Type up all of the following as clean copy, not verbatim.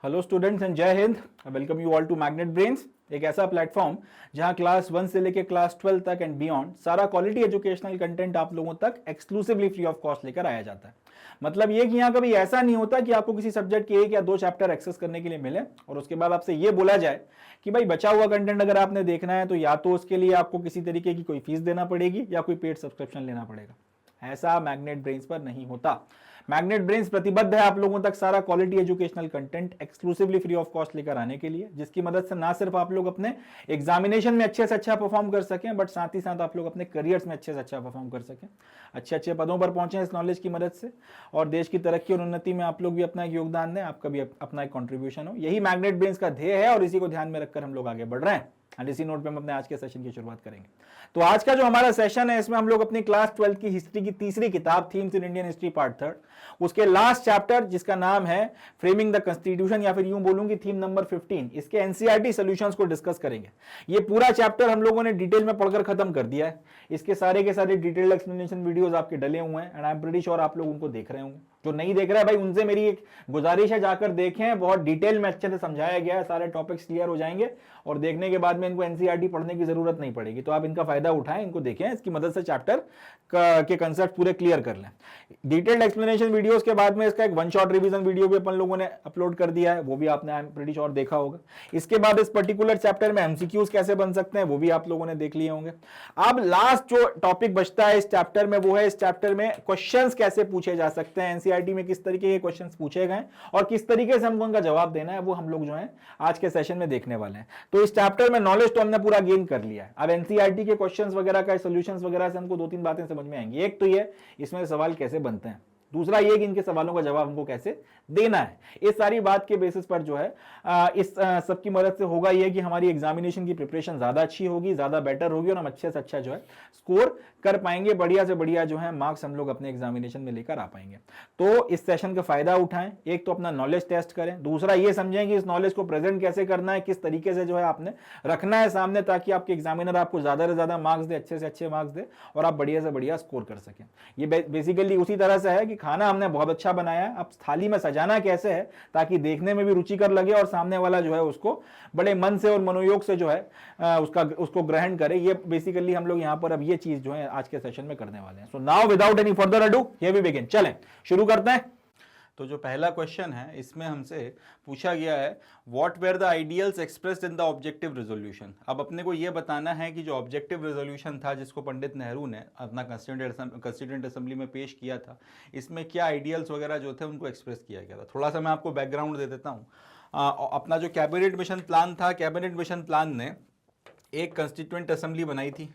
Hello students and जय हिंद। Welcome you all to Magnet Brains, एक ऐसा प्लेटफॉर्म जहां क्लास 1 से लेकर क्लास 12 तक एंड बियॉन्ड सारा क्वालिटी एजुकेशनल कंटेंट आप लोगों तक एक्सक्लूसिवली फ्री ऑफ कॉस्ट लेकर आया जाता है। मतलब ये कि यहाँ कभी ऐसा नहीं होता कि आपको किसी सब्जेक्ट के 1 या 2 चैप्टर एक्सेस करने के लिए मिले और उसके बाद आपसे ये बोला जाए कि भाई बचा हुआ कंटेंट अगर आपने देखना है तो या तो उसके लिए आपको किसी तरीके की कोई फीस देना पड़ेगी या कोई पेड सब्सक्रिप्शन लेना पड़ेगा। ऐसा मैग्नेट ब्रेन्स पर नहीं होता। मैग्नेट ब्रेन्स प्रतिबद्ध है आप लोगों तक सारा quality educational content exclusively free of cost लेकर आने के लिए, जिसकी मदद से ना सिर्फ आप लोग अपने एग्जामिनेशन में अच्छे से अच्छा परफॉर्म कर सकें, बट साथ ही साथ आप लोग अपने करियर्स में अच्छे से अच्छा परफॉर्म कर सकें, अच्छे अच्छे पदों पर पहुंचे इस नॉलेज की मदद से, और देश की तरक्की और उन्नति में आप लोग भी अपना एक योगदान दें, आपका भी अपना एक कॉन्ट्रीब्यूशन हो। यही मैग्नेट ब्रेन्स का ध्येय है और इसी को ध्यान में रखकर हम लोग आगे बढ़ रहे हैं। और इसी नोट पे हम अपने आज के सेशन की शुरुआत करेंगे। तो आज का जो हमारा सेशन है इसमें हम लोग अपनी क्लास 12 की हिस्ट्री की तीसरी किताब themes in Indian history part 3 उसके लास्ट चैप्टर जिसका नाम है फ्रेमिंग द कॉन्स्टिट्यूशन, या फिर यूं बोलूंगी थीम नंबर 15, इसके एनसीईआरटी सॉल्यूशंस को डिस्कस करेंगे। ये पूरा चैप्टर हम लोगों ने डिटेल में पढ़कर खत्म कर दिया है। इसके सारे के सारे डिटेल्ड एक्सप्लेनेशन वीडियोस आपके डले हुए हैं and I am pretty sure आप लोग उनको देख रहे होंगे। जो नहीं देख रहे हैं भाई उनसे मेरी एक गुजारिश है, जाकर देखें, बहुत डिटेल में अच्छे से समझाया गया है, सारे टॉपिक्स क्लियर हो जाएंगे और देखने के बाद में इनको एनसीईआरटी पढ़ने की जरूरत नहीं पड़ेगी। तो आप इनका फायदा उठाएं, इनको देखें, इसकी मदद से चैप्टर के कंसेप्ट पूरे क्लियर कर लें। डिटेल्ड एक्सप्लेनेशन वीडियोस के बाद में इसका एक वन शॉट रिवीजन वीडियो भी अपन लोगों ने अपलोड कर दिया है, वो भी आपने आई एम प्रीटी श्योर देखा होगा। इसके बाद इस पर्टिकुलर चैप्टर में एमसीक्यूज कैसे बन सकते हैं वो भी आप लोगों ने देख लिए होंगे। अब लास्ट जो टॉपिक बचता है इस चैप्टर में वो है इस चैप्टर में क्वेश्चंस कैसे पूछे जा सकते हैं, एनसीईआरटी में किस तरीके के क्वेश्चंस पूछे गए और किस तरीके से हमको उनका जवाब देना है, वो हम लोग जो है आज के सेशन में देखने वाले हैं। तो इस चैप्टर में नॉलेज तो हमने पूरा गेन कर लिया है। अब एनसीईआरटी के क्वेश्चंस वगैरह का सॉल्यूशंस वगैरह से हमको 2-3 बातें समझ में आएंगी। एक तो ये इसमें सवाल कैसे बनते हैं, दूसरा ये कि इनके सवालों का जवाब हमको कैसे देना है। इस सारी बात के बेसिस पर जो है इस सबकी मदद से होगा ये कि हमारी एग्जामिनेशन की प्रिपरेशन ज्यादा अच्छी होगी, ज्यादा बेटर होगी और हम अच्छे से अच्छा जो है स्कोर कर पाएंगे, बढ़िया से बढ़िया जो है मार्क्स हम लोग अपने एग्जामिनेशन में लेकर आ पाएंगे। तो इस सेशन का फायदा उठाएं, एक तो अपना नॉलेज टेस्ट करें, दूसरा ये समझें कि इस नॉलेज को प्रेजेंट कैसे करना है, किस तरीके से जो है आपने रखना है सामने, ताकि आपके एग्जामिनर आपको ज्यादा से ज्यादा मार्क्स दे, अच्छे से अच्छे मार्क्स दे और आप बढ़िया से बढ़िया स्कोर कर सकें। ये बेसिकली उसी तरह से है कि खाना हमने बहुत अच्छा बनाया, अब थाली में सजाना कैसे है ताकि देखने में भी रुचिकर लगे और सामने वाला जो है उसको बड़े मन से और मनोयोग से जो है उसको ग्रहण करे। ये बेसिकली हम लोग यहां पर अब ये चीज जो है आज के सेशन में करने वाले हैं। So now without any further ado here we begin. चलें शुरू करते हैं। तो जो पहला क्वेश्चन है इसमें हमसे पूछा गया है what were the ideals expressed in the objective resolution. अब अपने को यह बताना है कि जो ऑब्जेक्टिव रेजोल्यूशन था जिसको पंडित नेहरू ने अपना कॉन्स्टिट्यूएंट असेंबली में पेश किया था, इसमें क्या आइडियल्स वगैरह जो थे उनको एक्सप्रेस किया गया था। थोड़ा सा मैं आपको बैकग्राउंड दे देता हूँ। अपना जो कैबिनेट मिशन प्लान था, कैबिनेट मिशन प्लान ने एक कॉन्स्टिट्यूएंट असेंबली बनाई थी।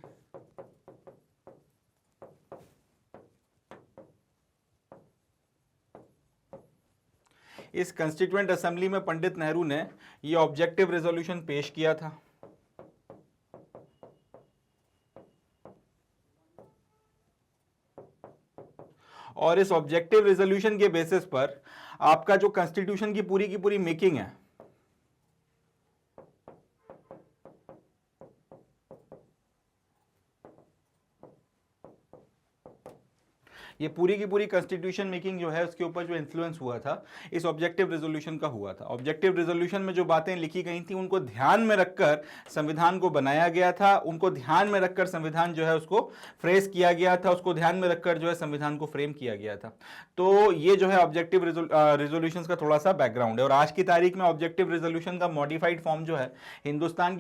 इस कॉन्स्टिट्यूएंट असेंबली में पंडित नेहरू ने ये ऑब्जेक्टिव रेजोल्यूशन पेश किया था। और इस ऑब्जेक्टिव रेजोल्यूशन के बेसिस पर आपका जो कॉन्स्टिट्यूशन की पूरी मेकिंग है ये पूरी की पूरी कॉन्स्टिट्यूशन मेकिंग जो है उसके ऊपर जो इन्फ्लुएंस हुआ था इस ऑब्जेक्टिव रेजोल्यूशन का हुआ था। ऑब्जेक्टिव रेजोल्यूशन में जो बातें लिखी गई थी उनको ध्यान में रखकर संविधान को बनाया गया था, उनको ध्यान में रखकर संविधान जो है उसको फ्रेस किया गया था, उसको ध्यान में रखकर जो है संविधान को फ्रेम किया गया था। तो ये जो है ऑब्जेक्टिव रेजोल्यूशन का थोड़ा सा बैकग्राउंड है। और आज की तारीख में ऑब्जेक्टिव रेजोल्यूशन का मॉडिफाइड फॉर्म जो है हिंदुस्तान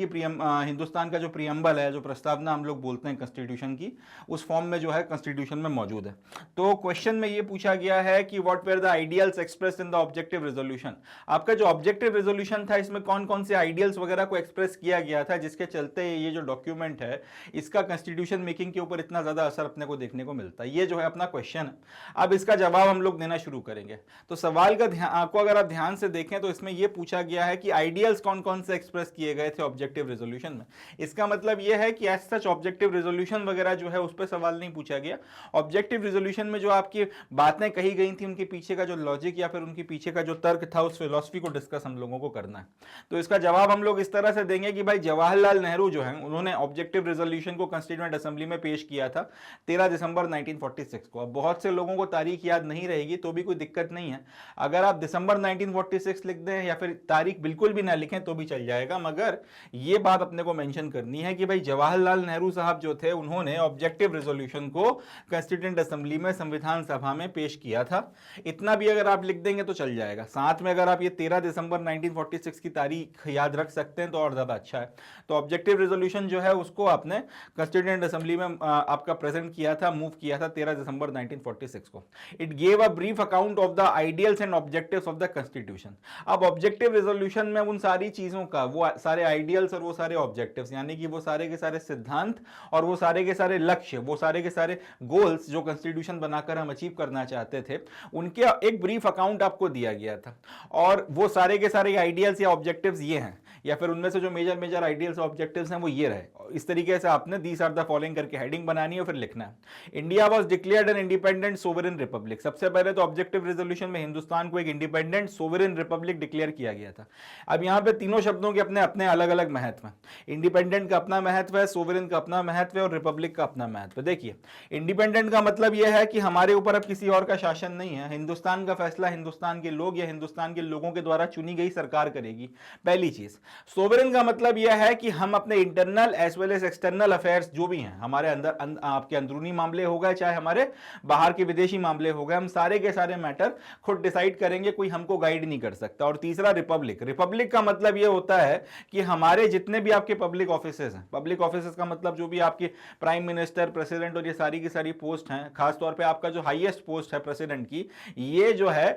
का जो प्रियम्बल है, जो प्रस्तावना हम लोग बोलते हैं कॉन्स्टिट्यूशन की, उस फॉर्म में जो है कॉन्स्टिट्यूशन में मौजूद है। तो क्वेश्चन में ये पूछा गया है कि what were the ideals expressed in the objective resolution. आपका जो ऑब्जेक्टिव रेजोल्यूशन था इसमें कौन कौन से आइडियल्स वगैरह को एक्सप्रेस किया गया था जिसके चलते ये जो डॉक्यूमेंट है इसका कॉन्स्टिट्यूशन मेकिंग के ऊपर इतना ज्यादा असर अपने को देखने को मिलता है। ये जो है अपना क्वेश्चन है। अब इसका जवाब हम लोग देना शुरू करेंगे। तो सवाल को अगर आप ध्यान से देखें तो इसमें यह पूछा गया है कि आइडियल्स कौन कौन से एक्सप्रेस किए गए थे ऑब्जेक्टिव रेजोल्यूशन में। इसका मतलब यह है कि एज सच ऑब्जेक्टिव रेजोल्यूशन वगैरह जो है उस पर सवाल नहीं पूछा गया। ऑब्जेक्टिव रेजोल्यूशन रेजोल्यूशन में जो आपकी बातें कही गई थी, उनके पीछे का जो लॉजिक या फिर उनके पीछे का जो तर्क था, उस फिलॉसफी को डिस्कस हम लोगों को करना है। तो इसका जवाब हम लोग इस तरह से देंगे कि भाई जवाहरलाल नेहरू जो है, उन्होंने ऑब्जेक्टिव रेजोल्यूशन को कॉन्स्टिट्यूएंट असेंबली में पेश किया था 13 दिसंबर 1946 को। अब बहुत से लोगों को तारीख याद नहीं रहेगी तो भी कोई दिक्कत नहीं है, अगर आप दिसंबर 1946 लिख दें या फिर तारीख बिल्कुल भी ना लिखें तो भी चल जाएगा, मगर ये बात अपने को मेंशन करनी है कि भाई जवाहरलाल नेहरू साहब जो थे, उन्होंने ऑब्जेक्टिव रेजोल्यूशन को कॉन्स्टिट्यूएंट असेंबली में, संविधान सभा में पेश किया था। इतना भी अगर आप लिख देंगे तो चल जाएगा। साथ में अगर आप ये 13 दिसंबर 1946 की तारीख याद रख सकते हैं तो और ज्यादा अच्छा है। तो ऑब्जेक्टिव रेजोल्यूशन जो है उसको आपने कॉन्स्टिट्यूएंट असेंबली में आपका प्रेजेंट किया था, मूव किया था 13 दिसंबर 1946 को। It gave a brief account of the ideals and objectives of the constitution. अब ऑब्जेक्टिव रेजोल्यूशन में उन सारी चीजों का, वो सारे आइडियल्स और वो सारे ऑब्जेक्टिव्स, यानी कि वो सारे के सारे सिद्धांत और वो सारे के सारे लक्ष्य, वो सारे के सारे गोल्स जो कॉन्स्टिट्यूशन बनाकर हम अचीव करना चाहते थे, उनके एक ब्रीफ अकाउंट आपको दिया गया था। और वो सारे के सारे आइडियल्स या ऑब्जेक्टिव्स ये हैं, या फिर उनमें से जो मेजर आइडियल्स ऑब्जेक्टिव्स हैं वो ये रहे। इस तरीके से आपने दीस आर द फॉलोइंग करके हेडिंग बनानी है और फिर लिखना है। India was declared an independent sovereign Republic. सबसे पहले तो ऑब्जेक्टिव रेजोल्यूशन में हिंदुस्तान को एक इंडिपेंडेंट सोवरेन रिपब्लिक डिक्लेयर किया गया था। अब यहां पे तीनों शब्दों के अपने अपने अलग अलग महत्व हैं। इंडिपेंडेंट का अपना महत्व है, सोवरेन का अपना महत्व है और रिपब्लिक का अपना महत्व है। देखिए, इंडिपेंडेंट का मतलब यह है कि हमारे ऊपर अब किसी और का शासन नहीं है, हिंदुस्तान का फैसला हिंदुस्तान के लोग या हिंदुस्तान के लोगों के द्वारा चुनी गई सरकार करेगी, पहली चीज। सोवरेन का मतलब यह है कि हम अपने internal as well as external affairs जो भी हैं, हमारे अंदर आपके अंदरूनी मामले हो गए चाहे हमारे बाहर के विदेशी मामले हो गए, हम सारे के सारे मैटर खुद डिसाइड करेंगे, कोई हमको गाइड नहीं कर सकता। और तीसरा रिपब्लिक। रिपब्लिक का मतलब यह होता है कि हमारे जितने भी आपके पब्लिक ऑफिसेज हैं, पब्लिक ऑफिसेज का मतलब जो भी आपके प्राइम मिनिस्टर, प्रेसिडेंट और ये सारी की सारी पोस्ट हैं, खासतौर पे आपका जो हाईएस्ट पोस्ट है प्रेसिडेंट की, ये जो है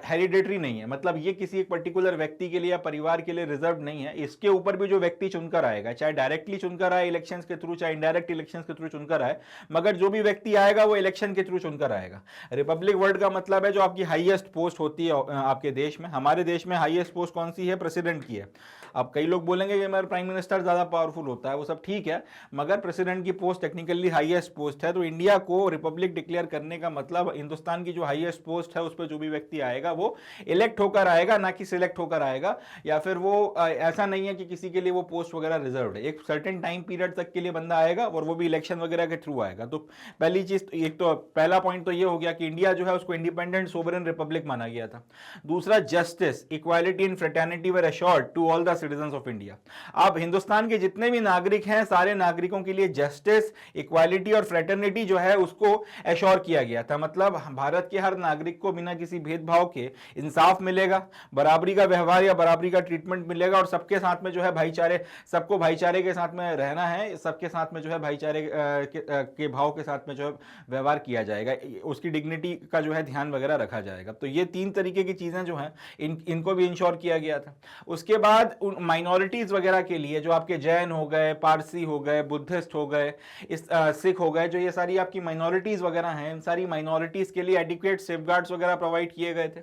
हेरिडेटरी नहीं है, मतलब ये किसी एक पर्टिकुलर व्यक्ति के लिए या परिवार के लिए रिजर्व नहीं है। इसके ऊपर भी जो व्यक्ति चुनकर आएगा, चाहे डायरेक्टली चुनकर आए इलेक्शंस के थ्रू, चाहे इनडायरेक्ट इलेक्शंस के थ्रू चुनकर आए, मगर जो भी व्यक्ति आएगा वो इलेक्शन के थ्रू चुनकर आएगा। रिपब्लिक वर्ड का मतलब है जो आपकी हाईएस्ट पोस्ट होती है आपके देश में। हमारे देश में हाईएस्ट पोस्ट कौन सी है? प्रेसिडेंट की है। अब कई लोग बोलेंगे कि हमारा प्राइम मिनिस्टर ज्यादा पावरफुल होता है, वो सब ठीक है, मगर प्रेसिडेंट की पोस्ट टेक्निकली हाईएस्ट पोस्ट है। तो इंडिया को रिपब्लिक डिक्लेयर करने का मतलब हिंदुस्तान की जो हाईएस्ट पोस्ट है उस पर जो भी व्यक्ति आएगा वो इलेक्ट होकर आएगा, ना कि सिलेक्ट होकर आएगा, या फिर वो ऐसा नहीं है कि किसी के लिए वो पोस्ट वगैरह रिजर्व है। एक सर्टेन टाइम पीरियड तक के लिए बंदा आएगा और वो भी इलेक्शन वगैरह के थ्रू आएगा। तो पहली चीज, एक तो पहला पॉइंट तो ये हो गया कि इंडिया जो है उसको इंडिपेंडेंट सोवरेन रिपब्लिक माना गया था। दूसरा, justice, equality and fraternity were assured to all the citizens of India. अब हिंदुस्तान के जितने भी नागरिक हैं, सारे नागरिकों के लिए जस्टिस, इक्वालिटी और फ्रेटर्निटी जो है उसको एश्योर किया गया था। मतलब भारत के हर नागरिक को बिना किसी भेदभाव के इंसाफ मिलेगा, बराबरी का व्यवहार या बराबरी का ट्रीटमेंट मिलेगा, और सबके साथ में जो है भाईचारे, सबको भाईचारे के साथ में रहना है, सबके साथ में जो है भाईचारे के भाव के साथ में जो है व्यवहार किया जाएगा, उसकी डिग्निटी का जो है ध्यान वगैरह रखा जाएगा। तो ये तीन तरीके की चीजें जो हैं इनको भी इंश्योर किया गया था। उसके बाद माइनॉरिटीज वगैरह के लिए, जो आपके जैन हो गए, पारसी हो गए, बुद्धिस्ट हो गए, सिख हो गए, जो ये सारी आपकी माइनॉरिटीज वगैरह हैं, इन सारी माइनॉरिटीज के लिए एडिक्वेट सेफगार्ड्स वगैरह प्रोवाइड किए गए थे।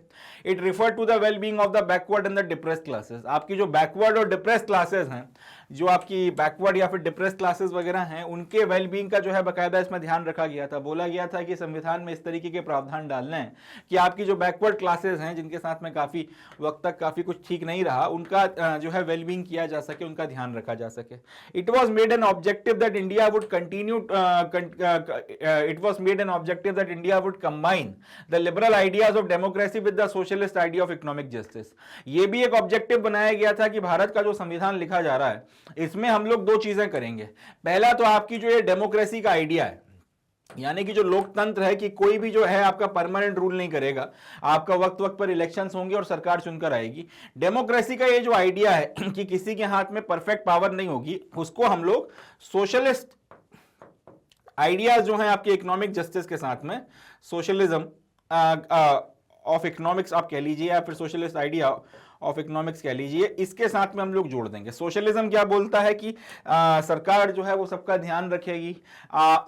It refer to the well being of the backward and the depressed classes. आपकी जो बैकवर्ड और डिप्रेस्ड क्लासेस हैं, जो आपकी बैकवर्ड या फिर डिप्रेस्ड क्लासेस वगैरह हैं, उनके वेल बीइंग का जो है बकायदा इसमें ध्यान रखा गया था। बोला गया था कि संविधान में इस तरीके के प्रावधान डालने हैं कि आपकी जो बैकवर्ड क्लासेस हैं, जिनके साथ में काफी वक्त तक काफी कुछ ठीक नहीं रहा, उनका जो है वेल बीइंग किया जा सके, उनका ध्यान रखा जा सके। It was made an objective that India would continue it was made an objective that India would combine the liberal ideas of democracy with the socialist idea of economic justice. ये भी एक ऑब्जेक्टिव बनाया गया था कि भारत का जो संविधान लिखा जा रहा है, इसमें हम लोग दो चीजें करेंगे। पहला तो आपकी जो ये डेमोक्रेसी का आइडिया है, यानी कि जो लोकतंत्र है, कि कोई भी जो है आपका परमानेंट रूल नहीं करेगा, आपका वक्त वक्त पर इलेक्शंस होंगे और सरकार चुनकर आएगी। डेमोक्रेसी का ये जो आइडिया है कि किसी के हाथ में परफेक्ट पावर नहीं होगी, उसको हम लोग सोशलिस्ट आइडियाज जो हैं आपके इकोनॉमिक जस्टिस के साथ में, सोशलिज्म ऑफ इकोनॉमिक्स आप कह लीजिए या फिर सोशलिस्ट आइडिया ऑफ इकोनॉमिक्स कह लीजिए, इसके साथ में हम लोग जोड़ देंगे। सोशलिज्म क्या बोलता है कि सरकार जो है वो सबका ध्यान रखेगी,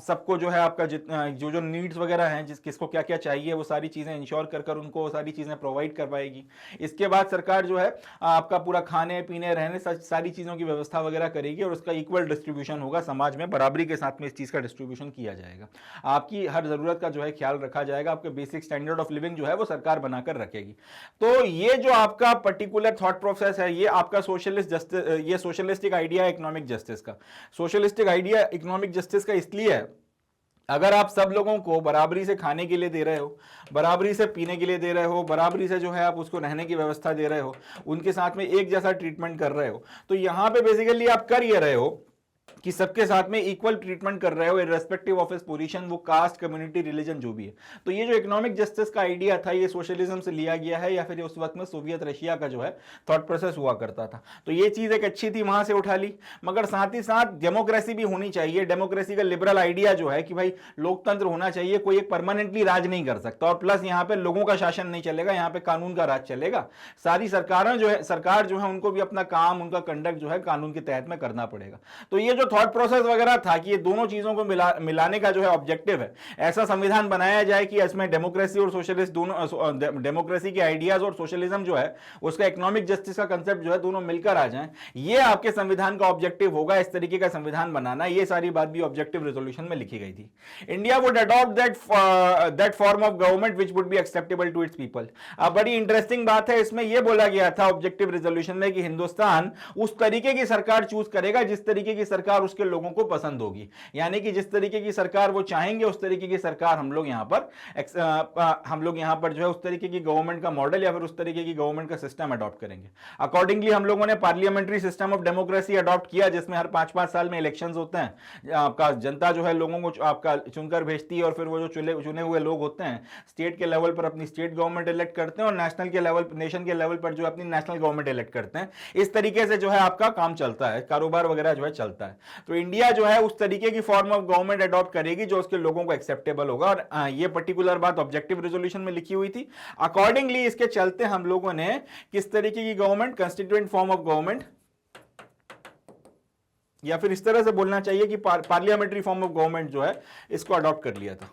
सबको जो है आपका जो जो नीड्स वगैरह हैं, किसको क्या क्या चाहिए वो सारी चीज़ें इंश्योर कर कर उनको वो सारी चीज़ें प्रोवाइड करवाएगी। इसके बाद सरकार जो है आपका पूरा खाने पीने रहने सारी चीज़ों की व्यवस्था वगैरह करेगी और उसका इक्वल डिस्ट्रीब्यूशन होगा समाज में, बराबरी के साथ में इस चीज़ का डिस्ट्रीब्यूशन किया जाएगा। आपकी हर ज़रूरत का जो है ख्याल रखा जाएगा, आपके बेसिक स्टैंडर्ड ऑफ लिविंग जो है वो सरकार बनाकर रखेगी। तो ये जो आपका पर्टिकुलर थॉट प्रोसेस है, ये आपका सोशलिस्ट जस्टिस, ये सोशलिस्टिक आइडिया है इकोनॉमिक जस्टिस का। सोशलिस्टिक आइडिया इकोनॉमिक जस्टिस का इसलिए है, अगर आप सब लोगों को बराबरी से खाने के लिए दे रहे हो, बराबरी से पीने के लिए दे रहे हो, बराबरी से जो है आप उसको रहने की व्यवस्था दे रहे हो, उनके साथ में एक जैसा ट्रीटमेंट कर रहे हो, तो यहां पे बेसिकली आप कर ये रहे हो कि सबके साथ में इक्वल ट्रीटमेंट कर रहे हो इररेस्पेक्टिव ऑफ हिज पोजीशन, वो कास्ट, कम्युनिटी, रिलीजन जो भी है। तो ये जो इकोनॉमिक जस्टिस का आइडिया था ये सोशलिज्म से लिया गया है, या फिर उस वक्त में सोवियत रशिया का जो है थॉट प्रोसेस हुआ करता था। तो ये चीज एक अच्छी थी, वहां से उठा ली। मगर साथ ही साथ डेमोक्रेसी भी होनी चाहिए। डेमोक्रेसी का लिबरल आइडिया जो है कि भाई लोकतंत्र होना चाहिए, कोई एक परमानेंटली राज नहीं कर सकता, और प्लस यहाँ पे लोगों का शासन नहीं चलेगा, यहाँ पे कानून का राज चलेगा। सारी सरकार जो है उनको भी अपना काम, उनका कंडक्ट जो है कानून के तहत में करना पड़ेगा। तो ये जो थॉट प्रोसेस वगैरह था कि ये दोनों चीजों को मिलाने का जो है ऑब्जेक्टिव है, ऐसा संविधान बनाया जाए कि इसमें डेमोक्रेसी और सोशलिस्ट दोनों, डेमोक्रेसी के आइडियाज और सोशलिज्म जो है उसका इकोनॉमिक जस्टिस का कंसेप्ट जो है दोनों मिलकर आ जाएं। ये आपके संविधान का ऑब्जेक्टिव होगा, इस तरीके का संविधान बनाना। ये सारी बात भी ऑब्जेक्टिव रेजोल्यूशन में लिखी गई थी। India would adopt that form of government which would be acceptable to its people. अब बड़ी इंटरेस्टिंग बात है, इसमें यह बोला गया था ऑब्जेक्टिव रेजोल्यूशन में कि हिंदुस्तान उस तरीके की सरकार चूज करेगा जिस तरीके की सरकार उसके लोगों को पसंद होगी, यानी कि जिस तरीके की सरकार वो चाहेंगे उस तरीके की सरकार हम लोग यहां पर जो है उस तरीके की गवर्नमेंट का मॉडल या फिर उस तरीके की गवर्नमेंट का सिस्टम अडॉप्ट करेंगे। अकॉर्डिंगली हम लोगों ने parliamentary system of democracy adopt किया, जिसमें हर 5-5 साल में इलेक्शंस होते हैं। आपका जनता जो है लोगों को आपका चुनकर भेजती है, और फिर वो जो चुने हुए लोग होते हैं स्टेट के लेवल पर अपनी स्टेट गवर्नमेंट इलेक्ट करते हैं, और नेशनल के लेवल, नेशन के लेवल पर जो अपनी नेशनल गवर्नमेंट इलेक्ट करते हैं। इस तरीके से जो है आपका काम चलता है, कारोबार वगैरह जो है चलता है। तो इंडिया जो है उस तरीके की फॉर्म ऑफ गवर्नमेंट अडॉप्ट करेगी जो उसके लोगों को एक्सेप्टेबल होगा, और ये पर्टिकुलर बात ऑब्जेक्टिव रेजोल्यूशन में लिखी हुई थी। अकॉर्डिंगली इसके चलते हम लोगों ने किस तरीके की government, constituent form of government, या फिर इस तरह से बोलना चाहिए कि पार्लियामेंट्री फॉर्म ऑफ गवर्नमेंट जो है इसको अडॉप्ट कर लिया था।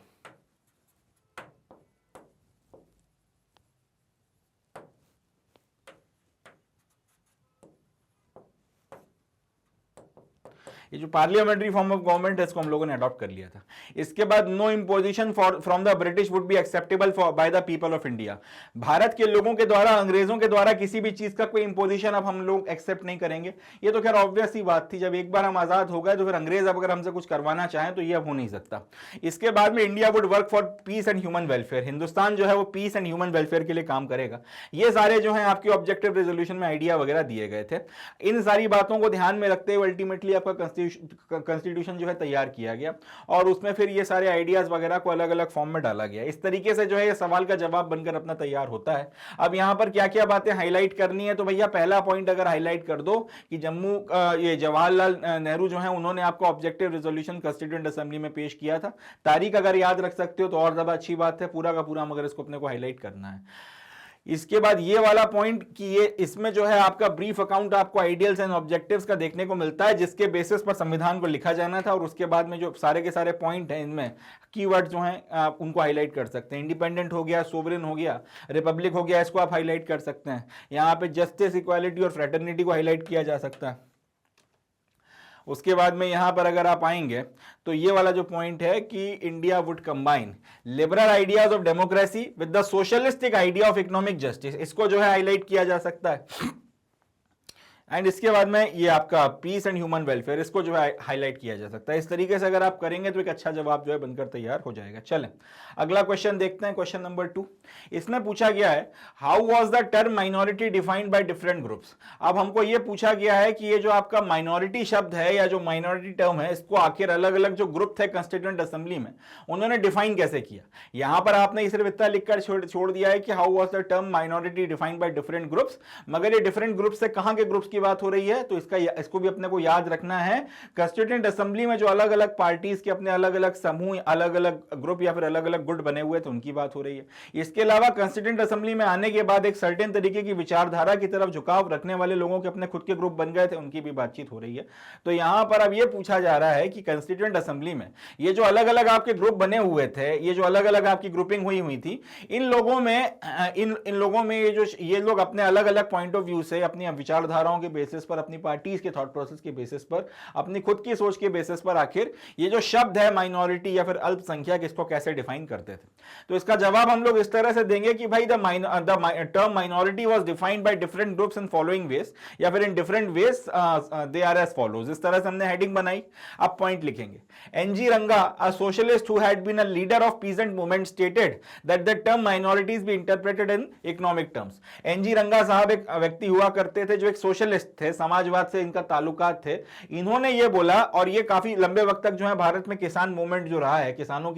ये जो पार्लियामेंट्री फॉर्म ऑफ गवर्नमेंट है इसको हम लोगों ने अडॉप्ट कर लिया था। इसके बाद no imposition from the British would be acceptable by the people of India. Bharat के लोगों के द्वारा, अंग्रेजों के द्वारा किसी भी चीज का कोई इंपोजिशन अब हम लोग एक्सेप्ट नहीं करेंगे। ये तो खैर ऑब्वियस ही बात थी, जब एक बार हम आजाद हो गए तो फिर अंग्रेज अब अगर हमसे कुछ करवाना चाहें तो ये अब हो नहीं सकता। इसके बाद में India would work for piece and human welfare. Hindustan जो है वो पीस एंड ह्यूमन वेलफेयर के लिए काम करेगा। ये सारे जो है आपके ऑब्जेक्टिव रेजोल्यूशन में आइडिया वगैरह दिए गए थे। इन सारी बातों को ध्यान में रखते हुए अल्टीमेटली आपका कॉन्स्टिट्यूशन जो है तैयार किया गया, और उसमें फिर ये सारे आइडियाज वगैरह को अलग अलग फॉर्म में डाला गया। इस तरीके से जो है ये सवाल का जवाब बनकर अपना तैयार होता है। अब यहां पर क्या क्या बातें हाईलाइट करनी है, तो भैया पहला पॉइंट अगर हाईलाइट कर दो कि ये जवाहरलाल नेहरू जो है उन्होंने आपको ऑब्जेक्टिव रेजोल्यूशन कॉन्स्टिट्यूएंट असेंबली में पेश किया था। तारीख अगर याद रख सकते हो तो और ज्यादा अच्छी बात है, पूरा का पूरा मगर इसको अपने को हाईलाइट करना है। इसके बाद ये वाला पॉइंट कि ये इसमें जो है आपका ब्रीफ अकाउंट आपको आइडियल्स एंड ऑब्जेक्टिव्स का देखने को मिलता है, जिसके बेसिस पर संविधान को लिखा जाना था। और उसके बाद में जो सारे के सारे पॉइंट हैं इनमें कीवर्ड जो हैं आप उनको हाईलाइट कर सकते हैं। इंडिपेंडेंट हो गया, सोवरेन हो गया, रिपब्लिक हो गया, इसको आप हाईलाइट कर सकते हैं। यहाँ पे जस्टिस, इक्वालिटी और फ्रेटर्निटी को हाईलाइट किया जा सकता है। उसके बाद में यहां पर अगर आप आएंगे तो ये वाला जो पॉइंट है कि India would combine liberal ideas of democracy with the socialistic idea of economic justice, इसको जो है हाईलाइट किया जा सकता है। एंड इसके बाद में ये आपका पीस एंड ह्यूमन वेलफेयर, इसको जो है हाईलाइट किया जा सकता है। इस तरीके से अगर आप करेंगे तो एक अच्छा जवाब जो है बनकर तैयार हो जाएगा। चलें अगला क्वेश्चन देखते हैं, क्वेश्चन नंबर 2। इसमें पूछा गया है how was the term minority defined by different groups. अब हमको ये पूछा गया है कि ये जो आपका माइनॉरिटी शब्द है या जो माइनॉरिटी टर्म है, इसको आखिर अलग अलग जो ग्रुप थे कंस्टिट्यूएंट असेंबली में उन्होंने डिफाइन कैसे किया। यहां पर आपने सिर्फ इतना लिखकर छोड़ दिया है कि how was the term minority defined by different groups, मगर ये डिफरेंट ग्रुप से कहां के ग्रुप्स की बात हो रही है, तो इसको भी अपने को याद रखना है। कंस्टिट्यूएंट असेंबली में जो अलग अलग पार्टीज के अपने अलग अलग समूह, अलग अलग ग्रुप या फिर अलग अलग गुट बने हुए थे, उनकी बात हो रही है। इसके अलावा कंस्टिट्यूएंट असेंबली में आने के बाद एक सर्टेन तरीके की विचारधारा की तरफ झुकाव रखने वाले लोगों के अपने खुद के ग्रुप बन गए थे, उनकी भी बातचीत हो रही है। तो यहां पर अब यह पूछा जा रहा है कि कंस्टिट्यूएंट असेंबली में ये जो अलग अलग आपके ग्रुप बने हुए थे, ये जो अलग अलग आपकी ग्रुपिंग हुई थी, इन लोगों में ये लोग अपने अलग अलग पॉइंट ऑफ व्यू से, अपनी विचारधाराओं के बेसिस पर, अपनी पार्टीज के थॉट प्रोसेस के बेसिस पर, अपनी खुद की सोच के बेसिस पर आखिर ये जो शब्द है माइनॉरिटी या फिर अल्पसंख्यक, इसको कैसे डिफाइन करते थे। तो इसका जवाब हम लोग इस तरह से देंगे कि भाई the term minority was defined by different groups in following ways, या फिर in different ways they are as follows. इस तरह से हमने हेडिंग बनाई। अब पॉइंट लिखेंगे। N G Ranga, a socialist who had been a leader of peasant movement, stated that the term minorities be interpreted in economic terms. N G Ranga साहब एक व्यक्ति हुआ करते थे जो एक सोशलिस्ट थे, समाजवाद से इनका ताल्लुकात थे। इन्होंने ये बोला, और ये काफी लंबे वक्त तक जो है भारत में किसान मूवमेंट जो रहा है, किसानों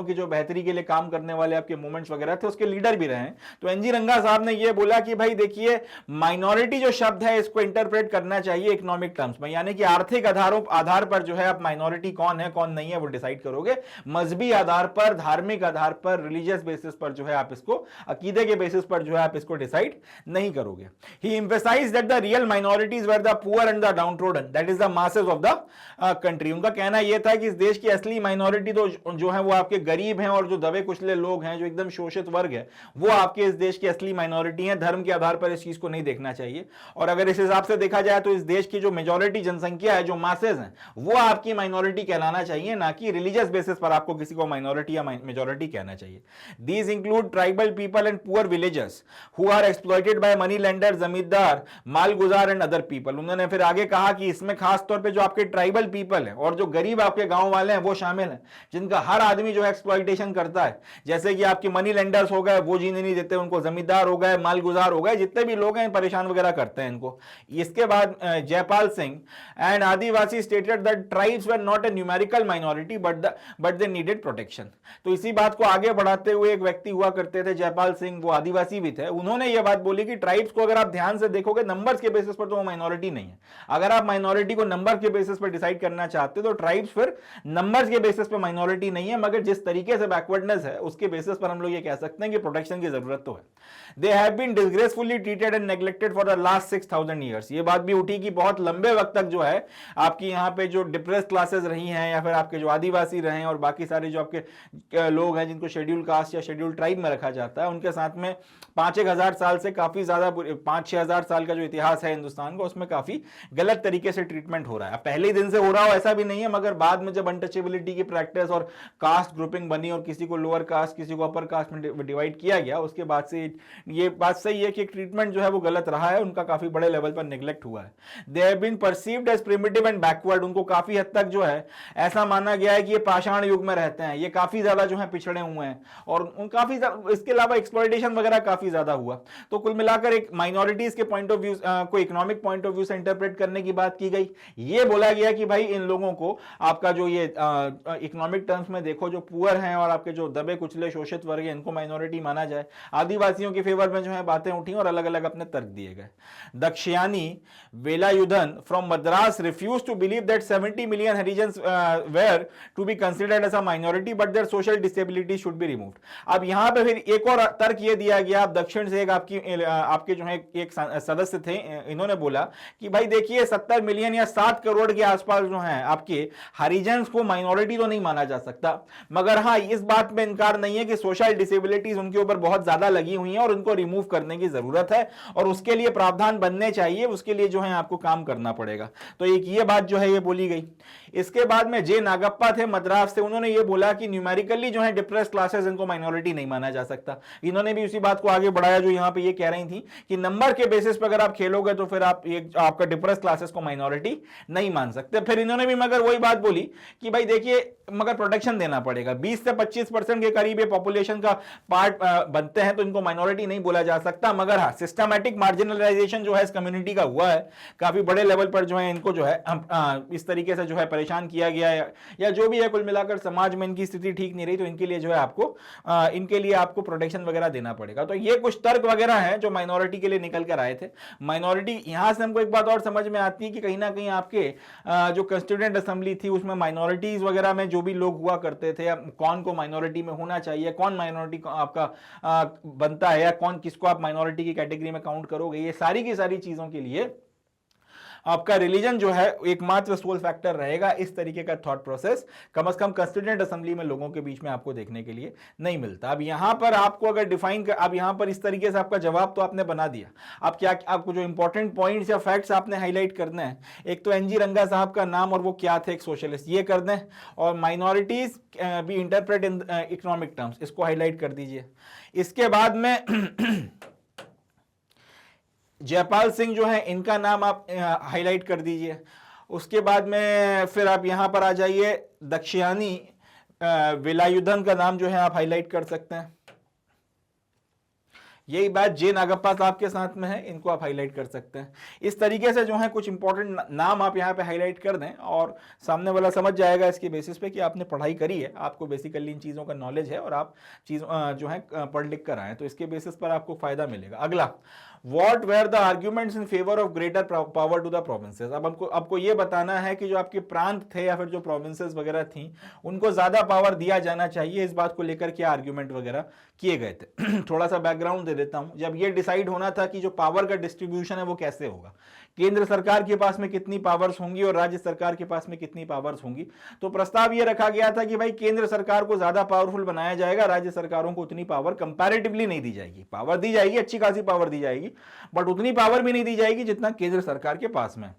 की जो बेहतरी के लिए काम करने वाले आपके मूवमेंट्स वगैरह थे, उसके लीडर भी रहे। तो एनजी रंगा साहब ने ये बोला कि भाई देखिए, माइनॉरिटी जो शब्द है इसको इंटरप्रेट करना चाहिए इकोनॉमिक टर्म्स में, यानी कि आर्थिक आधार पर जो है आप माइनॉरिटी कौन है कौन नहीं है वो डिसाइड करोगे। मजहबी आधार पर, धार्मिक आधार पर, रिलीजियस बेसिस पर जो है आप इसको, अकीदे के बेसिस पर जो है आप इसको डिसाइड नहीं करोगे। He emphasized that the real minorities were the poor and the downtrodden, that is the masses of the country. उनका कहना यह था कि इस देश की असली माइनॉरिटी तो जो है वो आपके गरीब हैं, और जो दबे कुचले लोग हैं, जो एकदम शोषित वर्ग है, वो आपके इस देश की असली माइनॉरिटी है। धर्म के आधार पर इस चीज को नहीं देखना चाहिए। और अगर इस हिसाब से देखा जाए तो इस देश की जो मेजॉरिटी जनसंख्या है, जो मासेस हैं, वो आपकी माइनॉरिटी कहलाना चाहिए, ना कि रिलीजियस बेसिस पर आपको किसी को माइनॉरिटी या मेजॉरिटी कहना चाहिए। These include tribal people and poor villagers who are exploited by money lender, zamindar, malguzar and other people. उन्होंने फिर आगे कहा कि इसमें खास तौर पे जो आपके ट्राइबल पीपल हैं और जो गरीब आपके गांव वाले हैं वो शामिल हैं, जिनका हर आदमी जो है एक्सप्लॉइटेशन करता है। जैसे कि आपके मनी लेंडर्स हो गए, वो जीने नहीं देते उनको, जमींदार हो गए, मालगुजार हो गए, जितने भी लोग हैं परेशान वगैरह करते हैं इनको। इसके बाद Jaipal Singh and Adivasi stated that tribes were not a numerical minority but they needed protection. तो इसी बात को आगे बढ़ाते हुए एक व्यक्ति हुआ करते थे जयपाल सिंह, वो आदिवासी भी थे। उन्होंने ये बात बोली कि ट्राइब्स को अगर आप ध्यान से देखोगे नंबर्स के बेसिस पर तो वो माइनॉरिटी नहीं है। अगर आप माइनॉरिटी को नंबर के बेसिस पर डिसाइड करना चाहते हो तो ट्राइब्स फिर नंबर्स के बेसिस पर माइनॉरिटी नहीं है, मगर जिस तरीके से बैकवर्डनेस है उसके बेसिस पर हम लोग ये कह सकते हैं कि प्रोटेक्शन की जरूरत तो है। They have been disgracefully treated and neglected for the last 6000 years. ये बात भी उठी कि बहुत लंबे वक्त तक जो है आपकी यहाँ पे जो डिप्रेस क्लासेस रही हैं, या फिर आपके जो आदिवासी रहे हैं और बाकी सारे जो आपके लोग हैं जिनको शेड्यूल कास्ट या शेड्यूल ट्राइब में रखा जाता है, उनके साथ में 5-1 हजार साल से काफी ज्यादा, 5-6 हजार साल का जो इतिहास है हिंदुस्तान का, उसमें काफी गलत तरीके से ट्रीटमेंट हो रहा है। पहले ही दिन से हो रहा हो ऐसा भी नहीं है, मगर बाद में जब अनटचेबिलिटी की प्रैक्टिस और कास्ट ग्रुपिंग बनी और किसी को लोअर कास्ट किसी को अपर कास्ट में डिवाइड किया गया, उसके बाद से ये बात सही है कि ट्रीटमेंट जो है वो गलत रहा है, उनका काफी बड़े लेवल पर नेग्लेक्ट हुआ है। They have been perceived as primitive and backward. उनको काफी हद तक जो है ऐसा माना गया है कि ये पाषाण युग में रहते हैं, ये काफी ज्यादा जो है पिछड़े हुए हैं, और काफी इसके अलावा एक्सप्लॉइटेशन वगैरह काफी ज्यादा हुआ। तो कुल मिलाकर एक माइनॉरिटीज के पॉइंट ऑफ व्यू को इकोनॉमिक पॉइंट ऑफ व्यू से इंटरप्रेट करने की बात की गई। ये बोला गया कि भाई इन लोगों को आपका जो ये इकोनॉमिक टर्म्स में देखो, जो पुअर हैं और आपके जो दबे कुचले शोषित वर्ग हैं, इनको माइनॉरिटी माना जाए। आदिवासियों के फेवर में जो है बातें उठी और अलग अलग अपने तर्क दिए गए। Dakshayani Velayudhan from Madras refused to believe that 70 million Harijans were to be considered as a minority but their social disability should be removed. अब यहां पे फिर एक और तर्क ये दिया गया, दक्षिण से एक आपके जो है एक सदस्य थे, इन्होंने बोला कि भाई देखिए 70 मिलियन या 7 करोड़ के आसपास जो है आपके हरिजन्स को माइनॉरिटी तो नहीं माना जा सकता, मगर हाँ इस बात में इनकार नहीं है कि सोशल डिसेबिलिटीज उनके ऊपर बहुत ज्यादा लगी हुई हैं और उनको रिमूव करने की जरूरत है, और उसके लिए प्रावधान बनने चाहिए, उसके लिए जो है आपको काम करना पड़ेगा। तो एक ये बात जो है ये बोली गई। इसके बाद में जे नागप्पा थे मद्रास से, उन्होंने ये बोला कि न्यूमेरिकली जो है डिप्रेस क्लासेस, इनको माइनॉरिटी नहीं माना जा सकता। इन्होंने भी उसी बात को आगे बढ़ाया जो यहां पे ये कह रही थी कि नंबर के बेसिस पर अगर आप खेलोगे तो फिर आप आपका डिप्रेस क्लासेस को माइनॉरिटी नहीं मान सकते। फिर इन्होंने भी मगर वही बात बोली कि भाई देखिए मगर प्रोटेक्शन देना पड़ेगा, 20 से 25% के करीब ये पॉपुलेशन का पार्ट बनते हैं, तो इनको माइनॉरिटी नहीं बोला जा सकता। मगर हाँ सिस्टमैटिक मार्जिनलाइजेशन जो है इस कम्युनिटी का हुआ है, काफी बड़े लेवल पर जो है इनको जो है इस तरीके से जो है परेशान किया गया है, या जो भी है कुल मिलाकर समाज में इनकी स्थिति ठीक नहीं रही, तो इनके लिए जो है आपको इनके लिए आपको प्रोटेक्शन वगैरह देना पड़ेगा। तो ये कुछ तर्क वगैरह है जो माइनॉरिटी के लिए निकल कर आए थे। माइनॉरिटी, यहां से हमको एक बात और समझ में आती है कि कहीं ना कहीं आपके जो कंस्टिट्यूएंट असेंबली थी उसमें माइनॉरिटीज वगैरह में जो भी लोग हुआ करते थे, कौन को माइनॉरिटी में होना चाहिए, कौन माइनॉरिटी आपका बनता है, या कौन किसको आप माइनॉरिटी की कैटेगरी में काउंट करोगे, ये सारी की सारी चीजों के लिए आपका रिलीजन जो है एकमात्र सोल फैक्टर रहेगा। इस तरीके का थॉट प्रोसेस कम से कम कंस्टिट्यूएंट असेंबली में लोगों के बीच में आपको देखने के लिए नहीं मिलता। अब यहां पर आपको अगर डिफाइन कर, अब यहां पर इस तरीके से आपका जवाब तो आपने बना दिया। अब क्या आपको जो इंपॉर्टेंट पॉइंट्स या फैक्ट्स आपने हाईलाइट करने हैं, एक तो एनजी रंगा साहब का नाम और वो क्या थे, एक सोशलिस्ट, ये कर दें, और minorities be interpret in economic terms, इसको हाईलाइट कर दीजिए। इसके बाद में जयपाल सिंह जो है, इनका नाम आप हाईलाइट कर दीजिए। उसके बाद में फिर आप यहां पर आ जाइए, दक्षियानी वेलायुधन का नाम जो है आप हाईलाइट कर सकते हैं। यही बात जे नागप्पा साहब के साथ में है, इनको आप हाईलाइट कर सकते हैं। इस तरीके से जो है कुछ इंपॉर्टेंट नाम आप यहाँ पे हाईलाइट कर दें और सामने वाला समझ जाएगा इसके बेसिस पे कि आपने पढ़ाई करी है, आपको बेसिकली इन चीज़ों का नॉलेज है और आप चीज़ जो है पढ़ लिख कर आए, तो इसके बेसिस पर आपको फायदा मिलेगा। अगला, What were the arguments in favor of greater power to the provinces? अब आपको ये बताना है कि जो आपके प्रांत थे या फिर जो प्रोविंसेस वगैरह थी उनको ज्यादा पावर दिया जाना चाहिए, इस बात को लेकर क्या आर्ग्यूमेंट वगैरह किए गए थे। थोड़ा सा बैकग्राउंड दे देता हूं। जब ये डिसाइड होना था कि जो पावर का डिस्ट्रीब्यूशन है वो कैसे होगा, केंद्र सरकार के पास में कितनी पावर्स होंगी और राज्य सरकार के पास में कितनी पावर्स होंगी, तो प्रस्ताव ये रखा गया था कि भाई केंद्र सरकार को ज्यादा पावरफुल बनाया जाएगा, राज्य सरकारों को उतनी पावर कंपैरेटिवली नहीं दी जाएगी। पावर दी जाएगी, अच्छी खासी पावर दी जाएगी, बट उतनी पावर भी नहीं दी जाएगी जितना केंद्र सरकार के पास में।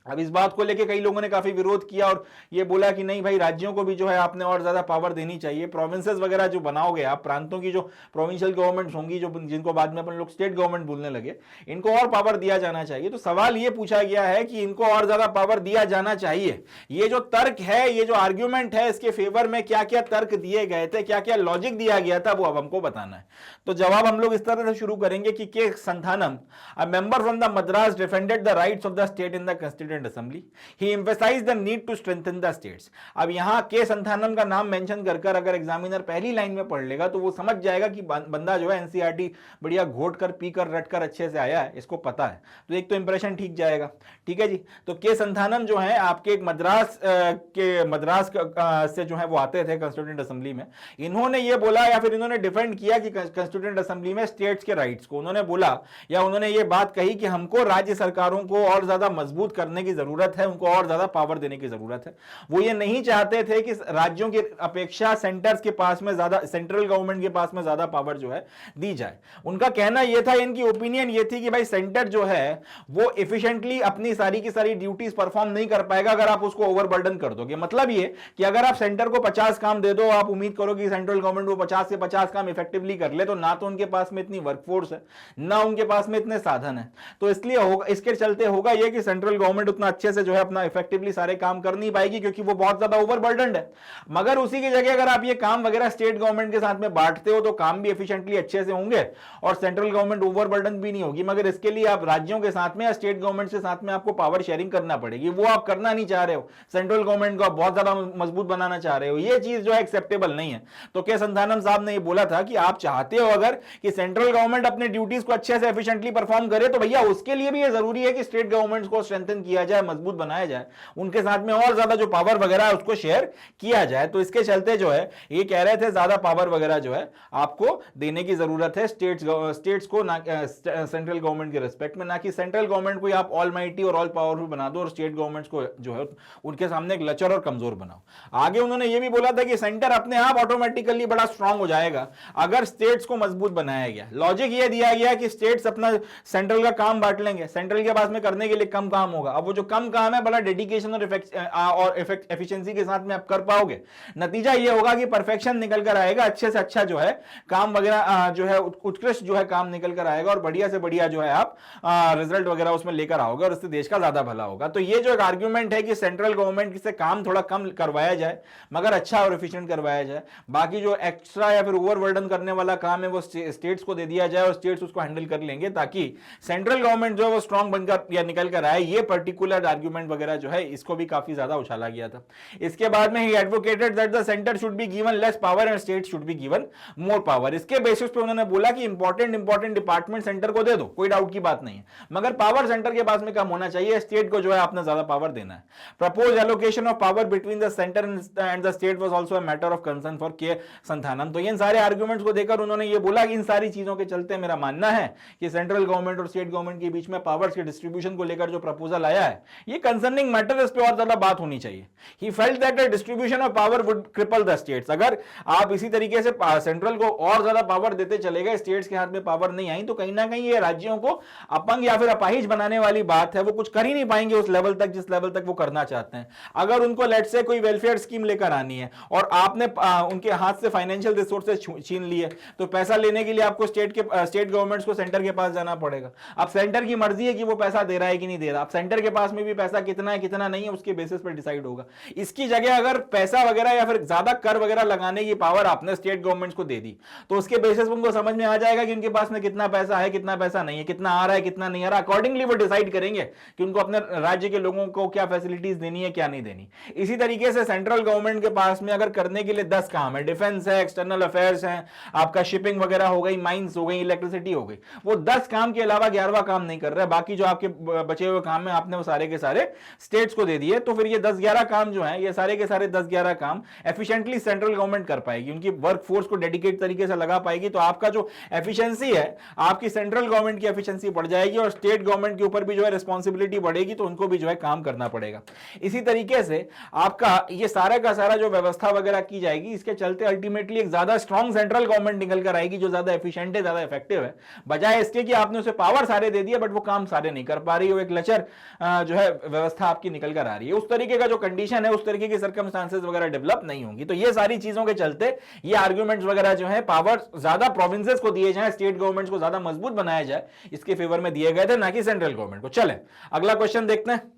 अब इस बात को लेके कई लोगों ने काफी विरोध किया और ये बोला कि नहीं भाई, राज्यों को भी जो है आपने और ज्यादा पावर देनी चाहिए, प्रोविंसेस वगैरह जो बनाओगे आप, प्रांतों की जो प्रोविंशियल गवर्नमेंट्स होंगी, जो जिनको बाद में अपन लोग स्टेट गवर्नमेंट बोलने लगे, इनको और पावर दिया जाना चाहिए। तो सवाल ये पूछा गया है कि इनको और ज्यादा पावर दिया जाना चाहिए, ये जो तर्क है, ये जो आर्ग्यूमेंट है, इसके फेवर में क्या क्या तर्क दिए गए थे, क्या क्या लॉजिक दिया गया था, वो अब हमको बताना है। तो जवाब हम लोग इस तरह से शुरू करेंगे कि K Santhanam, a member from the Madras, defended the rights of the state in the constituent assembly, he emphasized the need to strengthen the states. अब यहां के संथानम का नाम मेंशन कर अगर एग्जामिनर पहली लाइन में पढ़ लेगा तो वो समझ जाएगा कि बंदा जो है एनसीईआरटी बढ़िया घोट कर, पी कर, रट कर अच्छे से आया है, इसको पता है, तो एक तो इंप्रेशन ठीक जाएगा। ठीक है जी। तो के संथानम जो है आपके एक मद्रास से जो है वो आते थे कंस्टिट्यूएंट असेंबली में। इन्होंने ये बोला या फिर इन्होंने डिफेंड किया कि कंस्टिट्यूएंट असेंबली में स्टेट्स के राइट्स को, उन्होंने बोला या उन्होंने ये बात कही कि हमको राज्य सरकारों को और ज्यादा मजबूत करने की जरूरत है, उनको और ज्यादा पावर देने की जरूरत है। वो ये नहीं चाहते थे कि राज्यों की अपेक्षा सेंटर्स के पास में ज्यादा, सेंट्रल गवर्नमेंट के पास में ज्यादा पावर जो है दी जाए। उनका कहना यह था, इनकी ओपिनियन ये थी कि भाई सेंटर जो है वो एफिशिएंटली अपनी सारी की सारी ड्यूटीज परफॉर्म नहीं कर पाएगा अगर आप उसको ओवरबर्डन कर दोगे। मतलब ये कि अगर आप सेंटर को 50 काम दे दो, आप उम्मीद करो कि सेंट्रल गवर्नमेंट वो 50 से 50 काम इफेक्टिवली कर ले, तो ना तो उनके पास में इतनी वर्कफोर्स है, ना उनके पास में इतने साधन है। तो इसलिए होगा, इसके चलते होगा ये कि सेंट्रल गवर्नमेंट उतना अच्छे से जो है अपना इफेक्टिवली सारे काम कर नहीं पाएगी क्योंकि वो बहुत ज्यादा ओवरबर्डन्ड है। मगर उसी की जगह अगर आप ये काम वगैरह स्टेट गवर्नमेंट के साथ में बांटते हो तो काम भी एफिशिएंटली अच्छे से होंगे और सेंट्रल गवर्नमेंट ओवरबर्डन भी नहीं होगी। मगर इसके लिए आप राज्यों के साथ में या स्टेट गवर्नमेंट के साथ में आपको पावर शेयरिंग करना पड़ेगी, वो आप करना नहीं चाह रहे हो। सेंट्रल गवर्नमेंट को आप बहुत ज्यादा मजबूत बनाना चाह रहे हो, ये चीज जो है एक्सेप्टेबल नहीं है। तो के संथानम साहब ने ये बोला था कि आप चाहते हो अगर कि सेंट्रल गवर्नमेंट अपने ड्यूटीज को अच्छे से एफिशिएंटली परफॉर्म करे, तो भैया उसके लिए भी ये जरूरी है कि स्टेट गवर्नमेंट को स्ट्रेंथन किया जाए, मजबूत बनाया जाए, उनके साथ में और ज्यादा जो पावर वगैरह है उसको शेयर किया जाए। तो इसके चलते जो है ये कह रहे थे ज्यादा पावर वगैरह जो है आपको देने की जरूरत है स्टेट्स को, ना सेंट्रल गवर्नमेंट के रिस्पेक्ट में, ना कि सेंट्रल गवर्नमेंट को आप ऑलमाइटी और ऑल पावरफुल बना दो और स्टेट गवर्नमेंट्स को जो है उनके सामने एक लचर और कमजोर बनाओ। आगे उन्होंने ये भी बोला था कि सेंटर अपने आप ऑटोमेटिकली बड़ा स्ट्रांग हो जाएगा अगर स्टेट्स को मजबूत बनाया गया। लॉजिक ये दिया गया कि स्टेट्स अपना सेंट्रल का काम बांट लेंगे, सेंट्रल के पास में करने के लिए कम काम होगा। अब वो जो कम काम है बड़ा डेडिकेशन और एफिशिएंसी के साथ में आप कर पाओगे। नतीजा ये होगा कि परफेक्शन निकल कर आएगा, अच्छे से अच्छा जो है काम वगैरह जो है उत्कृष्ट जो है काम निकल कर आएगा और बढ़िया से बढ़िया जो है आप रिजल्ट वगैरह उसमें लेकर आओगे और इससे देश का ज्यादा भला होगा। तो ये जो एक आर्ग्यूमेंट है कि सेंट्रल गवर्नमेंट से काम थोड़ा कम करवाया जाए मगर अच्छा और एफिशिएंट करवाया जाए, बाकी जो एक्स्ट्रा या फिर ओवरबर्डन करने वाला काम है वो स्टेट्स को दे दिया जाए और स्टेट्स उसको हैंडल कर लेंगे ताकि सेंट्रल गवर्नमेंट जो है वो स्ट्रांग बनकर या निकल कर आए। ये पर्टिकुलर पर्टिकुलर आर्ग्यूमेंट वगैरह जो है इसको भी काफी ज्यादा उछाला गया था। इसके बाद में ही advocated that the centre should be given less power and state should be given more power. इसके बेसिस पे उन्होंने बोला कि इंपॉर्टेंट डिपार्टमेंट सेंटर को दे दो, कोई डाउट की बात नहीं है, मगर पावर सेंटर के पास में कम होना चाहिए, स्टेट को जो है आपने ज्यादा पावर देना है। Propose allocation of power between the centre and the state was also a matter of concern for के संथानम। तो इन सारे आर्ग्यूमेंट्स को देखकर उन्होंने ये बोला कि इन सारी चीजों के चलते मेरा मानना है कि सेंट्रल गवर्नमेंट और स्टेट गवर्नमेंट के बीच में पावर्स के डिस्ट्रीब्यूशन को लेकर जो प्रपोजल आया है ये कंसर्निंग मैटर, इस पे और ज्यादा बात होनी चाहिए। He felt that the distribution of power would cripple the states. अगर आप इसी तरीके से सेंट्रल को और ज्यादा पावर देते चले गए, स्टेट्स के हाथ में पावर नहीं आई, तो कहीं ना कहीं ये राज्यों को अपंग या फिर अपाहिज बनाने वाली बात है, वो कुछ कर ही नहीं पाएंगे उस लेवल तक जिस लेवल तक वो करना चाहते हैं। अगर उनको लेट से कोई वेलफेयर स्कीम लेकर आनी है और आपने उनके हाथ से फाइनेंशियल रिसोर्सेज छीन लिए, तो पैसा लेने के लिए आपको स्टेट गवर्नमेंट्स को सेंटर के पास जाना पड़ेगा। अब सेंटर की मर्जी है कि वो पैसा दे रहा है कि नहीं दे रहा। अब सेंटर के पास में भी पैसा कितना है कितना नहीं है उसके बेसिस पर डिसाइड होगा। इसकी जगह अगर पैसा वगैरह या फिर ज्यादा कर वगैरह लगाने की पावर आपने स्टेट गवर्नमेंट्स को दे दी, तो उसके बेसिस पर उनको समझ में आ जाएगा कि उनके पास में कितना पैसा है कितना पैसा नहीं है, कितना आ रहा है कितना नहीं आ रहा। अकॉर्डिंगली वो डिसाइड करेंगे कि उनको अपने राज्य के लोगों को क्या फैसिलिटीज देनी है क्या नहीं देनी। इसी तरीके से सेंट्रल गवर्नमेंट के पास में अगर करने के लिए 10 काम है, डिफेंस है, एक्सटर्नल अफेयर्स है, आपका शिपिंग वगैरह हो गई, माइंस हो गई, इलेक्ट्रिसिटी हो गई, वो 10 काम के अलावा 11वां काम नहीं कर रहा है। बाकी जो आपके बचे हुए काम है आपने वो सारे के सारे स्टेट्स को दे दिए। तो फिर ये 10-11 काम जो है, ये सारे के सारे 10-11 काम एफिशिएंटली सेंट्रल गवर्नमेंट कर पाएगी, उनकी वर्क फोर्स को डेडिकेट तरीके से लगा पाएगी। तो आपका जो एफिशिएंसी है, आपकी सेंट्रल गवर्नमेंट की एफिशिएंसी बढ़ जाएगी और स्टेट गवर्नमेंट के ऊपर भी जो है रिस्पांसिबिलिटी बढ़ेगी, तो उनको भी जो है काम करना पड़ेगा। इसी तरीके से आपका ये सारा का सारा जो व्यवस्था वगैरह की जाएगी, इसके चलते अल्टीमेटली एक ज्यादा स्ट्रॉन्ग सेंट्रल गवर्नमेंट निकल कर आएगी जो ज्यादा एफिशिएंट है, ज्यादा इफेक्टिव है, बजाय इसके कि आपने उसे पावर सारे दे दिए बट वो काम सारे नहीं कर पा रही है, वो एक लचर जो है व्यवस्था आपकी निकल कर आ रही है। उस तरीके का जो कंडीशन है, उस तरीके की सर्कमस्टांसेस वगैरह डेवलप नहीं होंगी। तो ये सारी चीजों के चलते ये आर्ग्यूमेंट्स वगैरह जो है पावर ज्यादा प्रोविंसेस को दिए जाए, स्टेट गवर्नमेंट्स को ज्यादा मजबूत बनाया जाए, इसके फेवर में दिए गए थे, ना कि सेंट्रल गवर्नमेंट को। चले अगला क्वेश्चन देखते हैं।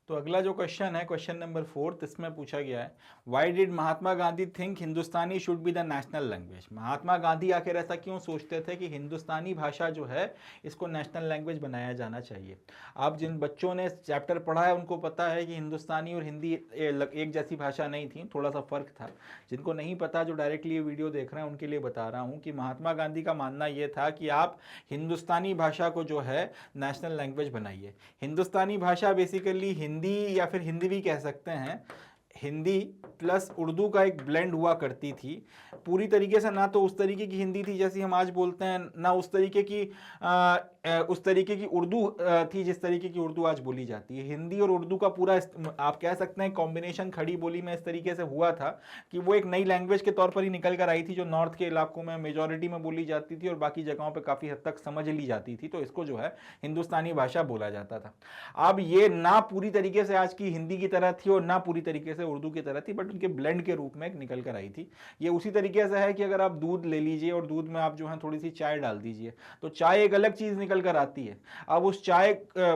तो अगला जो क्वेश्चन है, क्वेश्चन नंबर 4, इसमें पूछा गया है, why did Mahatma Gandhi think Hindustani should be the national language. Mahatma Gandhi आखिर ऐसा क्यों सोचते थे कि हिंदुस्तानी भाषा जो है इसको नेशनल लैंग्वेज बनाया जाना चाहिए। आप जिन बच्चों ने चैप्टर पढ़ा है उनको पता है कि हिंदुस्तानी और हिंदी एक जैसी भाषा नहीं थी, थोड़ा सा फर्क था। जिनको नहीं पता, जो डायरेक्टली ये वीडियो देख रहे हैं, उनके लिए बता रहा हूँ कि महात्मा गांधी का मानना यह था कि आप हिंदुस्तानी भाषा को जो है नेशनल लैंग्वेज बनाइए। हिंदुस्तानी भाषा बेसिकली हिंदी या फिर हिंदी भी कह सकते हैं, हिंदी प्लस उर्दू का एक ब्लेंड हुआ करती थी। पूरी तरीके से ना तो उस तरीके की हिंदी थी जैसी हम आज बोलते हैं, ना उस तरीके की उर्दू थी जिस तरीके की उर्दू आज बोली जाती है। हिंदी और उर्दू का पूरा आप कह सकते हैं कॉम्बिनेशन खड़ी बोली में इस तरीके से हुआ था कि वो एक नई लैंग्वेज के तौर पर ही निकल कर आई थी, जो नॉर्थ के इलाकों में मेजॉरिटी में बोली जाती थी और बाकी जगहों पर काफ़ी हद तक समझ ली जाती थी। तो इसको जो है हिंदुस्तानी भाषा बोला जाता था। अब ये ना पूरी तरीके से आज की हिंदी की तरह थी और ना पूरी तरीके से उर्दू की तरह थी, बट उनके ब्लेंड के रूप में निकल कर आई थी। ये उसी तरीके से है कि अगर आप दूध ले लीजिए और दूध में आप जो है थोड़ी सी चाय डाल दीजिए, तो चाय एक अलग चीज निकल कर आती है। अब उस चाय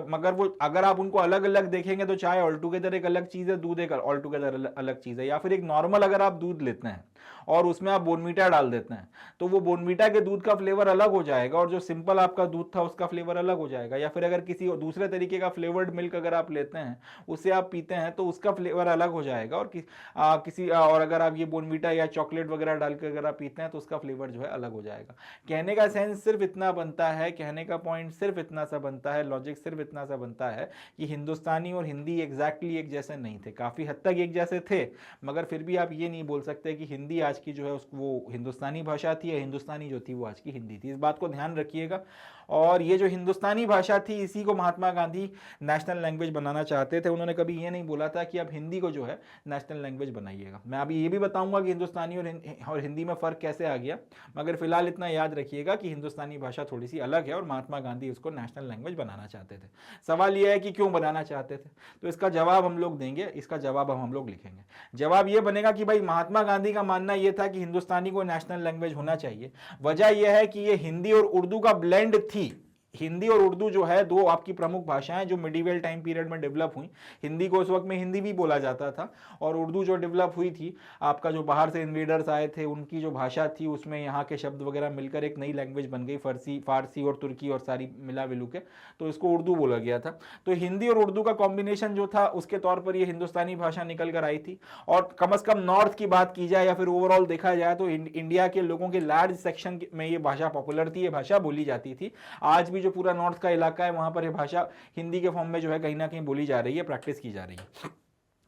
मगर वो अगर आप उनको अलग अलग देखेंगे तो चाय ऑल टुगेदर एक अलग चीज है, दूध एक ऑल टुगेदर अलग चीज है। या फिर एक नॉर्मल अगर आप दूध लेते हैं और उसमें आप बोर्नवीटा डाल देते हैं, तो वो बोर्नवीटा के दूध का फ्लेवर अलग हो जाएगा और जो सिंपल आपका दूध था उसका फ्लेवर अलग हो जाएगा। या फिर अगर किसी दूसरे तरीके का फ्लेवर्ड मिल्क अगर आप लेते हैं, उससे आप पीते हैं, तो उसका फ्लेवर अलग हो जाएगा। और अगर आप ये बोर्नवीटा या चॉकलेट वगैरह डाल के अगर आप पीते हैं तो उसका फ्लेवर जो है अलग हो जाएगा। कहने का सेंस सिर्फ इतना बनता है, कहने का पॉइंट सिर्फ इतना सा बनता है, लॉजिक सिर्फ इतना सा बनता है कि हिंदुस्तानी और हिंदी एग्जैक्टली एक जैसे नहीं थे, काफी हद तक एक जैसे थे, मगर फिर भी आप ये नहीं बोल सकते कि हिंदी आज की जो है वो हिंदुस्तानी भाषा थी या हिंदुस्तानी जो थी वो आज की हिंदी थी। इस बात को ध्यान रखिएगा। और ये जो हिंदुस्तानी भाषा थी, इसी को महात्मा गांधी नेशनल लैंग्वेज बनाना चाहते थे। उन्होंने कभी ये नहीं बोला था कि आप हिंदी को जो है नेशनल लैंग्वेज बनाइएगा। मैं अभी ये भी बताऊंगा कि हिंदुस्तानी और हिंदी में फ़र्क कैसे आ गया, मगर फिलहाल इतना याद रखिएगा कि हिंदुस्तानी भाषा थोड़ी सी अलग है और महात्मा गांधी उसको नेशनल लैंग्वेज बनाना चाहते थे। सवाल यह है कि क्यों बनाना चाहते थे, तो इसका जवाब हम लोग देंगे, इसका जवाब हम लोग लिखेंगे। जवाब ये बनेगा कि भाई महात्मा गांधी का मानना यह था कि हिंदुस्तानी को नेशनल लैंग्वेज होना चाहिए। वजह यह है कि ये हिंदी और उर्दू का ब्लेंड थी, हिंदी और उर्दू जो है दो आपकी प्रमुख भाषाएं जो मिडिवल टाइम पीरियड में डेवलप हुई। हिंदी को उस वक्त में हिंदी भी बोला जाता था, और उर्दू जो डेवलप हुई थी, आपका जो बाहर से इन्वेडर्स आए थे उनकी जो भाषा थी उसमें यहाँ के शब्द वगैरह मिलकर एक नई लैंग्वेज बन गई, फारसी और तुर्की और सारी मिला मिलू के, तो इसको उर्दू बोला गया था। तो हिंदी और उर्दू का कॉम्बिनेशन जो था उसके तौर पर ये हिंदुस्तानी भाषा निकल कर आई थी। और कम से कम नॉर्थ की बात की जाए या फिर ओवरऑल देखा जाए तो इंडिया के लोगों के लार्ज सेक्शन में ये भाषा पॉपुलर थी, ये भाषा बोली जाती थी। आज भी जो पूरा नॉर्थ का इलाका है वहां पर ये भाषा हिंदी के फॉर्म में जो है कहीं ना कहीं बोली जा रही है, प्रैक्टिस की जा रही है।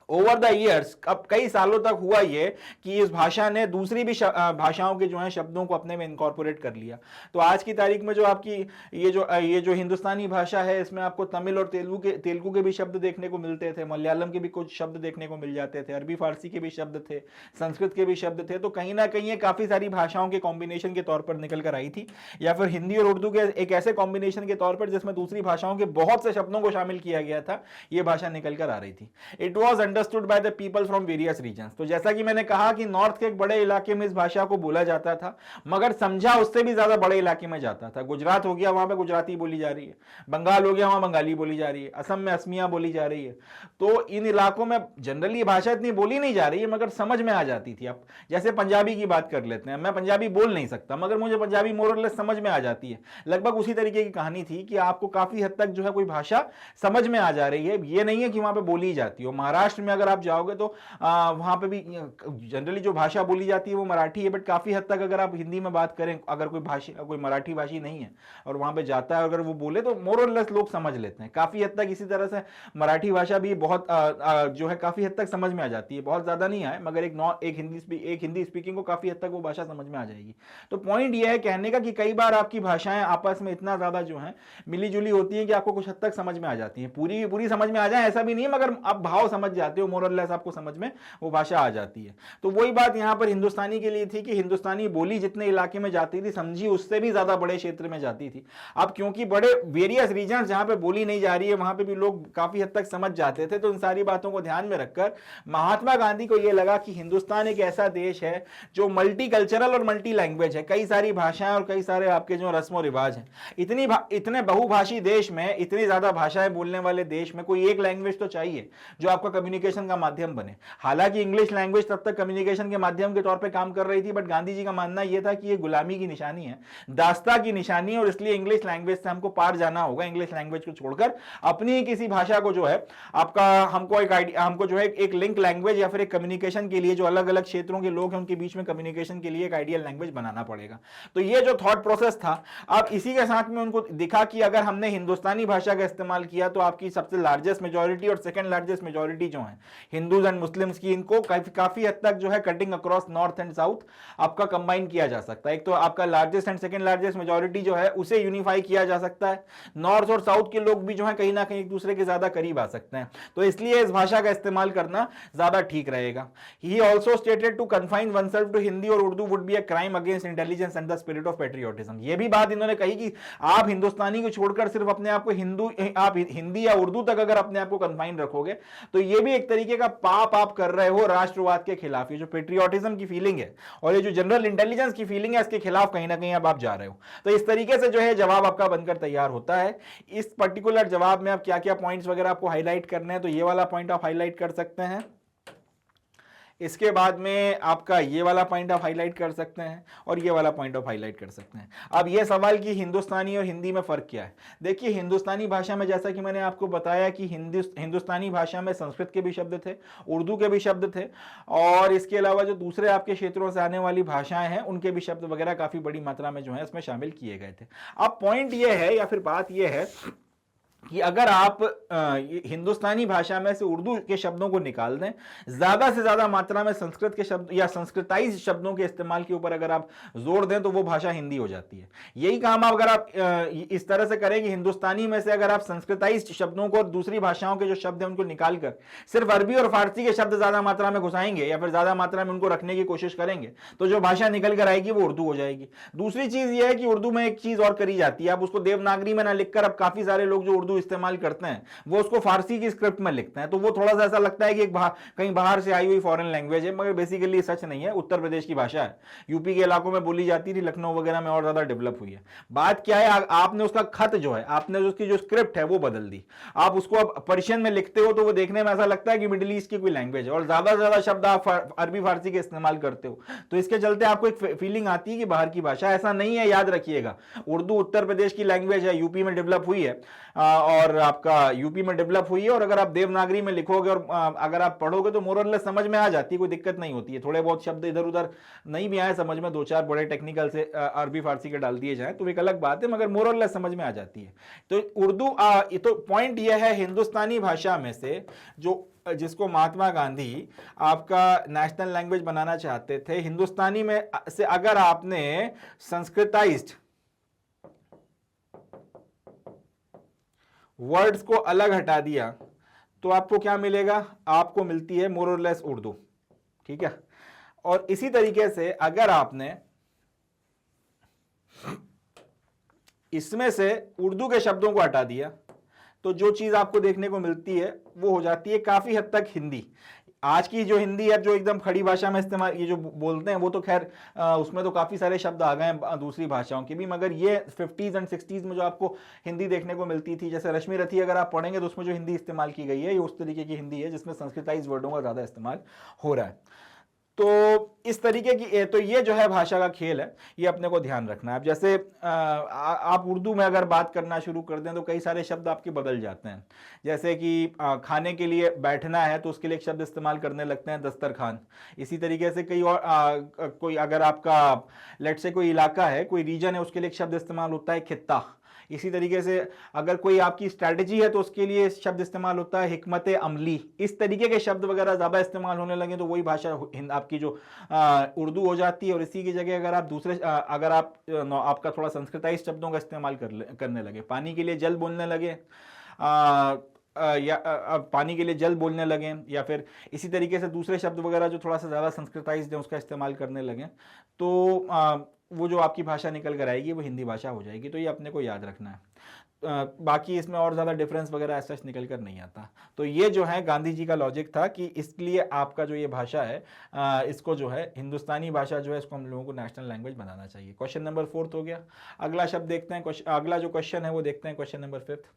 ओवर द ईयर्स, अब कई सालों तक हुआ ये कि इस भाषा ने दूसरी भी भाषाओं के जो है शब्दों को अपने में इनकॉर्पोरेट कर लिया। तो आज की तारीख में जो आपकी ये जो हिंदुस्तानी भाषा है इसमें आपको तमिल और तेलुगु के भी शब्द देखने को मिलते थे, मलयालम के भी कुछ शब्द देखने को मिल जाते थे, अरबी फारसी के भी शब्द थे, संस्कृत के भी शब्द थे। तो कहीं ना कहीं ये काफी सारी भाषाओं के कॉम्बिनेशन के तौर पर निकल कर आई थी, या फिर हिंदी और उर्दू के एक ऐसे कॉम्बिनेशन के तौर पर जिसमें दूसरी भाषाओं के बहुत से शब्दों को शामिल किया गया था, ये भाषा निकल कर आ रही थी। It was understood by the people from various regions. तो जैसा कि मैंने कहा कि नॉर्थ के एक बड़े इलाके में इस भाषा को बोला जाता था, मगर समझा उससे भी ज्यादा बड़े इलाके में जाता था। गुजरात हो गया, वहां पे गुजराती बोली जा रही है, बंगाल हो गया, वहां बंगाली बोली जा रही है, असम में असमिया बोली जा रही है। तो इन इलाकों में जनरली भाषा इतनी बोली नहीं जा रही है, मगर समझ में आ जाती थी। अब जैसे पंजाबी की बात कर लेते हैं, मैं पंजाबी बोल नहीं सकता मगर मुझे पंजाबी मोर और लेस समझ में आ जाती है। लगभग उसी तरीके की कहानी थी कि आपको काफी हद तक जो है कोई भाषा समझ में आ जा रही है। ये नहीं है कि वहां पे बोली जाती हो। महाराष्ट्र में अगर आप जाओगे तो वहां पे भी जनरली जो भाषा बोली जाती है वो मराठी है, बट काफी हद तक अगर आप हिंदी में बात करें, अगर कोई मराठी भाषी नहीं है और वहां पे जाता है अगर वो बोले तो मोर और लेस लोग समझ लेते हैं काफी हद तक। इसी तरह से मराठी भाषा भी बहुत जो है काफी हद तक समझ में आ जाती है, बहुत ज्यादा नहीं आए मगर एक हिंदी स्पीकिंग को काफी हद तक वो भाषा समझ में आ जाएगी। तो पॉइंट ये है कहने का कि कई बार आपकी भाषाएं आपस में इतना ज्यादा जो है मिली जुली होती है कि आपको कुछ हद तक समझ में आ जाती है। पूरी समझ में आ जाए ऐसा भी नहीं है, मगर आप भाव समझ जाते हो, मोर और लेस आपको समझ में वो भाषा आ जाती है। तो वही बात यहां पर हिंदुस्तानी के लिए थी कि हिंदुस्तानी बोली जितने इलाके में जाती थी, समझी उससे भी ज्यादा बड़े क्षेत्र में जाती थी। अब क्योंकि बड़े वेरियस रीजन जहां पे बोली नहीं जा रही है वहां पे भी लोग काफी हद तक समझ जाते थे। तो इन सारी बातों को ध्यान में रखकर महात्मा गांधी को यह लगा कि हिंदुस्तान एक ऐसा देश है जो मल्टी कल्चरल और मल्टी लैंग्वेज है, कई सारी भाषाएं और कई सारे आपके जो रस्म और रिवाज हैं। इतने बहुभाषी देश में, इतनी ज्यादा भाषाएं बोलने वाले देश में कोई एक लैंग्वेज तो चाहिए जो आपका कम्युनिकेशन का माध्यम बने। हालांकि इंग्लिश लैंग्वेज तब तक कम्युनिकेशन के माध्यम के तौर पे काम कर रही थी, बट गांधी जी का मानना यह था कि ये गुलामी की निशानी है, दास्ता की निशानी है, और इसलिए इंग्लिश लैंग्वेज से हमको पार जाना होगा। इंग्लिश लैंग्वेज को छोड़कर अपनी किसी भाषा को जो है आपका हमको जो है एक लिंक लैंग्वेज या फिर एक कम्युनिकेशन के लिए जो अलग अलग क्षेत्रों के लोग हैं उनके बीच में कम्युनिकेशन के लिए एक आइडियल लैंग्वेज बनाना पड़ेगा। तो ये जो थॉट प्रोसेस था, अब इसी के साथ में उनको दिखा कि अगर हमने हिंदुस्तानी भाषा का इस्तेमाल किया तो आपकी सबसे लार्जेस्ट मेजॉरिटी और सेकंड लार्जेस्ट मेजॉरिटी जो है हिंदूज एंड मुस्लिम्स की, इनको काफी हद तक जो है cutting across north and south आपका कंबाइन किया जा सकता है। एक तो आपका largest and second largest majority जो है उसे यूनिफाई किया जा सकता है, नॉर्थ और साउथ के लोग भी जो है कहीं ना कहीं एक दूसरे के ज्यादा करीब आ सकते हैं। तो इसलिए इस भाषा का इस्तेमाल करना ज्यादा ठीक रहेगा। He also stated to confine oneself to Hindi और Urdu would be a crime against intelligence and the spirit of patriotism. ये भी बात इन्होंने कही कि आप हिंदुस्तानी को छोड़कर सिर्फ अपने आप को आप हिंदी या उर्दू तक अगर अपने आप को कन्फाइन रखोगे तो ये भी एक तरीके का पाप आप कर रहे हो राष्ट्रवाद के खिलाफ। ये जो पेट्रियोटिज्म की फीलिंग है और ये जो जनरल इंटेलिजेंस की फीलिंग है, इसके खिलाफ कहीं ना कहीं अब आप जा रहे हो। तो इस तरीके से जो है जवाब आपका बनकर तैयार होता है। इस पर्टिकुलर जवाब में आप क्या क्या पॉइंट्स वगैरह आपको हाईलाइट करने हैं, तो ये वाला पॉइंट आप हाईलाइट कर सकते हैं। इसके बाद में आपका ये वाला पॉइंट आप हाईलाइट कर सकते हैं और ये वाला पॉइंट आप हाईलाइट कर सकते हैं। अब ये सवाल कि हिंदुस्तानी और हिंदी में फ़र्क क्या है। देखिए, हिंदुस्तानी भाषा में जैसा कि मैंने आपको बताया कि हिंदुस्तानी भाषा में संस्कृत के भी शब्द थे, उर्दू के भी शब्द थे, और इसके अलावा जो दूसरे आपके क्षेत्रों से आने वाली भाषाएं हैं उनके भी शब्द वगैरह काफ़ी बड़ी मात्रा में जो है इसमें शामिल किए गए थे। अब पॉइंट ये है या फिर बात ये है कि अगर आप हिंदुस्तानी भाषा में से उर्दू के शब्दों को निकाल दें, ज्यादा से ज्यादा मात्रा में संस्कृत के शब्द या संस्कृताइज शब्दों के इस्तेमाल के ऊपर अगर आप जोर दें तो वो भाषा हिंदी हो जाती है। यही काम अगर आप इस तरह से करें कि हिंदुस्तानी में से अगर आप संस्कृताइज शब्दों को और दूसरी भाषाओं के जो शब्द हैं उनको निकालकर सिर्फ अरबी और फारसी के शब्द ज्यादा मात्रा में घुसाएंगे या फिर ज्यादा मात्रा में उनको रखने की कोशिश करेंगे तो जो भाषा निकल कर आएगी वो उर्दू हो जाएगी। दूसरी चीज ये है कि उर्दू में एक चीज और करी जाती है, आप उसको देवनागरी में ना लिखकर अब काफी सारे लोग जो उर्दू इस्तेमाल करते हैं वो उसको फारसी की स्क्रिप्ट में लिखते हैं, तो वो थोड़ा सा ऐसा लगता है कि कहीं बाहर से आई हुई फॉरेन लैंग्वेज है, मगर बेसिकली सच नहीं है, उत्तर प्रदेश की भाषा है, यूपी के इलाकों में बोली जाती थी, लखनऊ वगैरह में और ज्यादा डेवलप हुई है। बात क्या है, आपने उसका खत जो है, आपने उसकी जो स्क्रिप्ट है वो बदल दी, आप उसको अब पर्शियन में लिखते हो तो वो देखने में ऐसा लगता है कि मिडिल ईस्ट की कोई लैंग्वेज है, और ज्यादा से ज्यादा शब्द आप अरबी फारसी के इस्तेमाल करते हो, तो इसके चलते आपको एक फीलिंग आती है कि बाहर की भाषा। ऐसा नहीं है, याद रखिएगा, उर्दू उत्तर प्रदेश की लैंग्वेज है, यूपी में डेवलप हुई है, और आपका यूपी में डेवलप हुई है, और अगर आप देवनागरी में लिखोगे और अगर आप पढ़ोगे तो मोरलेस समझ में आ जाती है, कोई दिक्कत नहीं होती है। थोड़े बहुत शब्द इधर उधर नहीं भी आए समझ में, दो चार बड़े टेक्निकल से अरबी फारसी के डाल दिए जाए तो एक अलग बात है, मगर मोरलेस समझ में आ जाती है। तो उर्दू तो पॉइंट यह है, हिंदुस्तानी भाषा में से जो जिसको महात्मा गांधी आपका नेशनल लैंग्वेज बनाना चाहते थे, हिंदुस्तानी में से अगर आपने संस्कृताइज्ड वर्ड्स को अलग हटा दिया तो आपको क्या मिलेगा, आपको मिलती है मोर और लेस उर्दू, ठीक है। और इसी तरीके से अगर आपने इसमें से उर्दू के शब्दों को हटा दिया तो जो चीज आपको देखने को मिलती है वो हो जाती है काफी हद तक हिंदी। आज की जो हिंदी है जो एकदम खड़ी भाषा में इस्तेमाल ये जो बोलते हैं वो तो खैर उसमें तो काफी सारे शब्द आ गए हैं दूसरी भाषाओं के भी, मगर ये 50s एंड 60s में जो आपको हिंदी देखने को मिलती थी, जैसे रश्मि रथी अगर आप पढ़ेंगे तो उसमें जो हिंदी इस्तेमाल की गई है ये उस तरीके की हिंदी है जिसमें संस्कृताइज वर्डों का ज्यादा इस्तेमाल हो रहा है। तो इस तरीके की तो ये जो है भाषा का खेल है, ये अपने को ध्यान रखना है। अब जैसे आप उर्दू में अगर बात करना शुरू कर दें तो कई सारे शब्द आपके बदल जाते हैं, जैसे कि खाने के लिए बैठना है तो उसके लिए एक शब्द इस्तेमाल करने लगते हैं दस्तरखान। इसी तरीके से कई और कोई अगर आपका लेट से कोई इलाका है, कोई रीजन है, उसके लिए एक शब्द इस्तेमाल होता है खित्ता। इसी तरीके से अगर कोई आपकी स्ट्रैटेजी है तो उसके लिए शब्द इस्तेमाल होता है हिकमत अमली। इस तरीके के शब्द वगैरह ज़्यादा इस्तेमाल होने लगे तो वही भाषा आपकी जो उर्दू हो जाती है। और इसी की जगह अगर आप दूसरे अगर आप आपका थोड़ा संस्कृताइज शब्दों का इस्तेमाल करने लगे, पानी के लिए जल बोलने लगे या पानी के लिए जल बोलने लगे, या फिर इसी तरीके से दूसरे शब्द वगैरह जो थोड़ा सा ज़्यादा संस्कृताइज्ड है उसका इस्तेमाल करने लगे, तो वो जो आपकी भाषा निकल कर आएगी वो हिंदी भाषा हो जाएगी। तो ये अपने को याद रखना है। बाकी इसमें और ज़्यादा डिफरेंस वगैरह ऐसा निकल कर नहीं आता। तो ये जो है गांधी जी का लॉजिक था कि इसलिए आपका जो ये भाषा है इसको जो है हिंदुस्तानी भाषा जो है इसको हम लोगों को नेशनल लैंग्वेज बनाना चाहिए। क्वेश्चन नंबर 4 हो गया। अगला शब्द देखते हैं, अगला जो क्वेश्चन है वो देखते हैं, क्वेश्चन नंबर 5।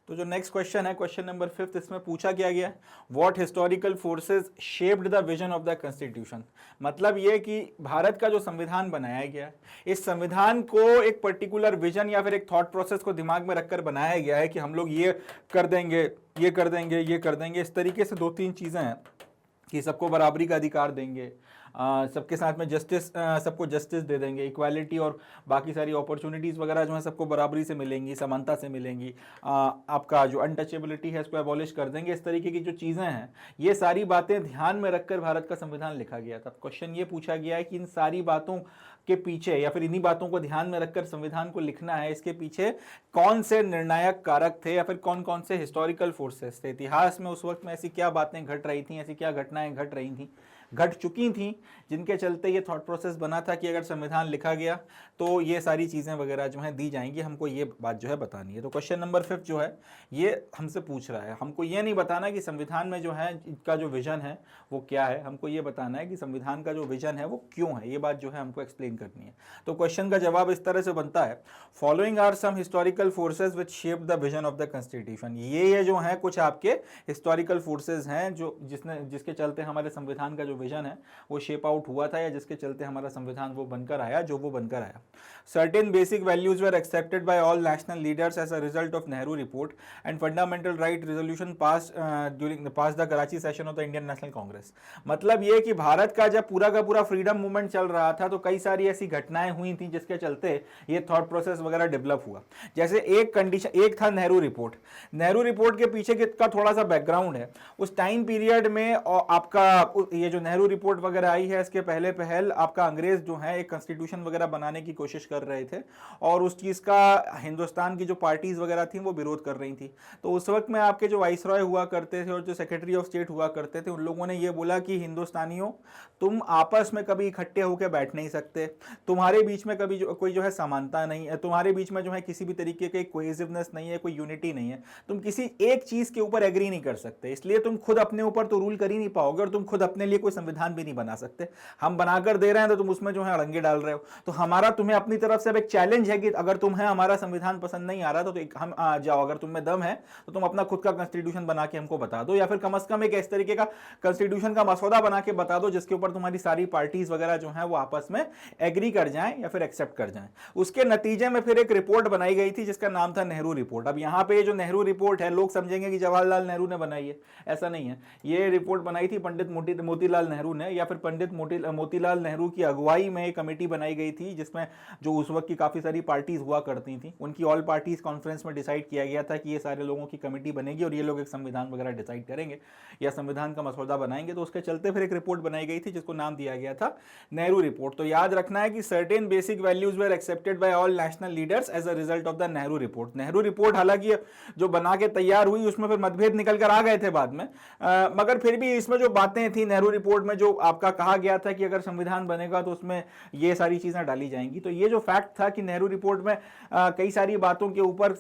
तो जो नेक्स्ट क्वेश्चन है क्वेश्चन नंबर 5, इसमें पूछा क्या गया है, what historical forces shaped the vision of the constitution. मतलब ये कि भारत का जो संविधान बनाया गया है, इस संविधान को एक पर्टिकुलर विजन या फिर एक थॉट प्रोसेस को दिमाग में रखकर बनाया गया है कि हम लोग ये कर देंगे, ये कर देंगे, ये कर देंगे। इस तरीके से 2-3 चीज़ें हैं कि सबको बराबरी का अधिकार देंगे, सबके साथ में जस्टिस, सबको जस्टिस दे देंगे, इक्वालिटी और बाकी सारी अपॉर्चुनिटीज़ वगैरह जो है सबको बराबरी से मिलेंगी, समानता से मिलेंगी, आपका जो अनटचेबिलिटी है इसको एबॉलिश कर देंगे। इस तरीके की जो चीज़ें हैं ये सारी बातें ध्यान में रखकर भारत का संविधान लिखा गया था। क्वेश्चन ये पूछा गया है कि इन सारी बातों के पीछे या फिर इन्हीं बातों को ध्यान में रखकर संविधान को लिखना है, इसके पीछे कौन से निर्णायक कारक थे या फिर कौन कौन से हिस्टोरिकल फोर्सेस थे, इतिहास में उस वक्त में ऐसी क्या बातें घट रही थी, ऐसी क्या घटनाएं घट रही थी, घट चुकी थी, जिनके चलते ये थॉट प्रोसेस बना था कि अगर संविधान लिखा गया तो ये सारी चीज़ें वगैरह जो हैं दी जाएंगी। हमको ये बात जो है बतानी है। तो क्वेश्चन नंबर 5 जो है ये हमसे पूछ रहा है, हमको ये नहीं बताना कि संविधान में जो है इसका जो विजन है वो क्या है, हमको ये बताना है कि संविधान का जो विजन है वो क्यों है। ये बात जो है हमको एक्सप्लेन करनी है। तो क्वेश्चन का जवाब इस तरह से बनता है, following are some historical forces which shape the vision of the constitution. ये जो है कुछ आपके हिस्टोरिकल फोर्सेज हैं जो जिसके चलते हमारे संविधान का जो विजन है वो शेप आउट हुआ था, या जिसके चलते हमारा संविधान वो बनकर आया जो वो बनकर आया। Certain basic values were accepted by all national leaders as a result of Nehru report and fundamental right resolution pass the Karachi session of the Indian National Congress. मतलब ये कि भारत का जब पूरा का पूरा फ्रीडम मूवमेंट चल रहा था तो कई सारी ऐसी घटनाएं हुई थी जिसके चलते ये थॉट प्रोसेस वगैरह डेवलप हुआ। जैसे एक कंडीशन, एक था नेहरू रिपोर्ट। नेहरू रिपोर्ट के पीछे का थोड़ा सा बैकग्राउंड है, उस टाइम पीरियड में आपका ये जो नेहरू रिपोर्ट वगैरह आई है, इसके पहले पहल आपका अंग्रेज जो है एक कॉन्स्टिट्यूशन वगैरह बनाने की कोशिश कर रहे थे और उस चीज़ का हिंदुस्तान की जो पार्टीज वगैरह थी वो विरोध कर रही थी। तो उस वक्त में आपके जो वाइसरॉय हुआ करते थे और जो सेक्रेटरी ऑफ स्टेट हुआ करते थे, उन लोगों ने ये बोला कि हिंदुस्तानियों, तुम आपस में कभी इकट्ठे होकर बैठ नहीं सकते, तुम्हारे बीच में कभी कोई जो है समानता नहीं है, तुम्हारे बीच में जो है किसी भी तरीके की कोहेसिवनेस नहीं है, कोई यूनिटी नहीं है, तुम किसी एक चीज़ के ऊपर एग्री नहीं कर सकते, इसलिए तुम खुद अपने ऊपर तो रूल कर ही नहीं पाओगे और तुम खुद अपने लिए कोई संविधान भी नहीं बना सकते। हम बनाकर दे रहे हैं तो तुम उसमें जो है अड़ंगे डाल रहे हो। तो हमारा तुम्हें अपनी तरफ से अब एक चैलेंज है कि अगर तुम्हें हमारा संविधान पसंद नहीं आ रहा तो हम आ जाओ, अगर तुम्हें दम है तो तुम अपना खुद का कॉन्स्टिट्यूशन बना के हमको बता दो, या फिर कम से कम एक इस तरीके का कॉन्स्टिट्यूशन का मसौदा बना के बता दो जिसके ऊपर तुम्हारी सारी पार्टीज वगैरह जो है वो आपस में एग्री कर जाएं या फिर एक्सेप्ट कर जाएं। उसके नतीजे में फिर एक रिपोर्ट बनाई गई थी जिसका नाम था नेहरू रिपोर्ट। अब यहाँ पे जो नेहरू रिपोर्ट है, लोग समझेंगे कि जवाहरलाल नेहरू ने बनाई है, ऐसा नहीं है। ये रिपोर्ट बनाई थी पंडित मोतीलाल नेहरू ने, या फिर पंडित मोतीलाल नेहरू की अगुवाई में एक कमेटी बनाई गई थी जिसमें जो उस वक्त की काफी सारी पार्टीज हुआ करती थी, उनकी ऑल पार्टीज कॉन्फ्रेंस में डिसाइड किया गया था कि ये सारे लोगों की कमेटी बनेगी और ये लोग एक संविधान वगैरह डिसाइड करेंगे या संविधान का मसौदा बनाएंगे। तो उसके चलते फिर एक रिपोर्ट बनाई गई थी जिसको नाम दिया गया था नेहरू रिपोर्ट। तो याद रखना है कि certain basic values were accepted by all national leaders as a result of the Nehru report. Nehru report हालांकि जो बना के तैयार हुई उसमें फिर मतभेद निकल कर आ गए थे बाद में, मगर फिर भी इसमें जो बातें थी नेहरू रिपोर्ट में, जो आपका कहा गया था कि अगर संविधान बनेगा तो उसमें ये सारी चीजें डाली जाएंगी। तो ये जो फैक्ट था कि नेहरू रिपोर्ट में कई सारी बातों के ऊपर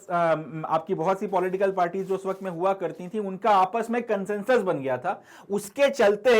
आपकी बहुत सी पॉलिटिकल पार्टीज जो उस वक्त में हुआ करती थी उनका आपस में कंसेंसस बन गया था। उसके चलते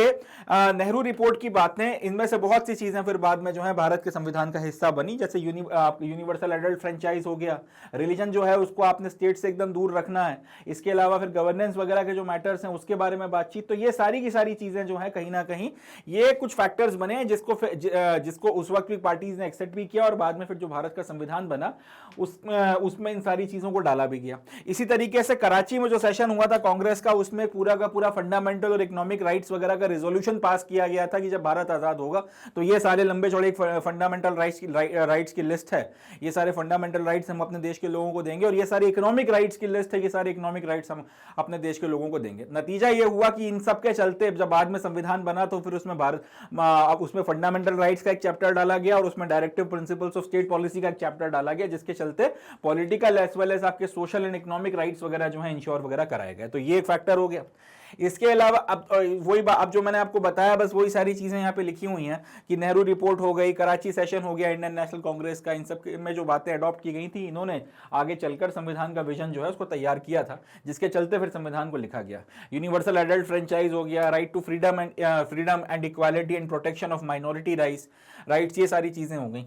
नेहरू रिपोर्ट की बातें, इनमें से बहुत सी चीजें फिर बाद में जो है भारत के संविधान का हिस्सा बनी, जैसे यूनिवर्सल एडल्ट फ्रेंचाइज हो गया, रिलीजन जो है उसको आपने स्टेट से एकदम दूर रखना है, इसके अलावा फिर गवर्नेंस वगैरह के जो मैटर्स हैं उसके बारे में बातचीत। तो ये सारी की सारी चीजें जो है कहीं ना कहीं ये कुछ फैक्टर्स बने जिसको उस वक्त भी पार्टीज ने एक्सेप्ट भी किया और बाद में फिर जो भारत का संविधान बना उसमें इन सारी चीजों को डाला भी गया। इसी तरीके से कराची में जो सेशन हुआ था कांग्रेस का, उसमें पूरा का पूरा फंडामेंटल और इकोनॉमिक राइट्स वगैरह का रेजोल्यूशन पास किया गया था कि जब भारत आजाद होगा तो ये सारे लंबे चौड़े फंडामेंटल राइट्स की लिस्ट है, ये सारे फंडामेंटल राइट्स हम अपने देश के लोगों को देंगे और ये सारे इकोनॉमिक राइट्स की लिस्ट है, ये सारे इकोनॉमिक राइट्स हम अपने देश के लोगों को देंगे। नतीजा ये हुआ कि इन सब के चलते जब बाद में संविधान बना तो फिर उसमें फंडामेंटल राइट्स का एक चैप्टर डाला गया और उसमें directive principles of state policy का एक चैप्टर डाला गया, जिसके चलते पॉलिटिकल एज वेल एज आपके सोशल एंड इकोनॉमिक राइट्स वगैरह जो है इंश्योर वगैरह कराए गए। तो ये एक फैक्टर हो गया। इसके अलावा अब जो मैंने आपको बताया बस वही सारी चीजें यहाँ पे लिखी हुई हैं कि नेहरू रिपोर्ट हो गई, कराची सेशन हो गया इंडियन नेशनल कांग्रेस का, इन सब में जो बातें अडॉप्ट की गई थी इन्होंने आगे चलकर संविधान का विजन जो है उसको तैयार किया था, जिसके चलते फिर संविधान को लिखा गया। यूनिवर्सल एडल्ट फ्रेंचाइज हो गया, right to freedom and equality and protection of minority rights, ये सारी चीजें हो गई।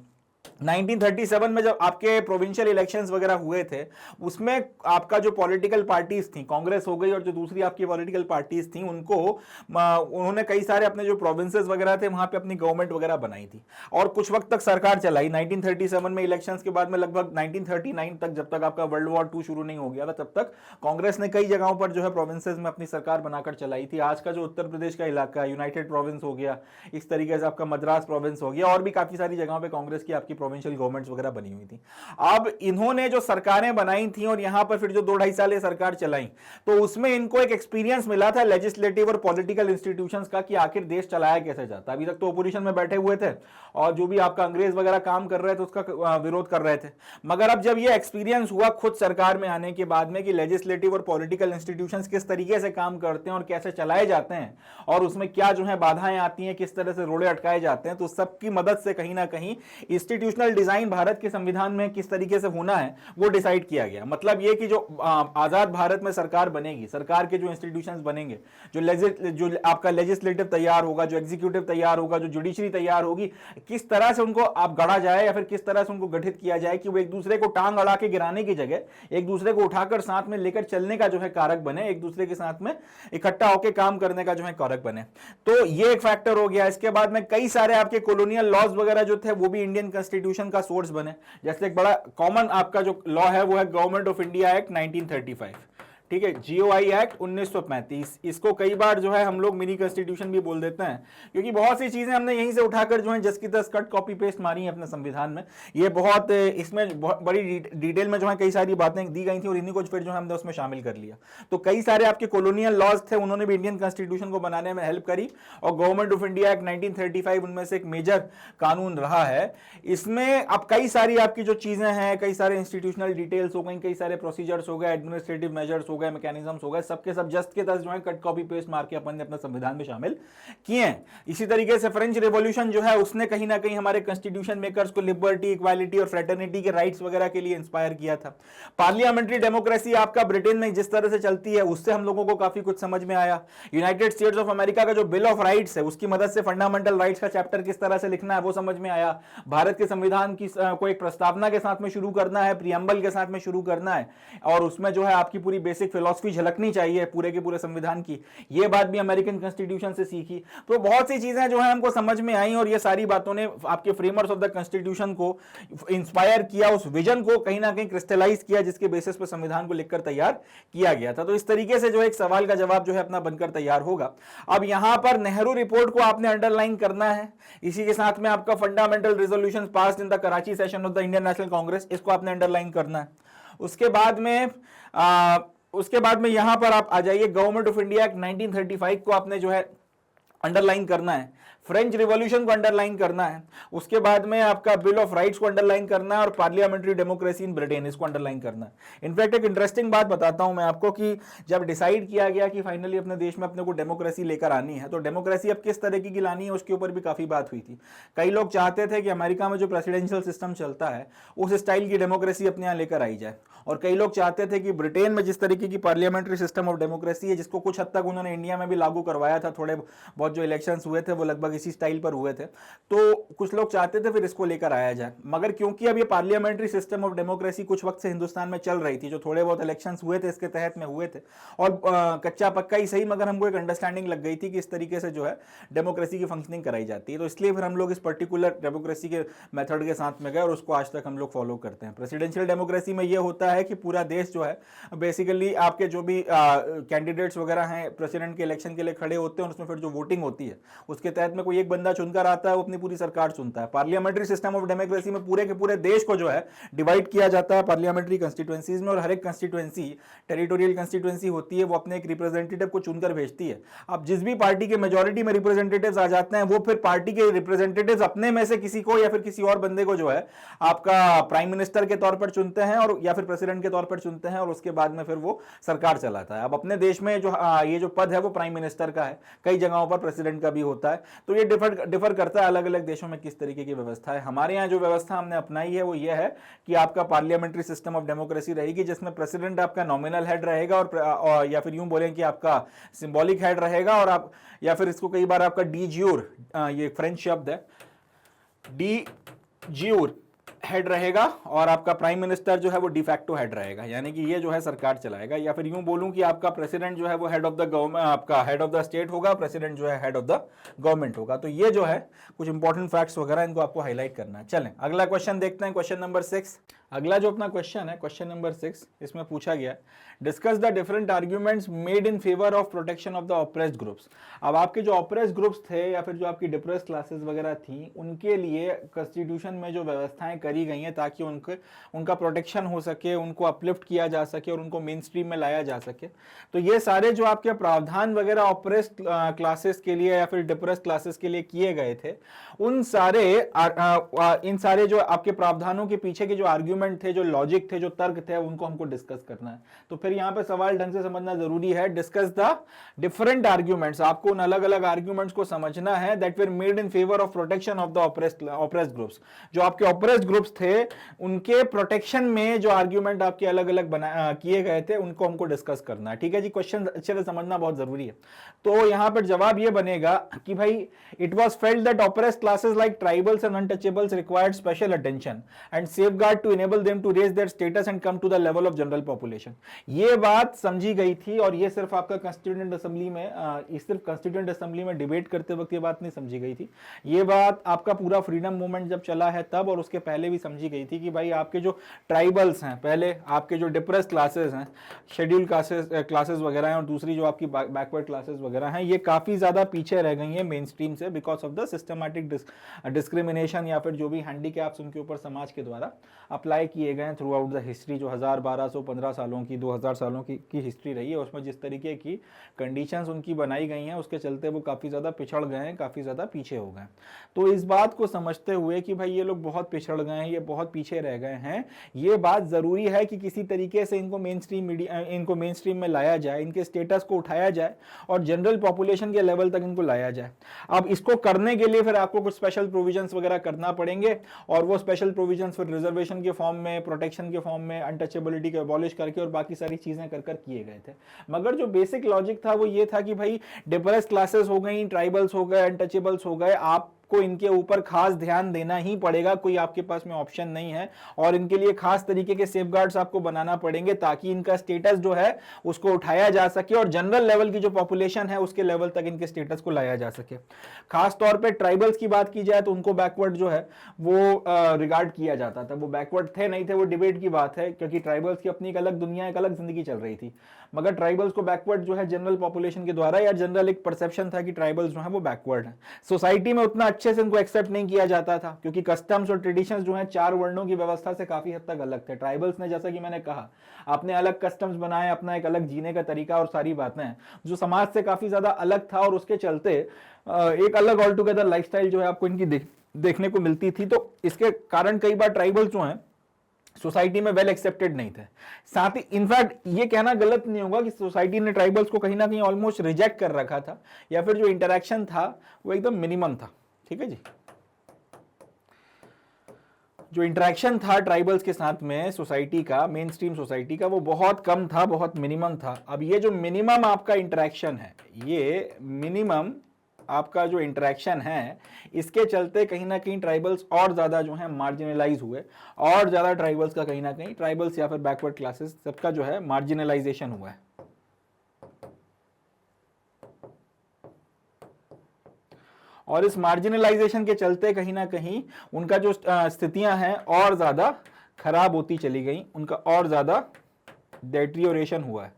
1937 में जब आपके प्रोविंशियल इलेक्शंस वगैरह हुए थे उसमें आपका जो पॉलिटिकल पार्टीज थी, कांग्रेस हो गई और जो दूसरी आपकी पॉलिटिकल पार्टीज थी, उन्होंने कई सारे अपने जो प्रोविंसेस वगैरह थे वहां पे अपनी गवर्नमेंट वगैरह बनाई थी और कुछ वक्त तक सरकार चलाई। 1937 में इलेक्शंस के बाद में लगभग 1939 तक, जब तक आपका वर्ल्ड वॉर 2 शुरू नहीं हो गया था, तब तक कांग्रेस ने कई जगहों पर जो है प्रोविंसेस में अपनी सरकार बनाकर चलाई थी। आज का जो उत्तर प्रदेश का इलाका, यूनाइटेड प्रोविंस हो गया, इस तरीके से आपका मद्रास प्रोविंस हो गया और भी काफी सारी जगहों पर कांग्रेस की आपकी प्रोविंशियल गवर्नमेंट्स वगैरह बनी हुई थी। अब इन्होंने जो सरकारें बनाई थी और यहां पर फिर जो 2-2.5 साल ये सरकार चलाई, तो उसमें इनको एक एक्सपीरियंस मिला था लेजिस्लेटिव और पॉलिटिकल इंस्टीट्यूशंस का कि आखिर देश चलाया कैसे जाता है। अभी तक तो ओपोजिशन में बैठे हुए थे और जो भी आपका अंग्रेज वगैरह काम कर रहे थे उसका विरोध कर रहे थे, मगर अब जब ये एक्सपीरियंस हुआ खुद सरकार में आने के बाद में कि लेजिस्लेटिव और पॉलिटिकल इंस्टीट्यूशंस किस तरीके से काम करते हैं और कैसे चलाए जाते हैं और उसमें क्या जो है बाधाएं आती हैं, किस तरह से रोड़े अटकाए जाते हैं, तो सबकी मदद से कहीं ना कहीं इंस्टीट्यूशनल डिजाइन भारत के संविधान में किस तरीके से होना है वो डिसाइड किया गया। मतलब ये कि जो आजाद भारत में सरकार बनेगी, सरकार के जो इंस्टीट्यूशंस बनेंगे, जो आपका लेजिस्लेटिव तैयार होगा, जो एग्जीक्यूटिव तैयार होगा, जो जुडिशरी तैयार होगी, किस तरह से उनको आप गढ़ा जाए या फिर किस तरह से उनको गठित किया जाए कि वो एक दूसरे को टांग अड़ा के गिराने की जगह एक दूसरे को उठाकर साथ में लेकर चलने का जो है कारक बने, एक दूसरे के साथ में इकट्ठा होकर काम करने का जो है कारक बने। तो ये एक फैक्टर हो गया। इसके बाद में कई सारे आपके कॉलोनियल लॉज वगैरह जो थे वो भी इंडियन कॉन्स्टिट्यूशन का सोर्स बने। जैसे एक बड़ा कॉमन आपका जो लॉ है वो है गवर्नमेंट ऑफ इंडिया एक्ट 1935। ठीक है, जीओआई एक्ट 1935, इसको कई बार जो है हम लोग मिनी कॉन्स्टिट्यूशन भी बोल देते हैं, क्योंकि बहुत सी चीजें हमने यहीं से उठाकर जो है जस की तस कट कॉपी पेस्ट मारी है अपने संविधान में। ये बहुत इसमें बहुत बड़ी डिटेल में जो है कई सारी बातें दी गई थी और इन्हीं को फिर जो है हमने उसमें शामिल कर लिया। तो कई सारे आपके कॉलोनियल लॉज थे, उन्होंने भी इंडियन कॉन्स्टिट्यूशन को बनाने में हेल्प करी, और गवर्नमेंट ऑफ इंडिया एक्ट 1935 उनमें से एक मेजर कानून रहा है। इसमें अब कई सारी आपकी जो चीजें हैं, कई सारे इंस्टीट्यूशनल डिटेल्स हो गई, कई सारे प्रोसीजर्स हो गए, एडमिनिस्ट्रेटिव मेजर्स हो गए, मैकेनिज्म्स हो गए, सबके सब जस्ट के तस जो है कट कॉपी पेस्ट मार के अपन ने अपने संविधान में शामिल किए हैं। इसी तरीके से फ्रेंच रिवॉल्यूशन जो है उसने कहीं ना कहीं हमारे कॉन्स्टिट्यूशन मेकर्स को लिबर्टी, इक्वालिटी और फ्रेटर्निटी के राइट्स वगैरह के लिए इंस्पायर किया था। पार्लियामेंट्री डेमोक्रेसी आपका ब्रिटेन में जिस तरह से चलती है उससे हम लोगों को काफी कुछ समझ में आया। यूनाइटेड स्टेट्स ऑफ अमेरिका का जो बिल ऑफ राइट्स है उसकी मदद से फंडामेंटल राइट्स का चैप्टर किस तरह से लिखना है वो समझ में आया। भारत के संविधान की को एक प्रस्तावना के साथ में शुरू करना है, प्रियम्बल के साथ में शुरू करना है, और उसमें जो है आपकी पूरी बेसिक फिलॉसफी झलकनी चाहिए पूरे के पूरे संविधान की, ये बात भी अमेरिकन कॉन्स्टिट्यूशन से सीखी। तो बहुत सी चीजें जो है हमको समझ में आई, और ये सारी बातों ने आपके फ्रेमर्स ऑफ द कॉन्स्टिट्यूशन को इंस्पायर किया, उस विजन को कहीं ना कहीं क्रिस्टलाइज किया, जिसके बेसिस पर संविधान को लिखकर तैयार किया गया था। तो इस तरीके से जो एक सवाल का जवाब जो है अपना बनकर तैयार होगा। अब यहां पर नेहरू रिपोर्ट को आपने अंडरलाइन करना है, इसी के साथ में आपका fundamental resolutions passed in the Karachi session of the Indian National Congress, इसको आपने अंडरलाइन करना है। उसके बाद में यहां पर आप आ जाइए, गवर्नमेंट ऑफ इंडिया एक्ट 1935 को आपने जो है अंडरलाइन करना है, फ्रेंच रिवॉल्यूशन को अंडरलाइन करना है, उसके बाद में आपका बिल ऑफ राइट्स को अंडरलाइन करना है, और पार्लियामेंट्री डेमोक्रेसी इन ब्रिटेन इसको अंडरलाइन करना है। इनफैक्ट एक इंटरेस्टिंग बात बताता हूं मैं आपको कि जब डिसाइड किया गया कि फाइनली अपने देश में अपने को डेमोक्रेसी लेकर आनी है, तो डेमोक्रेसी अब किस तरीके की लानी है उसके ऊपर भी काफी बात हुई थी। कई लोग चाहते थे कि अमेरिका में जो प्रेसिडेंशियल सिस्टम चलता है उस स्टाइल की डेमोक्रेसी अपने यहाँ लेकर आई जाए, और कई लोग चाहते थे कि ब्रिटेन में जिस तरीके की पार्लियामेंट्री सिस्टम ऑफ डेमोक्रेसी है, जिसको कुछ हद तक उन्होंने इंडिया में भी लागू करवाया था, थोड़े बहुत जो इलेक्शंस हुए थे वो लगभग इसी स्टाइल पर हुए थे, तो कुछ लोग चाहते थे फिर इसको लेकर आया जाए। मगर क्योंकि अब ये पार्लियामेंट्री सिस्टम ऑफ डेमोक्रेसी कुछ वक्त से हिंदुस्तान में चल रही थी, जो थोड़े बहुत इलेक्शंस हुए थे इसके तहत में हुए थे, और कच्चा पक्का ही सही, मगर हमको एक अंडरस्टैंडिंग लग गई थी कि इस तरीके से जो है डेमोक्रेसी की फंक्शनिंग कराई जाती है, तो इसलिए फिर हम लोग इस पर्टिकुलर डेमोक्रेसी के मेथड के साथ में गए, और उसको आज तक हम लोग फॉलो करते हैं। प्रेसिडेंशियल डेमोक्रेसी में ये होता है कि पूरा देश जो है बेसिकली आपके जो भी कैंडिडेट्स वगैरह हैं प्रेसिडेंट के इलेक्शन के लिए खड़े होते हैं, और उसमें फिर जो वोटिंग होती है उसके तहत में कोई एक बंदा चुनकर आता है, वो अपनी पूरी सरकार चुनता है। पार्लियामेंट्री सिस्टम ऑफ डेमोक्रेसी में पूरे के पूरे देश को जो है डिवाइड किया जाता है पार्लियामेंट्री कंस्टिट्यूएंसीज में, और हर एक कंस्टिट्यूएंसी टेरिटोरियल कंस्टिट्यूएंसी होती है, वो अपने एक रिप्रेजेंटेटिव को चुनकर भेजती है। अब जिस भी पार्टी के मेजोरिटी में रिप्रेजेंटेटिव्स आ जाते हैं, वो फिर पार्टी के रिप्रेजेंटेटिव्स अपने में से किसी को या फिर किसी और बंदे को जो है आपका प्राइम मिनिस्टर के तौर पर चुनते हैं, और या फिर प्रेसिडेंट के तौर पर चुनते हैं, और उसके बाद में फिर वो सरकार चलाता है। अब अपने देश में जो ये जो पद है वो प्राइम मिनिस्टर का है, कई जगहों पर प्रेसिडेंट का भी होता है, तो ये डिफर करता है अलग अलग देशों में किस तरीके की व्यवस्था है। हमारे यहाँ जो व्यवस्था हमने अपनाई है वो ये है कि आपका पार्लियामेंट्री सिस्टम ऑफ डेमोक्रेसी रहेगी, जिसमें प्रेसिडेंट आपका नॉमिनल हेड रहेगा, और या फिर यूं बोलें कि आपका सिंबॉलिक हेड रहेगा, और आप या फिर इसको कई बार आपका डी ज्यूर, ये फ्रेंच शब्द है, डी ज्यूर हेड रहेगा, और आपका प्राइम मिनिस्टर जो है वो डिफैक्टो हेड रहेगा, यानी कि ये जो है सरकार चलाएगा। या फिर यूं बोलूं कि आपका प्रेसिडेंट जो है वो हेड ऑफ द गवर्नमेंट, आपका हेड ऑफ द स्टेट होगा, प्रेसिडेंट जो है हेड ऑफ द गवर्नमेंट होगा। तो ये जो है कुछ इंपॉर्टेंट फैक्ट्स वगैरह इनको आपको हाईलाइट करना है। चलें अगला क्वेश्चन देखते हैं, क्वेश्चन नंबर 6। अगला जो अपना क्वेश्चन है, क्वेश्चन नंबर 6, इसमें पूछा गया discuss the different arguments made in favour of protection of the oppressed groups. अब आपके जो ऑप्रेस्ड ग्रुप्स थे या फिर जो आपकी डिप्रेस्ड क्लासेस वगैरह थी, उनके लिए कॉन्स्टिट्यूशन में जो व्यवस्थाएं करी गई हैं ताकि उनका प्रोटेक्शन हो सके, उनको अपलिफ्ट किया जा सके और उनको मेन स्ट्रीम में लाया जा सके। तो ये सारे जो आपके प्रावधान वगैरह ऑप्रेस्ड क्लासेस के लिए या फिर डिप्रेस्ड क्लासेस के लिए किए गए थे, इन सारे जो आपके प्रावधानों के पीछे के जो आर्ग्यूमेंट थे, जो लॉजिक थे, जो तर्क थे, उनको हमको डिस्कस करना है। तो फिर यहां पे सवाल ढंग से समझना जरूरी है। डिस्कस द डिफरेंट आर्ग्यूमेंट्स, आपको उन अलग अलग आर्ग्यूमेंट्स को समझना है that were made in favour of protection of the oppressed groups. जो आपके ऑप्रेस्ड ग्रुप्स थे उनके प्रोटेक्शन में जो आर्ग्यूमेंट आपके अलग अलग किए गए थे, उनको हमको डिस्कस करना है। ठीक है जी, क्वेश्चन अच्छे से समझना बहुत जरूरी है। तो यहां पर जवाब ये बनेगा कि भाई it was felt that oppressed classes like tribals and untouchables required special attention and safeguard to enable them to raise their status and come to the level of general population। ये बात समझी गई थी और ये सिर्फ आपका कॉन्स्टिट्यूएंट असेंबली में सिर्फ कॉन्स्टिट्यूएंट असेंबली में डिबेट करते वक्त ये बात नहीं समझी गई थी, ये बात आपका पूरा फ्रीडम मूवमेंट जब चला है तब और उसके पहले भी समझी गई थी कि भाई आपके जो ट्राइबल्स हैं, पहले आपके जो डिप्रेस क्लासेस हैं, शेड्यूल क्लासेस वगैरह हैं और दूसरी जो आपकी बैकवर्ड क्लासेस वगैरह हैं, ये काफ़ी ज़्यादा पीछे रह गई हैं मेन स्ट्रीम से because of the systematic discrimination या फिर जो भी हैंडीकैप्स उनके ऊपर समाज के द्वारा अप्लाई किए गए थ्रू आउट द हिस्ट्री। जो 1000, 1200, 15 सालों की, 2000 सालों की हिस्ट्री रही है, उसमें जिस तरीके की कंडीशंस उनकी बनाई गई हैं उसके चलते वो काफ़ी ज़्यादा पिछड़ गए हैं, काफ़ी ज़्यादा पीछे हो गए। तो इस बात को समझते हुए कि भाई ये लोग बहुत पिछड़ गए हैं, ये बहुत पीछे रह गए हैं, ये बात ज़रूरी है कि किसी तरीके से इनको मेन स्ट्रीम में लाया जाए, इनके स्टेटस को उठाया जाए और जनरल पॉपुलेशन के लेवल तक इनको लाया जाए। अब इसको करने के लिए फिर आपको कुछ स्पेशल प्रोविजंस वगैरह करना पड़ेंगे और वो स्पेशल प्रोविजंस फिर रिजर्वेशन के फॉर्म में, प्रोटेक्शन के फॉर्म में, अनटचेबिलिटी के अबॉलिश करके और बाकी सारी चीजें कर किए गए थे। मगर जो बेसिक लॉजिक था वो ये था कि भाई डिप्रेस्ड क्लासेस हो गई, ट्राइबल्स हो गए, अनटचेबल्स हो गए, आप को इनके ऊपर खास ध्यान देना ही पड़ेगा, कोई आपके पास में ऑप्शन नहीं है और इनके लिए खास तरीके के सेफगार्ड्स आपको बनाना पड़ेंगे ताकि इनका स्टेटस जो है उसको उठाया जा सके और जनरल लेवल की जो पॉपुलेशन है उसके लेवल तक इनके स्टेटस को लाया जा सके। खास तौर पे ट्राइबल्स की बात की जाए तो उनको बैकवर्ड जो है वो रिगार्ड किया जाता था। वो बैकवर्ड थे नहीं थे वो डिबेट की बात है, क्योंकि ट्राइबल्स की अपनी एक अलग दुनिया, एक अलग जिंदगी चल रही थी। मगर ट्राइबल्स को बैकवर्ड जो है जनरल पॉपुलेशन के द्वारा या जनरल एक परसेप्शन था कि ट्राइबल्स जो है वो बैकवर्ड है। सोसाइटी में उतना अच्छे से इनको एक्सेप्ट नहीं किया जाता था क्योंकि कस्टम्स और ट्रेडिशंस जो हैं 4 वर्णों की व्यवस्था से काफी हद तक अलग थे। ट्राइबल्स ने, जैसा कि मैंने कहा, अपने अलग कस्टम्स बनाए, अपना एक अलग जीने का तरीका और सारी बातें जो समाज से काफी ज्यादा अलग था और उसके चलते एक अलग ऑल टुगेदर लाइफस्टाइल जो है आपको इनकी देखने को मिलती थी। तो इसके कारण कई बार ट्राइबल्स जो हैं सोसाइटी में वेल एक्सेप्टेड नहीं थे। साथ ही इनफैक्ट ये कहना गलत नहीं होगा कि सोसाइटी ने ट्राइबल्स को कहीं ना कहीं ऑलमोस्ट रिजेक्ट कर रखा था या फिर जो इंटरेक्शन था वो एकदम मिनिमम था। ठीक है जी, जो इंटरेक्शन था ट्राइबल्स के साथ में सोसाइटी का, मेन स्ट्रीम सोसाइटी का, वो बहुत कम था, बहुत मिनिमम था। अब ये जो मिनिमम आपका इंटरेक्शन है, ये मिनिमम आपका जो इंटरेक्शन है, इसके चलते कहीं ना कहीं ट्राइबल्स और ज्यादा जो है मार्जिनलाइज हुए और ज्यादा ट्राइबल्स का कहीं ना कहीं, ट्राइबल्स या फिर बैकवर्ड क्लासेस, सबका जो है मार्जिनलाइजेशन हुआ है। और इस मार्जिनलाइजेशन के चलते कहीं ना कहीं उनका जो स्थितियां हैं और ज्यादा खराब होती चली गई, उनका और ज्यादा डेट्रियोरेशन हुआ है,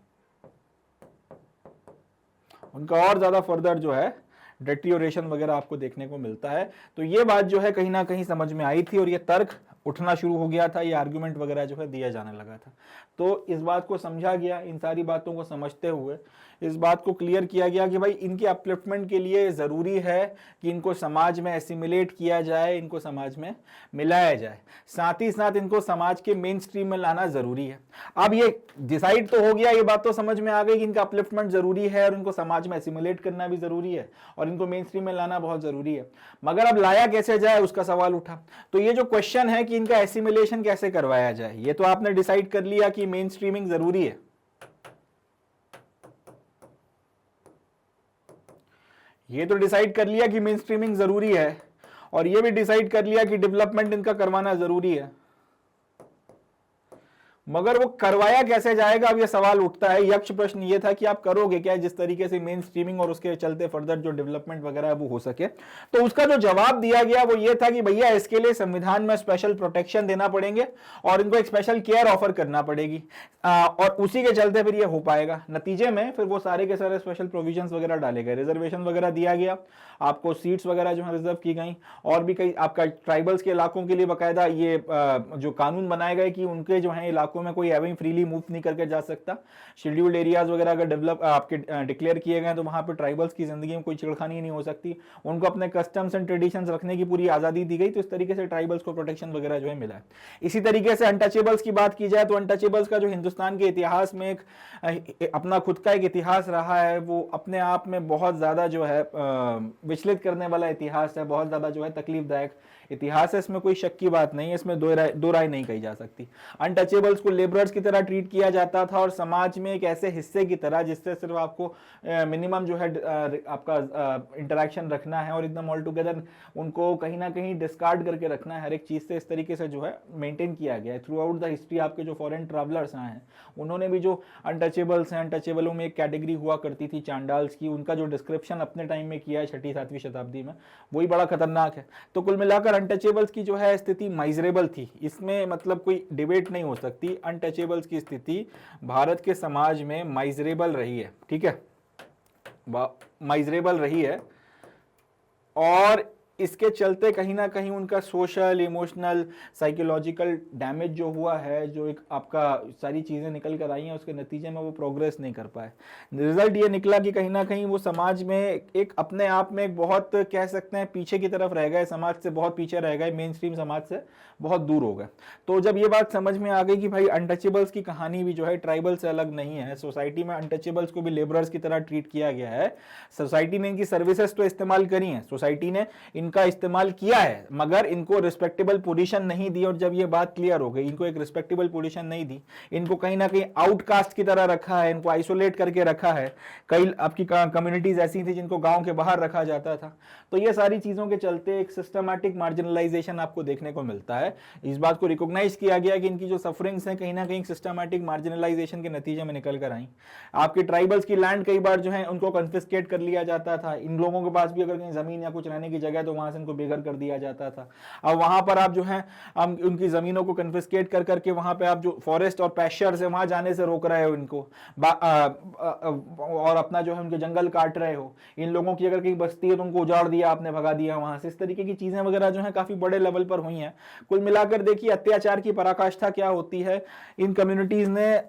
उनका और ज्यादा फर्दर जो है डेट्रियोरेशन वगैरह आपको देखने को मिलता है। तो ये बात जो है कहीं ना कहीं समझ में आई थी और ये तर्क उठना शुरू हो गया था, ये आर्गुमेंट वगैरह जो है दिया जाने लगा था। तो इस बात को समझा गया, इन सारी बातों को समझते हुए इस बात को क्लियर किया गया कि भाई इनके अपलिफ्टमेंट के लिए ज़रूरी है कि इनको समाज में एसिमिलेट किया जाए, इनको समाज में मिलाया जाए, साथ ही साथ इनको समाज के मेन स्ट्रीम में लाना ज़रूरी है। अब ये डिसाइड तो हो गया, ये बात तो समझ में आ गई कि इनका अपलिफ्टमेंट ज़रूरी है और इनको समाज में एसिमिलेट करना भी ज़रूरी है और इनको मेन स्ट्रीम में लाना बहुत ज़रूरी है। मगर अब लाया कैसे जाए उसका सवाल उठा। तो ये जो क्वेश्चन है कि इनका एसिमिलेशन कैसे करवाया जाए, ये तो आपने डिसाइड कर लिया कि मेन स्ट्रीमिंग ज़रूरी है, ये तो डिसाइड कर लिया कि मेन स्ट्रीमिंग जरूरी है और ये भी डिसाइड कर लिया कि डेवलपमेंट इनका करवाना जरूरी है। मगर वो करवाया कैसे जाएगा, अब ये सवाल उठता है। यक्ष प्रश्न ये था कि आप करोगे क्या जिस तरीके से मेन स्ट्रीमिंग और उसके चलते फर्दर जो डेवलपमेंट वगैरह है वो हो सके। तो उसका जो जवाब दिया गया वो ये था कि भैया इसके लिए संविधान में स्पेशल प्रोटेक्शन देना पड़ेंगे और इनको एक स्पेशल केयर ऑफर करना पड़ेगी और उसी के चलते फिर ये हो पाएगा। नतीजे में फिर वो सारे के सारे स्पेशल प्रोविजंस वगैरह डाले गए, रिजर्वेशन वगैरह दिया गया, आपको सीट्स वगैरह जो है रिजर्व की गई और भी कई आपका ट्राइबल्स के इलाकों के लिए बाकायदा ये जो कानून बनाए गए कि उनके जो है इलाकों में कोई एवं फ्रीली मूव नहीं करके जा सकता। शेड्यूल्ड एरियाज वगैरह अगर डेवलप आपके डिक्लेयर किए गए तो वहां पे ट्राइबल्स की जिंदगी में कोई छेड़खानी नहीं हो सकती, उनको अपने कस्टम्स एंड ट्रेडिशंस रखने की पूरी आजादी दी गई। तो इस तरीके से ट्राइबल्स को प्रोटेक्शन वगैरह जो है मिला है। इसी तरीके से अनटचेबल्स की बात की जाए तो अनटचेबल्स का जो हिंदुस्तान के इतिहास में एक अपना खुद का एक इतिहास रहा है, वो अपने आप में बहुत ज्यादा जो है विचलित करने वाला इतिहास है, बहुत ज्यादा जो है तकलीफदायक इतिहास है, इसमें कोई शक की बात नहीं है, इसमें दो राय नहीं कही जा सकती। अनटचेबल्स को लेबरर्स की तरह ट्रीट किया जाता था और समाज में एक ऐसे हिस्से की तरह जिससे सिर्फ आपको मिनिमम जो है आपका इंटरेक्शन रखना है और एकदम ऑल टुगेदर उनको कहीं ना कहीं डिस्कार्ड करके रखना है हर एक चीज से। इस तरीके से जो है मेंटेन किया गया है थ्रू आउट द हिस्ट्री। आपके जो फॉरेन ट्रैवलर्स आए हैं उन्होंने भी जो अनटचेबल्स हैं, अनटचेबलों में एक कैटेगरी हुआ करती थी चांडाल्स की, उनका जो डिस्क्रिप्शन अपने टाइम में किया है 6ठी-7वीं शताब्दी में, वही बड़ा खतरनाक है। तो कुल मिलाकर अनटचेबल्स की जो है स्थिति माइजरेबल थी, इसमें मतलब कोई डिबेट नहीं हो सकती। अनटचेबल्स की स्थिति भारत के समाज में माइजरेबल रही है, ठीक है, माइजरेबल रही है। और इसके चलते कहीं ना कहीं उनका सोशल, इमोशनल, साइकोलॉजिकल डैमेज जो हुआ है, जो एक आपका सारी चीज़ें निकल कर आई हैं, उसके नतीजे में वो प्रोग्रेस नहीं कर पाए। रिजल्ट ये निकला कि कहीं ना कहीं वो समाज में एक अपने आप में एक बहुत कह सकते हैं पीछे की तरफ रह गए, समाज से बहुत पीछे रह गए, मेन स्ट्रीम समाज से बहुत दूर हो गए। तो जब ये बात समझ में आ गई कि भाई अनटचेबल्स की कहानी भी जो है ट्राइबल से अलग नहीं है, सोसाइटी में अनटचेबल्स को भी लेबरर्स की तरह ट्रीट किया गया है। सोसाइटी ने इनकी सर्विसेज तो इस्तेमाल करी हैं, सोसाइटी ने इनका इस्तेमाल किया है, मगर इनको रिस्पेक्टेबल पोजीशन नहीं दी। और जब ये बात क्लियर हो गई, इनको एक रिस्पेक्टेबल पोजीशन नहीं दी, इनको कहीं ना कहीं आउटकास्ट की तरह रखा है, इनको आइसोलेट करके रखा है। कई आपकी कम्युनिटीज ऐसी थी जिनको गांव के बाहर रखा जाता था। तो ये सारी चीजों के चलते एक सिस्टमैटिक मार्जिनलाइजेशन आपको देखने को मिलता है। इस बात को रिकॉग्नाइज किया गया कि इनकी जो सफरिंग्स हैं कहीं ना कहीं सिस्टमैटिक मार्जिनलाइजेशन के नतीजे में निकल कर आई। आपके ट्राइबल्स की लैंड कई बार जो है उनको कन्फिस्केट कर लिया जाता था। इन लोगों के पास भी अगर कहीं जमीन या कुछ रहने की जगह तो वहां से इनको बेघर कर दिया जाता था। अब वहां पर आप जो है उनकी जमीनों को कन्फिस्केट कर करके वहां पे आप जो फॉरेस्ट और पैश्चर से वहां जाने से रोक रहे हो इनको, और अपना जो है उनके जंगल काट रहे हो। इन लोगों की अगर कहीं बस्ती है तो उनको उजाड़ दिया आपने, भगा दिया वहां से। इस तरीके की चीजें वगैरह जो है काफी बड़े लेवल पर हुई हैं। कुल मिलाकर देखिए अत्याचार की पराकाष्ठा क्या होती है इन कम्युनिटीज ने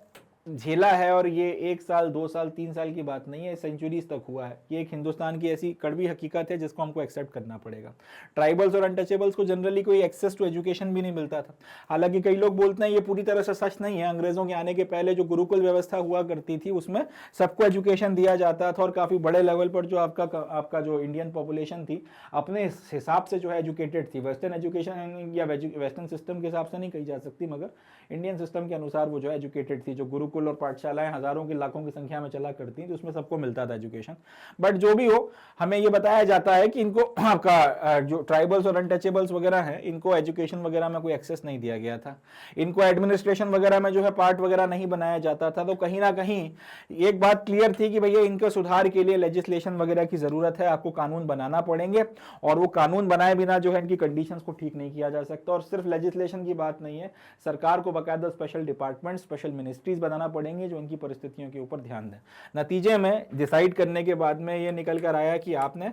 झेला है। और ये 1 साल 2 साल 3 साल की बात नहीं है, सेंचुरीज तक हुआ है। ये एक हिंदुस्तान की ऐसी कड़वी हकीकत है जिसको हमको एक्सेप्ट करना पड़ेगा। ट्राइबल्स और अनटचेबल्स को जनरली कोई एक्सेस टू एजुकेशन भी नहीं मिलता था। हालांकि कई लोग बोलते हैं ये पूरी तरह से सच नहीं है। अंग्रेजों के आने के पहले जो गुरुकुल व्यवस्था हुआ करती थी उसमें सबको एजुकेशन दिया जाता था और काफी बड़े लेवल पर जो आपका जो इंडियन पॉपुलेशन थी अपने हिसाब से जो है एजुकेटेड थी। वेस्टर्न एजुकेशन या वेस्टर्न सिस्टम के हिसाब से नहीं कही जा सकती, मगर इंडियन सिस्टम के अनुसार वो जो एजुकेटेड थी। जो गुरुकुल और पाठशालाएं हजारों की लाखों की संख्या में चला करती तो उसमें सबको मिलता था एजुकेशन। बट जो भी हो, हमें ये बताया जाता है कि इनको आपका जो ट्राइबल्स और अनटचेबल्स वगैरह हैं इनको एजुकेशन वगैरह में कोई एक्सेस नहीं दिया गया था। इनको एडमिनिस्ट्रेशन वगैरह में जो है पार्ट वगैरह नहीं बनाया जाता था। तो कहीं ना कहीं एक बात क्लियर थी कि भैया इनके सुधार के लिए लेजिस्लेशन वगैरह की जरूरत है, आपको कानून बनाना पड़ेंगे। और वो कानून बनाए बिना जो है इनकी कंडीशंस को ठीक नहीं किया जा सकता। और सिर्फ लेजिस्लेशन की बात नहीं है, सरकार को बाकायदा स्पेशल डिपार्टमेंट, स्पेशल मिनिस्ट्रीज बनाना पड़ेंगे जो इनकी परिस्थितियों के ऊपर ध्यान दें। नतीजे में डिसाइड करने के बाद में ये निकल कर आया कि आपने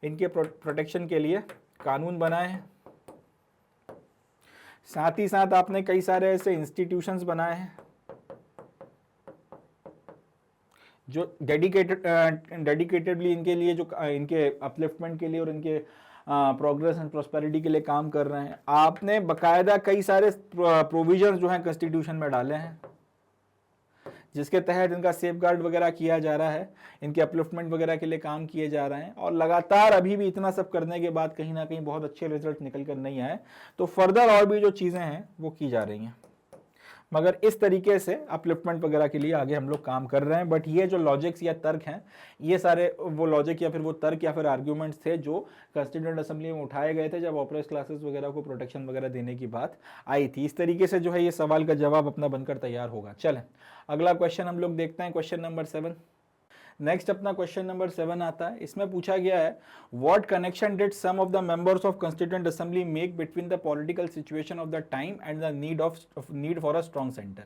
इनके प्रोटेक्शन के लिए कानून बनाए, साथ ही साथ आपने कई सारे ऐसे इंस्टीट्यूशंस बनाए हैं जो डेडिकेटेडली इनके लिए, जो इनके अपलिफ्टमेंट के लिए और इनके प्रोग्रेस एंड प्रोस्पेरिटी के लिए काम कर रहे हैं। आपने बकायदा कई सारे प्रोविजंस जो हैं कॉन्स्टिट्यूशन में डाले हैं जिसके तहत इनका सेफगार्ड वगैरह किया जा रहा है, इनके अपलिफ्टमेंट वगैरह के लिए काम किए जा रहे हैं। और लगातार अभी भी इतना सब करने के बाद कहीं ना कहीं बहुत अच्छे रिजल्ट निकल कर नहीं आए। तो फर्दर और भी जो चीज़ें हैं वो की जा रही हैं, मगर इस तरीके से अपलिफ्टमेंट वगैरह के लिए आगे हम लोग काम कर रहे हैं। बट ये जो लॉजिक्स या तर्क हैं, ये सारे वो लॉजिक या फिर वो तर्क या फिर आर्ग्यूमेंट्स थे जो कॉन्स्टिट्यूएंट असेंबली में उठाए गए थे जब ऑपरेस क्लासेस वगैरह को प्रोटेक्शन वगैरह देने की बात आई थी। इस तरीके से जो है ये सवाल का जवाब अपना बनकर तैयार होगा। चलें अगला क्वेश्चन हम लोग देखते हैं, क्वेश्चन नंबर 7। नेक्स्ट अपना क्वेश्चन नंबर 7 आता है। इसमें पूछा गया है what connection did some of the members of constituent assembly make between the political situation of the time and the need for a strong centre.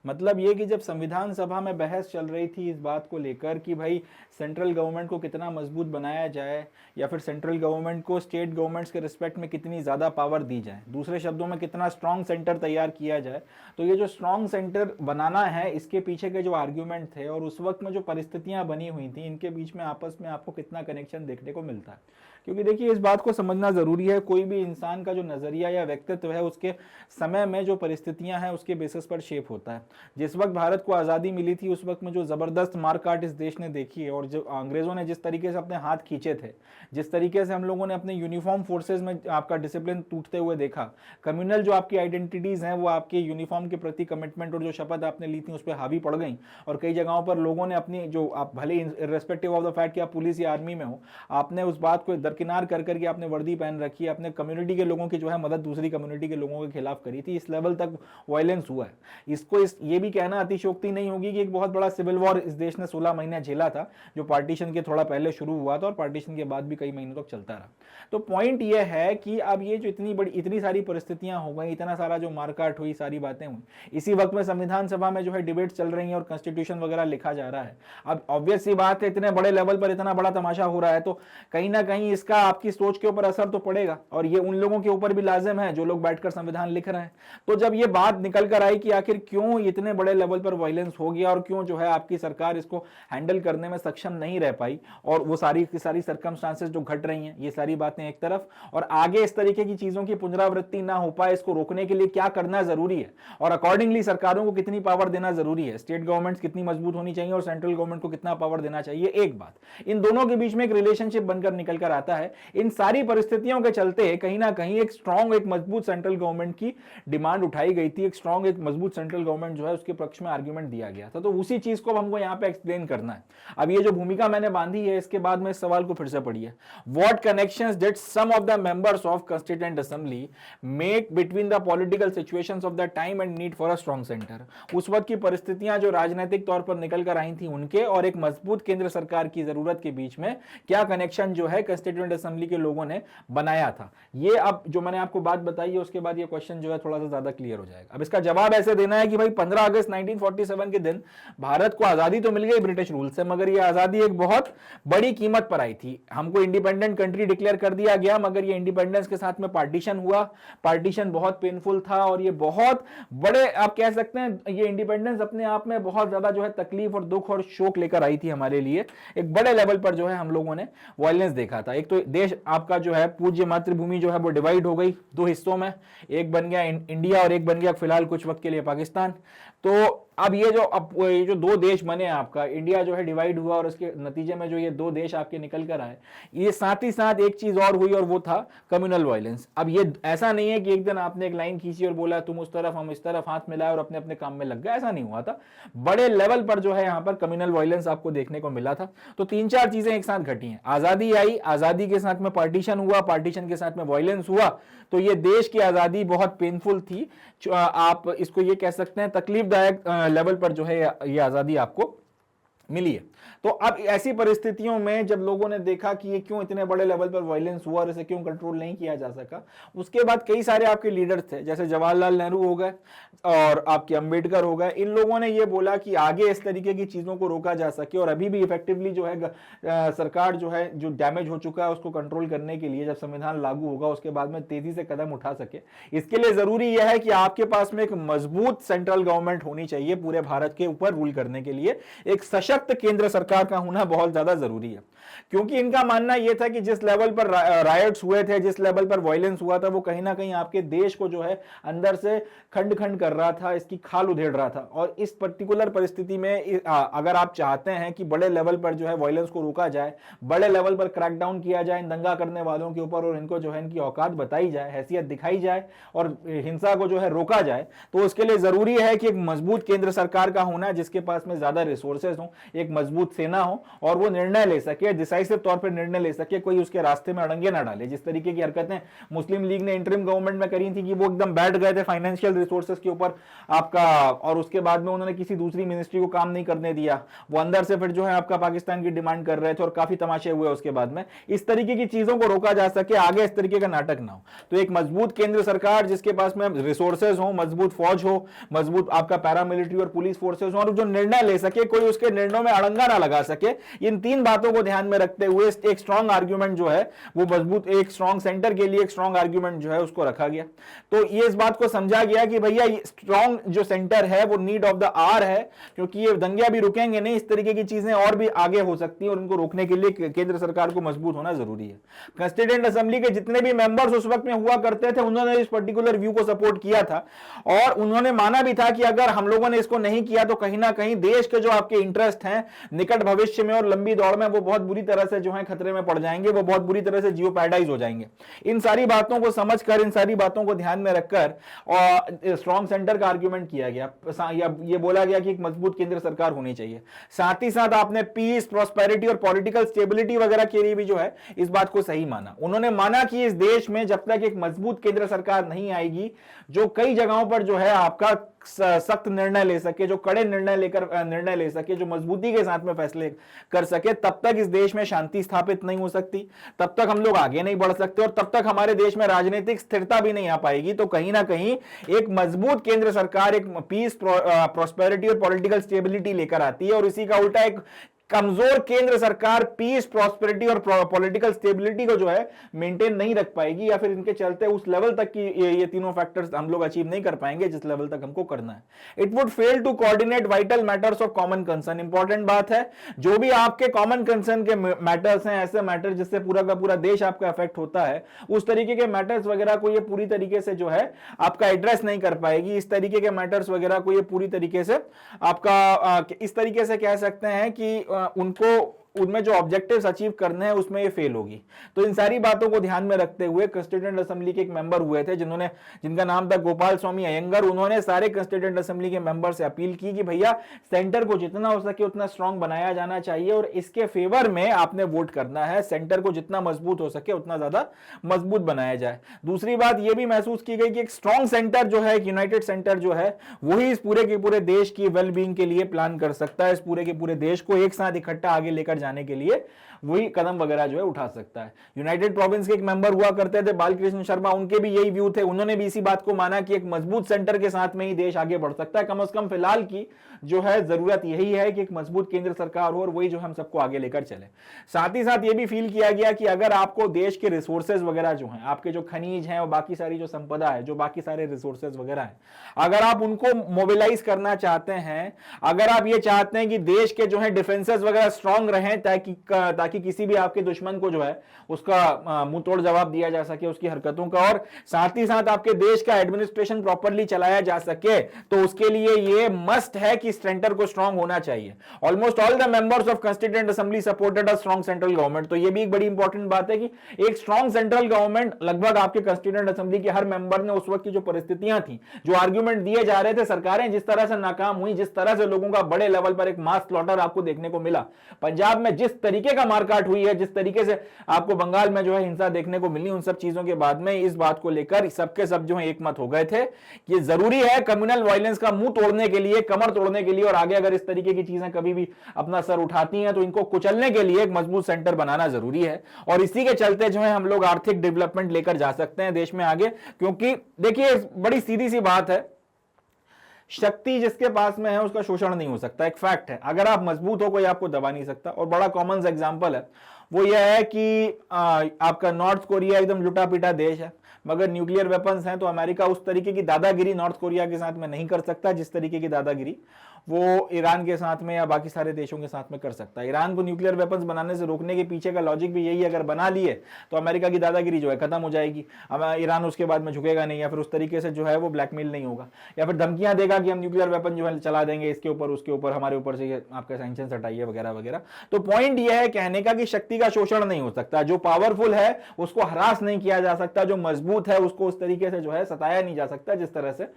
मतलब ये कि जब संविधान सभा में बहस चल रही थी इस बात को लेकर कि भाई सेंट्रल गवर्नमेंट को कितना मजबूत बनाया जाए या फिर सेंट्रल गवर्नमेंट को स्टेट गवर्नमेंट्स के रिस्पेक्ट में कितनी ज़्यादा पावर दी जाए, दूसरे शब्दों में कितना स्ट्रॉन्ग सेंटर तैयार किया जाए। तो ये जो स्ट्रॉन्ग सेंटर बनाना है इसके पीछे के जो आर्ग्यूमेंट थे और उस वक्त में जो परिस्थितियां बनी हुई थी, इनके बीच में आपस में आपको कितना कनेक्शन देखने को मिलता है। क्योंकि देखिए इस बात को समझना जरूरी है, कोई भी इंसान का जो नजरिया या व्यक्तित्व है उसके समय में जो परिस्थितियां हैं उसके बेसिस पर शेप होता है। जिस वक्त भारत को आज़ादी मिली थी उस वक्त में जो जबरदस्त मारकाट इस देश ने देखी है, और जो अंग्रेजों ने जिस तरीके से अपने हाथ खींचे थे, जिस तरीके से हम लोगों ने अपने यूनिफॉर्म फोर्सेज में आपका डिसिप्लिन टूटते हुए देखा, कम्युनल जो आपकी आइडेंटिटीज हैं वो आपके यूनिफॉर्म के प्रति कमिटमेंट और जो शपथ आपने ली थी उस पर हावी पड़ गई, और कई जगहों पर लोगों ने अपनी जो आप भले इर्रेस्पेक्टिव ऑफ द फैक्ट कि आप पुलिस या आर्मी में हो, आपने उस बात को दरकिनार कर करके आपने वर्दी पहन रखी है, अपने कम्युनिटी के लोगों की जो है मदद दूसरी कम्युनिटी के लोगों के खिलाफ करी थी, इस लेवल तक वायलेंस हुआ है। इसको ये भी कहना अतिशयोक्ति नहीं होगी कि एक बहुत बड़ा सिविल वॉर इस देश ने 16 महीने झेला था, जो पार्टीशन के थोड़ा पहले शुरू हुआ था और पार्टीशन के बाद भी कई महीनों तक चलता रहा। तो पॉइंट ये है कि अब ये जो इतनी सारी परिस्थितियां हो गई, इतना सारा जो मारकाट हुई, सारी बातें हुई, इसी वक्त में संविधान सभा में जो है डिबेट चल रही है और कॉन्स्टिट्यूशन वगैरह लिखा जा रहा है। अब ऑब्वियस सी बात है, इतने बड़े लेवल पर इतना बड़ा तमाशा हो रहा है तो कहीं ना कहीं इसका आपकी सोच के ऊपर असर तो पड़ेगा, और ये उन लोगों के ऊपर भी लाजिम है जो लोग बैठकर संविधान लिख रहे हैं। तो जब ये बात निकल कर आई कि आखिर क्यों इतने बड़े लेवल पर वायलेंस हो गया और क्यों जो है आपकी सरकार इसको हैंडल करने में सक्षम नहीं रह पाई, और वो सारी की सारी सर्कमस्टांसेस जो घट रही हैं, ये सारी बातें एक तरफ, और आगे इस तरीके की चीजों की पुनरावृत्ति ना हो पाए इसको रोकने के लिए क्या करना जरूरी है, और अकॉर्डिंगली सरकारों को कितनी पावर देना जरूरी है, स्टेट गवर्नमेंट कितनी मजबूत होनी चाहिए और सेंट्रल गवर्नमेंट को कितना पावर देना चाहिए, एक बात, इन दोनों के बीच में एक रिलेशनशिप बनकर निकल कर आता है। इन सारी परिस्थितियों के चलते कहीं ना कहीं एक स्ट्रांग, एक मजबूत सेंट्रल गवर्नमेंट की डिमांड उठाई गई थी, एक स्ट्रांग, एक मजबूत सेंट्रल गवर्नमेंट जो है उसके पक्ष में आर्ग्यूमेंट दिया गया था। तो उसी चीज को हमको यहाँ पे एक्सप्लेन करना है। अब ये जो भूमिका मैंने बांधी है इसके बाद में इस सवाल को फिर से पढ़िए, what connections did some of the members of constituent assembly make between the political situations of the time and need for a strong centre. उस वक्त की परिस्थितियां जो राजनीतिक तौर पर निकल कर आई थी उनके और एक मजबूत केंद्र सरकार की जरूरत के बीच में क्या कनेक्शन जो है कॉन्स्टिट्यूएंट असेंबली के लोगों ने बनाया था। ये अब जो मैंने आपको बात बताई है उसके बाद ये क्वेश्चन जो है थोड़ा सा ज्यादा क्लियर हो जाएगा। अब इसका जवाब ऐसे देना है कि भाई 15 अगस्त 1947 के दिन भारत को आजादी तो मिल गई ब्रिटिश रूल से, मगर ये आजादी एक बहुत बड़ी कीमत पर आई थी। हमको इंडिपेंडेंट कंट्री डिक्लेयर कर दिया गया, मगर ये इंडिपेंडेंस के साथ में पार्टीशन हुआ, पार्टीशन बहुत पेनफुल था, और ये बहुत बड़े आप कह सकते हैं ये इंडिपेंडेंस अपने आप में बहुत ज्यादा जो है तकलीफ और दुख और शोक लेकर आई थी हमारे लिए। एक बड़े लेवल पर जो है हम लोगों ने वायलेंस देखा था। एक तो देश आपका जो है पूज्य मातृभूमि जो है वो डिवाइड हो गई दो हिस्सों में, एक बन गया इंडिया और एक बन गया फिलहाल कुछ वक्त के लिए पाकिस्तान। तो अब ये जो दो देश बने, आपका इंडिया जो है डिवाइड हुआ और उसके नतीजे में जो ये दो देश आपके निकल कर आए, ये साथ ही साथ एक चीज और हुई और वो था कम्युनल वायलेंस। अब ये ऐसा नहीं है कि एक दिन आपने एक लाइन खींची और बोला तुम उस तरफ हम इस तरफ, हाथ मिलाए और अपने अपने काम में लग गए, ऐसा नहीं हुआ था। बड़े लेवल पर जो है यहाँ पर कम्युनल वायलेंस आपको देखने को मिला था। तो 3-4 चीजें एक साथ घटी हैं, आजादी आई, आजादी के साथ में पार्टीशन हुआ, पार्टीशन के साथ में वायलेंस हुआ, तो ये देश की आजादी बहुत पेनफुल थी। आप इसको ये कह सकते हैं तकलीफदायक लेवल पर जो है ये आजादी आपको मिली है। तो अब ऐसी परिस्थितियों में जब लोगों ने देखा कि ये क्यों इतने बड़े लेवल पर वायलेंस हुआ और इसे क्यों कंट्रोल नहीं किया जा सका, उसके बाद कई सारे आपके लीडर्स थे, जैसे जवाहरलाल नेहरू हो गए और आपके अंबेडकर हो गए, इन लोगों ने ये बोला कि आगे इस तरीके की चीजों को रोका जा सके और अभी भी इफेक्टिवली जो है सरकार जो है जो डैमेज हो चुका है उसको कंट्रोल करने के लिए जब संविधान लागू होगा उसके बाद में तेजी से कदम उठा सके। इसके लिए जरूरी यह है कि आपके पास में एक मजबूत सेंट्रल गवर्नमेंट होनी चाहिए पूरे भारत के ऊपर रूल करने के लिए, एक सशक्त केंद्र सरकार का होना बहुत ज्यादा जरूरी है। क्योंकि इनका मानना यह था कि जिस लेवल पर रायट्स हुए थे, जिस लेवल पर वायलेंस हुआ था, वो कहीं ना कहीं आपके देश को जो है अंदर से खंड खंड कर रहा था, इसकी खाल उधेड़ रहा था। और इस पर्टिकुलर परिस्थिति में अगर आप चाहते हैं कि बड़े लेवल पर जो है वायलेंस को रोका जाए, बड़े लेवल पर क्रैकडाउन किया जाए इन दंगा करने वालों के ऊपर और इनको जो है इनकी औकात बताई जाए, हैसियत दिखाई जाए और हिंसा को जो है रोका जाए, तो उसके लिए जरूरी है कि एक मजबूत केंद्र सरकार का होना जिसके पास में ज्यादा रिसोर्सेज हो, एक मजबूत सेना हो और वो निर्णय ले सके, डिसाइसिव तौर पर निर्णय ले सके, कोई उसके रास्ते में अड़ंगे ना डाले। जिस तरीके की हरकतें मुस्लिम लीग ने इंटरिम गवर्नमेंट में करी थी कि वो एकदम बैठ गए थे फाइनेंशियल रिसोर्सेज के ऊपर आपका, और उसके बाद में उन्होंने किसी दूसरी मिनिस्ट्री को काम नहीं करने दिया, वो अंदर से फिर जो है आपका पाकिस्तान की डिमांड कर रहे थे और काफी तमाशे हुए उसके बाद में। इस तरीके की चीजों को रोका जा सके, आगे इस तरीके का नाटक ना हो, तो एक मजबूत केंद्र सरकार जिसके पास में रिसोर्सेज हो, मजबूत फौज हो, मजबूत आपका पैरामिलिट्री और पुलिस फोर्सेज हो और जो निर्णय ले सके, कोई उसके निर्णय कानों में अड़ंगा ना लगा सके। इन तीन बातों को ध्यान में रखते हुए एक स्ट्रॉन्ग आर्ग्यूमेंट जो है वो मजबूत, एक स्ट्रॉन्ग सेंटर के लिए एक स्ट्रॉन्ग आर्ग्यूमेंट जो है उसको रखा गया। तो ये इस बात को समझा गया कि भैया स्ट्रॉन्ग जो सेंटर है वो नीड ऑफ द आवर है, क्योंकि ये दंगे भी रुकेंगे नहीं, इस तरीके की चीजें और भी आगे हो सकती हैं और उनको रोकने के लिए केंद्र सरकार को मजबूत होना जरूरी है। कंस्टिट्यूएंट असेंबली के जितने भी मेंबर्स उस वक्त में हुआ करते थे उन्होंने इस पर्टिकुलर व्यू को सपोर्ट किया था और उन्होंने माना भी था कि अगर हम लोगों ने इसको नहीं किया तो कहीं ना कहीं देश के जो आपके इंटरेस्ट हैं निकट भविष्य में और लंबी दौड़ में वो बहुत बुरी तरह से जो है खतरे में पड़ जाएंगे, वो बहुत बुरी तरह से जियोपैराडाइज हो जाएंगे। इन सारी बातों को समझकर, इन सारी बातों को ध्यान में रखकर और स्ट्रॉन्ग सेंटर का आर्ग्यूमेंट किया गया, ये बोला गया कि एक मजबूत केंद्र सरकार होनी चाहिए। साथ ही साथ आपने पीस, प्रॉस्पेरिटी और पॉलिटिकल स्टेबिलिटी वगैरह के लिए भी जो है इस बात को सही माना। उन्होंने माना कि इस देश में जब तक एक मजबूत केंद्र सरकार नहीं आएगी जो कई जगहों पर जो है आपका सख्त निर्णय ले सके, जो कड़े निर्णय ले सके, जो मजबूती के साथ में फैसले कर सके, तब तक इस देश में शांति स्थापित नहीं हो सकती, तब तक हम लोग आगे नहीं बढ़ सकते और तब तक हमारे देश में राजनीतिक स्थिरता भी नहीं आ पाएगी। तो कहीं ना कहीं एक मजबूत केंद्र सरकार एक पीस, प्रॉस्पेरिटी और पॉलिटिकल स्टेबिलिटी लेकर आती है और इसी का उल्टा एक कमजोर केंद्र सरकार पीस, प्रॉस्पेरिटी और पॉलिटिकल स्टेबिलिटी को जो है मेंटेन नहीं रख पाएगी या फिर इनके चलते उस लेवल तक की ये तीनों फैक्टर्स हम लोग अचीव नहीं कर पाएंगे जिस लेवल तक हमको करना है। It would fail to coordinate vital matters of common concern. Important बात है, जो भी आपके कॉमन कंसर्न के मैटर्स हैं, ऐसे मैटर जिससे पूरा का पूरा देश आपका अफेक्ट होता है, उस तरीके के मैटर्स वगैरह को ये पूरी तरीके से जो है आपका एड्रेस नहीं कर पाएगी। इस तरीके के मैटर्स वगैरह को ये पूरी तरीके से आपका इस तरीके से कह सकते हैं कि उनको उनमें जो ऑब्जेक्टिव्स अचीव करने हैं उसमें ये फेल होगी। तो इन सारी बातों को ध्यान में रखते हुए कंस्टिट्यूएंट असेंबली के एक मेंबर हुए थे जिनका नाम था गोपाल स्वामी अयंगर। उन्होंने सारे कंस्टिट्यूएंट असेंबली के मेंबर से अपील की कि भैया सेंटर को जितना हो सके उतना स्ट्रांग बनाया जाना चाहिए और इसके फेवर में आपने वोट करना है। सेंटर को जितना मजबूत हो सके उतना ज्यादा मजबूत बनाया जाए। दूसरी बात यह भी महसूस की गई कि एक स्ट्रांग सेंटर जो है, एक यूनाइटेड सेंटर जो है, वही इस पूरे के पूरे देश की वेलबींग के लिए प्लान कर सकता है, इस पूरे के पूरे देश को एक साथ इकट्ठा आगे लेकर जाने के लिए वही कदम वगैरह जो है उठा सकता है। यूनाइटेड प्रोविंस के एक मेंबर हुआ करते थे बालकृष्ण शर्मा, उनके भी यही व्यू थे। उन्होंने भी इसी बात को माना कि एक मजबूत सेंटर के साथ में ही देश आगे बढ़ सकता है। कम से कम फिलहाल की जो है जरूरत यही है कि एक मजबूत केंद्र सरकार हो और वही जो हम सबको आगे लेकर चले। साथ ही साथ ये भी फील किया गया कि अगर आपको देश के रिसोर्सेज वगैरह जो हैं, आपके जो खनिज हैं और बाकी सारी जो संपदा है, जो बाकी सारे रिसोर्सेज वगैरह हैं, अगर आप उनको मोबिलाइज करना चाहते हैं, अगर आप ये चाहते हैं कि देश के जो है डिफेंसेस वगैरह स्ट्रांग रहें ताकि किसी भी आपके दुश्मन को जो है उसका मुंह तोड़ जवाब दिया जा सके उसकी हरकतों का, और साथ ही साथ आपके देश का एडमिनिस्ट्रेशन प्रॉपरली चलाया जा सके, तो उसके लिए ये मस्ट है कि सेंटर को स्ट्रांग होना चाहिए। Almost all the members of constituent assembly supported a strong central government. तो ये भी एक बड़ी इंपॉर्टेंट बात है कि एक स्ट्रांग सेंट्रल गवर्नमेंट, लगभग आपके कंस्टिट्यूएंट असेंबली के हर मेंबर ने उस वक्त की जो परिस्थितियां थी, जो आर्ग्यूमेंट दिए जा रहे थे, सरकारें जिस तरह से नाकाम हुई, जिस तरह से लोगों का बड़े लेवल पर एक मास स्लॉटर आपको देखने को मिला, पंजाब में जिस तरीके का मारकाट हुई है, जिस तरीके से आपको बंगाल में जो है हिंसा देखने को मिली, उन सब चीजों के बाद में इस बात को लेकर सबके सब जो है एकमत हो गए थे कि जरूरी है कम्युनल वायलेंस का मुंह तोड़ने के लिए, कमर तोड़ने के लिए, और आगे अगर इस तरीके की चीजें कभी भी अपना सर उठाती हैं तो इनको कुचलने के लिए एक मजबूत सेंटर बनाना जरूरी है। और इसी के चलते जो है हम लोग आर्थिक डेवलपमेंट लेकर जा सकते हैं देश में आगे। क्योंकि देखिए बड़ी सीधी सी बात है, शक्ति जिसके पास में है उसका शोषण नहीं हो सकता, एक फैक्ट है। अगर आप मजबूत हो कोई आपको दबा नहीं सकता। और बड़ा कॉमन एग्जांपल है वो यह है कि आपका नॉर्थ कोरिया एकदम लुटा पिटा देश है, मगर न्यूक्लियर वेपन्स हैं, तो अमेरिका उस तरीके की दादागिरी नॉर्थ कोरिया के साथ में नहीं कर सकता जिस तरीके की दादागिरी वो ईरान के साथ में या बाकी सारे देशों के साथ में कर सकता है। ईरान को न्यूक्लियर वेपन्स बनाने से रोकने के पीछे का लॉजिक भी यही है, अगर बना लिए तो अमेरिका की दादागिरी जो है खत्म हो जाएगी, ईरान उसके बाद में झुकेगा नहीं, या फिर उस तरीके से जो है वो ब्लैकमेल नहीं होगा, या फिर धमकियां देगा कि हम न्यूक्लियर वेपन जो है चला देंगे, इसके ऊपर उसके ऊपर हमारे ऊपर से आपका सैंक्शन हटाइए वगैरह वगैरह। तो पॉइंट ये है कहने का कि शक्ति का शोषण नहीं हो सकता, जो पावरफुल है उसको हरास नहीं किया जा सकता, जो मजबूत है उसको उस तरीके से जो है सताया नहीं जा सकता जिस तरह से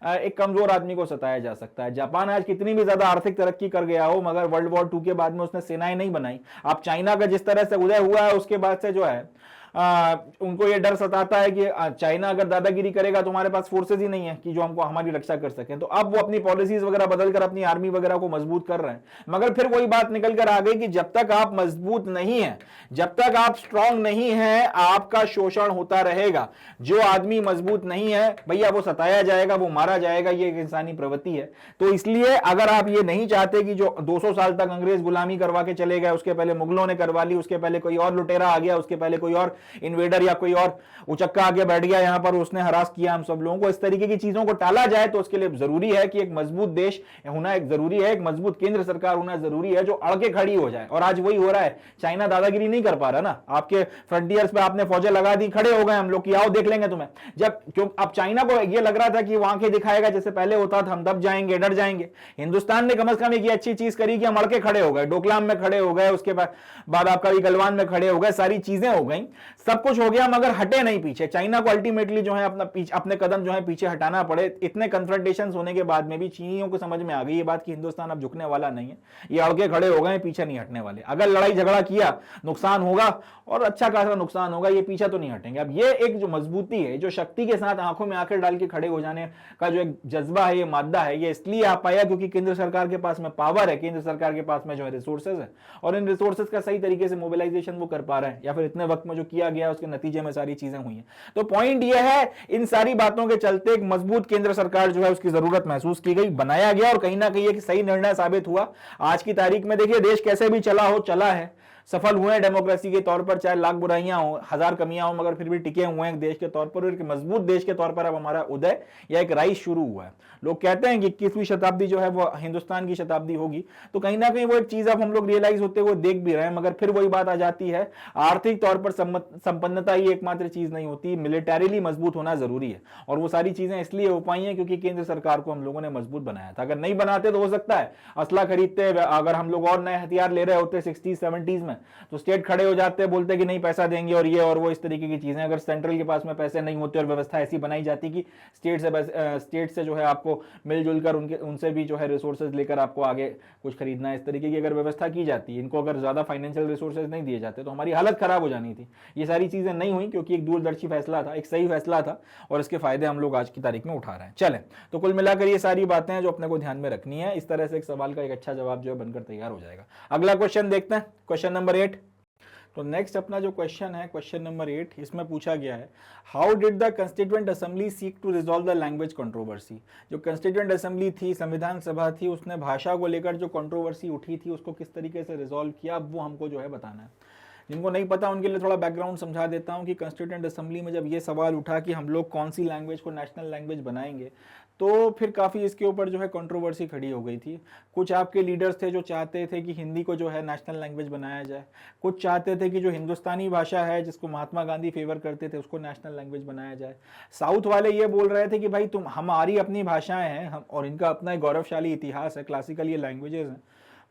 एक कमजोर आदमी को सताया जा सकता है। जापान आज कितनी भी ज्यादा आर्थिक तरक्की कर गया हो, मगर वर्ल्ड वॉर 2 के बाद में उसने सेनाएं नहीं बनाई। आप चाइना का जिस तरह से उदय हुआ है उसके बाद से जो है उनको ये डर सताता है कि चाइना अगर दादागिरी करेगा तो हमारे पास फोर्सेज ही नहीं है कि जो हमको हमारी रक्षा कर सके, तो अब वो अपनी पॉलिसीज वगैरह बदलकर अपनी आर्मी वगैरह को मजबूत कर रहे हैं। मगर फिर वही बात निकल कर आ गई कि जब तक आप मजबूत नहीं है, जब तक आप स्ट्रांग नहीं है, आपका शोषण होता रहेगा। जो आदमी मजबूत नहीं है भैया वो सताया जाएगा, वो मारा जाएगा, ये एक इंसानी प्रवृत्ति है। तो इसलिए अगर आप ये नहीं चाहते कि जो 200 साल तक अंग्रेज गुलामी करवा के चले गए, उसके पहले मुगलों ने करवा ली, उसके पहले कोई और लुटेरा आ गया, उसके पहले कोई और इन्वेडर या कोई और उचक्का आगे बैठ गया यहां पर, उसने हरास किया हम सब लोगों को, इस तरीके की चीजों को टाला जाए, तो उसके लिए जरूरी है कि एक मजबूत देश होना एक जरूरी है, एक मजबूत केंद्र सरकार होना जरूरी है जो अड़के खड़ी हो जाए। और आज वही हो रहा है। चाइना दादागिरी नहीं कर पा रहा ना, आपके फ्रंटियर्स पे आपने फौजें लगा दी, खड़े हो गए हम लोग कि आओ देख लेंगे तुम्हें। जब क्यों अब चाइना को ये लग रहा था कि वो आंखें दिखाएगा जैसे पहले होता था, हम दब जाएंगे, डर जाएंगे। हिंदुस्तान ने कम से कम एक अच्छी चीज करी कि हम अड़के खड़े हो गए, डोकलाम में खड़े हो गए, उसके बाद आपका भी गलवान में खड़े हो गए, सारी चीजें हो गई, सब कुछ हो गया, मगर हटे नहीं पीछे। चाइना को अल्टीमेटली जो है अपने कदम जो है पीछे हटाना पड़े। इतने कन्फ्रंटेशंस होने के बाद में भी चीनियों को समझ में आ गई ये बात कि हिंदुस्तान अब झुकने वाला नहीं है, ये अड़के खड़े हो गए, पीछे नहीं हटने वाले। अगर लड़ाई झगड़ा किया नुकसान होगा और अच्छा खासा नुकसान होगा, ये पीछे तो नहीं हटेंगे। अब ये एक जो मजबूती है, जो शक्ति के साथ आंखों में आंखें डाल के खड़े हो जाने का जो एक जज्बा है, ये मादा है, ये इसलिए आ पाया क्योंकि केंद्र सरकार के पास में पावर है, केंद्र सरकार के पास में जो है रिसोर्सेज है, और इन रिसोर्सेज का सही तरीके से मोबिलाइजेशन वो कर पा रहे हैं, या फिर इतने वक्त में जो किया गया उसके नतीजे में सारी चीजें हुई हैं। तो पॉइंट ये है, इन सारी बातों के चलते एक मजबूत केंद्र सरकार जो है उसकी जरूरत महसूस की गई, बनाया गया, और कहीं ना कहीं एक सही निर्णय साबित हुआ। आज की तारीख में देखिए देश कैसे भी चला हो, चला है, सफल हुए हैं डेमोक्रेसी के तौर पर, चाहे लाख बुराइयां हो, हजार कमियां हो, मगर फिर भी टिके हुए हैं देश के तौर पर, और एक मजबूत देश के तौर पर अब हमारा उदय या एक राइज शुरू हुआ है। लोग कहते हैं कि 21वीं शताब्दी जो है वो हिंदुस्तान की शताब्दी होगी, तो कहीं ना कहीं वो एक चीज अब हम लोग रियलाइज होते हुए देख भी रहे हैं। मगर फिर वही बात आ जाती है, आर्थिक तौर पर संपन्नता ही एकमात्र चीज नहीं होती, मिलिटरीली मजबूत होना जरूरी है, और वो सारी चीजें इसलिए हो पाई हैं क्योंकि केंद्र सरकार को हम लोगों ने मजबूत बनाया था। अगर नहीं बनाते तो हो सकता है असला खरीदते, अगर हम लोग और नए हथियार ले रहे होते 60s 70s में, तो स्टेट खड़े हो जाते, बोलते कि नहीं पैसा देंगे और ये और वो, इस तरीके की चीजें। अगर सेंट्रल के पास में पैसे नहीं होते और व्यवस्था ऐसी बनाई जाती कि स्टेट से जो है आपको मिलजुल कर उनसे भी जो है रिसोर्सेज लेकर आपको आगे कुछ खरीदना है, इस तरीके की अगर व्यवस्था की जाती, इनको अगर ज्यादा फाइनेंशियल रिसोर्सेज नहीं दिए जाते तो हमारी हालत खराब हो जानी थी। ये सारी चीजें नहीं हुई क्योंकि एक दूरदर्शी फैसला था, एक सही फैसला था, और इसके फायदे हम लोग आज की तारीख में उठा रहे हैं। चलें, तो कुल मिलाकर ये सारी बातें हैं जो अपने को ध्यान में रखनी है। इस तरह से एक सवाल का एक अच्छा जवाब जो है बनकर तैयार हो जाएगा। अगला क्वेश्चन देखते हैं, क्वेश्चन नंबर 8। तो नेक्स्ट अपना जो क्वेश्चन है, क्वेश्चन नंबर 8, इसमें पूछा गया है, how did the constituent assembly seek to resolve the language controversy. जो कंस्टिट्यूएंट असेंबली थी, संविधान सभा थी, उसने भाषा को लेकर जो कंट्रोवर्सी उठी थी उसको किस तरीके से रिजॉल्व किया, अब वो हमको जो है बताना है। जिनको नहीं पता उनके लिए थोड़ा बैकग्राउंड समझा देता हूं कि कंस्टिट्यूएंट असेंबली में जब ये सवाल उठा कि हम लोग कौन सी लैंग्वेज को नेशनल लैंग्वेज बनाएंगे, तो फिर काफ़ी इसके ऊपर जो है कंट्रोवर्सी खड़ी हो गई थी। कुछ आपके लीडर्स थे जो चाहते थे कि हिंदी को जो है नेशनल लैंग्वेज बनाया जाए, कुछ चाहते थे कि जो हिंदुस्तानी भाषा है जिसको महात्मा गांधी फेवर करते थे उसको नेशनल लैंग्वेज बनाया जाए। साउथ वाले ये बोल रहे थे कि भाई तुम, हमारी अपनी भाषाएं हैं, हम और इनका अपना एक गौरवशाली इतिहास है, क्लासिकल ये लैंग्वेजेस हैं,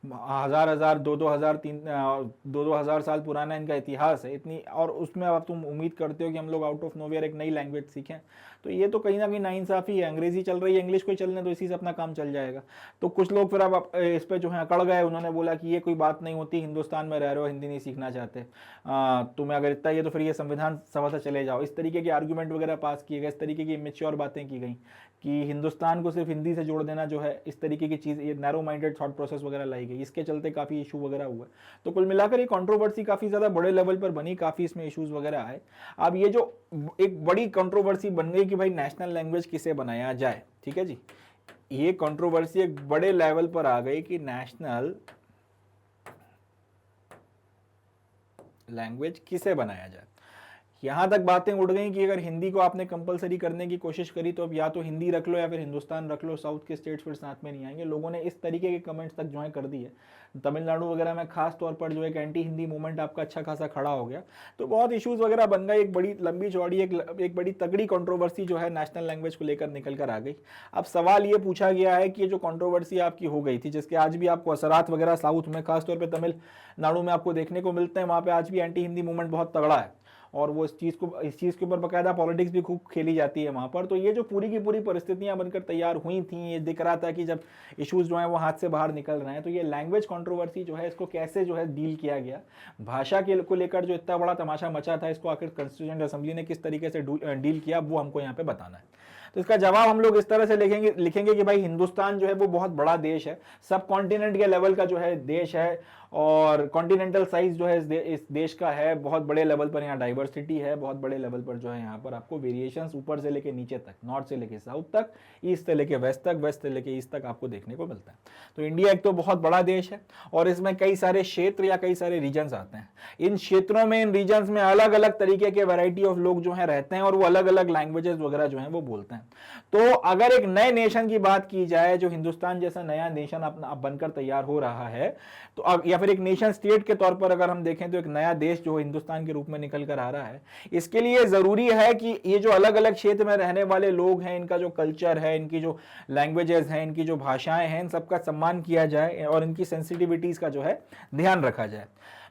हजार 2,000 साल पुराना इनका इतिहास है इतनी, और उसमें अब तुम उम्मीद करते हो कि हम लोग आउट ऑफ नोवेयर एक नई लैंग्वेज सीखें, तो ये तो कहीं ना कहीं नाइंसाफी है। अंग्रेजी चल रही है, इंग्लिश को चलने तो इसी से अपना काम चल जाएगा। तो कुछ लोग फिर अब इस पे जो है अकड़ गए, उन्होंने बोला कि ये कोई बात नहीं होती, हिंदुस्तान में रह रहे हो, हिंदी नहीं सीखना चाहते, तुम्हें अगर इतना ये तो फिर ये संविधान सभा से चले जाओ। इस तरीके के आर्ग्यूमेंट वगैरह पास किए गए, इस तरीके की इमेच्योर बातें की गई कि हिंदुस्तान को सिर्फ हिंदी से जोड़ देना जो है, इस तरीके की चीज़, ये नैरो माइंडेड थॉट प्रोसेस वगैरह लाई गई, इसके चलते काफ़ी इशू वगैरह हुआ। तो कुल मिलाकर ये कंट्रोवर्सी काफ़ी ज़्यादा बड़े लेवल पर बनी, काफ़ी इसमें इश्यूज वगैरह आए। अब ये जो एक बड़ी कंट्रोवर्सी बन गई कि भाई नेशनल लैंग्वेज किसे बनाया जाए, ठीक है जी, ये कंट्रोवर्सी एक बड़े लेवल पर आ गई कि नेशनल लैंग्वेज किसे बनाया जाए। यहाँ तक बातें उड़ गई कि अगर हिंदी को आपने कंपलसरी करने की कोशिश करी तो अब या तो हिंदी रख लो या फिर हिंदुस्तान रख लो, साउथ के स्टेट्स फिर साथ में नहीं आएंगे। लोगों ने इस तरीके के कमेंट्स तक जो है कर दी है। तमिलनाडु वगैरह में खास तौर पर जो एक एंटी हिंदी मूवमेंट आपका अच्छा खासा खड़ा हो गया, तो बहुत इश्यूज वगैरह बन गए। एक बड़ी लंबी चौड़ी एक बड़ी तगड़ी कंट्रोवर्सी जो है नेशनल लैंग्वेज को लेकर निकल कर आ गई। अब सवाल ये पूछा गया है कि ये जो कंट्रोवर्सी आपकी हो गई थी, जिसके आज भी आपको असरात वगैरह साउथ में खासतौर पर तमिलनाडु में आपको देखने को मिलते हैं, वहाँ पे आज भी एंटी हिंदी मूवमेंट बहुत तगड़ा है, और वो इस चीज़ के ऊपर बाकायदा पॉलिटिक्स भी खूब खेली जाती है वहाँ पर। तो ये जो पूरी की पूरी परिस्थितियाँ बनकर तैयार हुई थी, ये दिख रहा था कि जब इश्यूज़ जो हैं वो हाथ से बाहर निकल रहे हैं, तो ये लैंग्वेज कंट्रोवर्सी जो है इसको कैसे जो है डील किया गया, भाषा के को लेकर जो इतना बड़ा तमाशा मचा था, इसको आखिर कॉन्स्टिट्यूएंट असेंबली ने किस तरीके से डील किया, वो हमको यहाँ पे बताना है। तो इसका जवाब हम लोग इस तरह से लिखेंगे कि भाई हिंदुस्तान जो है वो बहुत बड़ा देश है, सब कॉन्टिनेंट के लेवल का जो है देश है, और कॉन्टिनेंटल साइज जो है इस देश का है, बहुत बड़े लेवल पर यहाँ डाइवर्सिटी है, बहुत बड़े लेवल पर जो है यहाँ पर आपको वेरिएशंस ऊपर से लेके नीचे तक, नॉर्थ से लेके साउथ तक, ईस्ट से लेके वेस्ट तक, वेस्ट से लेके ईस्ट तक आपको देखने को मिलता है। तो इंडिया एक तो बहुत बड़ा देश है और इसमें कई सारे क्षेत्र या कई सारे रीजन्स आते हैं। इन क्षेत्रों में, इन रीजन्स में अलग अलग तरीके के वैरायटी ऑफ लोग जो है रहते हैं और वो अलग अलग लैंग्वेजेस वगैरह जो है वो बोलते हैं। तो अगर एक नए नेशन की बात की जाए, जो हिंदुस्तान जैसा नया नेशन अब बनकर तैयार हो रहा है, तो या फिर एक नेशन स्टेट के तौर पर अगर हम देखें तो एक नया देश जो हिंदुस्तान के रूप में निकल कर आ रहा है, इसके लिए जरूरी है कि ये जो अलग अलग क्षेत्र में रहने वाले लोग हैं, इनका जो कल्चर है, इनकी जो लैंग्वेजेस हैं, इनकी जो भाषाएं हैं, इन सबका सम्मान किया जाए और इनकी सेंसिटिविटीज का जो है ध्यान रखा जाए।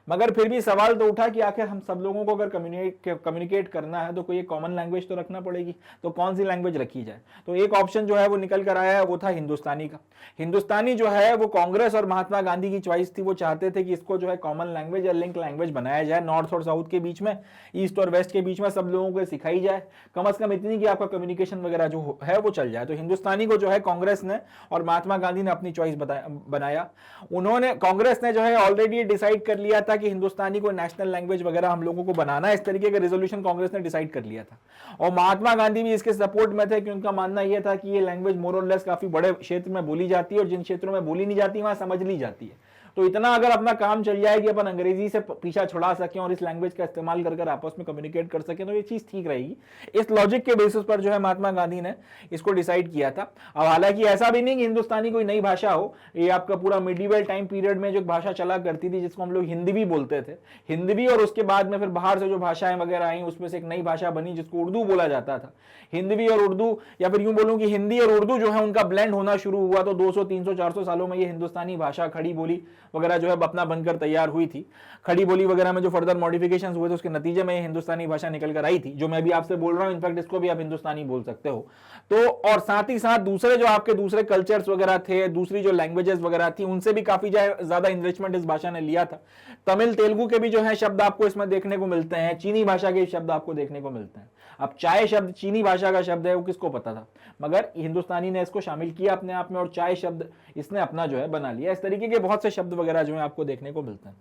मगर फिर भी सवाल तो उठा कि आखिर हम सब लोगों को अगर कम्युनिकेट करना है तो कोई एक कॉमन लैंग्वेज तो रखना पड़ेगी, तो कौन सी लैंग्वेज रखी जाए। तो एक ऑप्शन जो है वो निकल कर आया है, वो था हिंदुस्तानी का। हिंदुस्तानी जो है वो कांग्रेस और महात्मा गांधी की चॉइस थी, वो चाहते थे कि इसको जो है कॉमन लैंग्वेज या लिंक लैंग्वेज बनाया जाए, नॉर्थ और साउथ के बीच में, ईस्ट और वेस्ट के बीच में सब लोगों को सिखाई जाए, कम से कम इतनी कि आपका कम्युनिकेशन वगैरह जो है वो चल जाए। तो हिंदुस्तानी को जो है कांग्रेस ने और महात्मा गांधी ने अपनी चॉइस बनाया। उन्होंने, कांग्रेस ने जो है ऑलरेडी डिसाइड कर लिया था कि हिंदुस्तानी को नेशनल लैंग्वेज वगैरह हम लोगों को बनाना है, इस तरीके का रेजोल्यूशन कांग्रेस ने डिसाइड कर लिया था। और महात्मा गांधी भी इसके सपोर्ट में थे कि उनका मानना यह था कि ये लैंग्वेज मोर और लेस काफी बड़े क्षेत्र में बोली जाती है और जिन क्षेत्रों में बोली नहीं जाती वहां समझ ली जाती है। तो इतना अगर अपना काम चल जाए कि अपन अंग्रेजी से पीछा छुड़ा सकें और इस लैंग्वेज का इस्तेमाल कर आपस में कम्युनिकेट कर सकें तो ये चीज ठीक रहेगी। इस लॉजिक के बेसिस पर जो है महात्मा गांधी ने इसको डिसाइड किया था। अब हालांकि ऐसा भी नहीं कि हिंदुस्तानी कोई नई भाषा हो, ये आपका पूरा मिडिवल टाइम पीरियड में जो भाषा चला करती थी जिसको हम लोग हिंदी भी बोलते थे, हिंदी भी, और उसके बाद में फिर बाहर से जो भाषाएं वगैरह आई उसमें से एक नई भाषा बनी जिसको उर्दू बोला जाता था। हिंदी और उर्दू, या फिर यूं बोलूं कि हिंदी और उर्दू जो है उनका ब्लेंड होना शुरू हुआ, तो 200 300 400 सालों में ये हिंदुस्तानी भाषा खड़ी बोली वगैरह जो है अपना बनकर तैयार हुई थी। खड़ी बोली वगैरह में जो फर्दर मॉडिफिकेशंस हुए थे उसके नतीजे में ये हिंदुस्तानी भाषा निकल कर आई थी, जो मैं भी आपसे बोल रहा हूं। इनफैक्ट इसको भी आप हिंदुस्तानी बोल सकते हो। तो और साथ ही साथ दूसरे जो आपके दूसरे कल्चर्स वगैरह थे, दूसरी जो लैंग्वेजेस वगैरह थी, उनसे भी काफी ज्यादा इनरिचमेंट इस भाषा ने लिया था। तमिल तेलुगु के भी जो है शब्द आपको इसमें देखने को मिलते हैं, चीनी भाषा के शब्द आपको देखने को मिलते हैं। अब चाय शब्द चीनी भाषा का शब्द है, वो किसको पता था, मगर हिंदुस्तानी ने इसको शामिल किया अपने आप में और चाय शब्द इसने अपना जो है बना लिया। इस तरीके के बहुत से शब्द वगैरह जो है आपको देखने को मिलते हैं।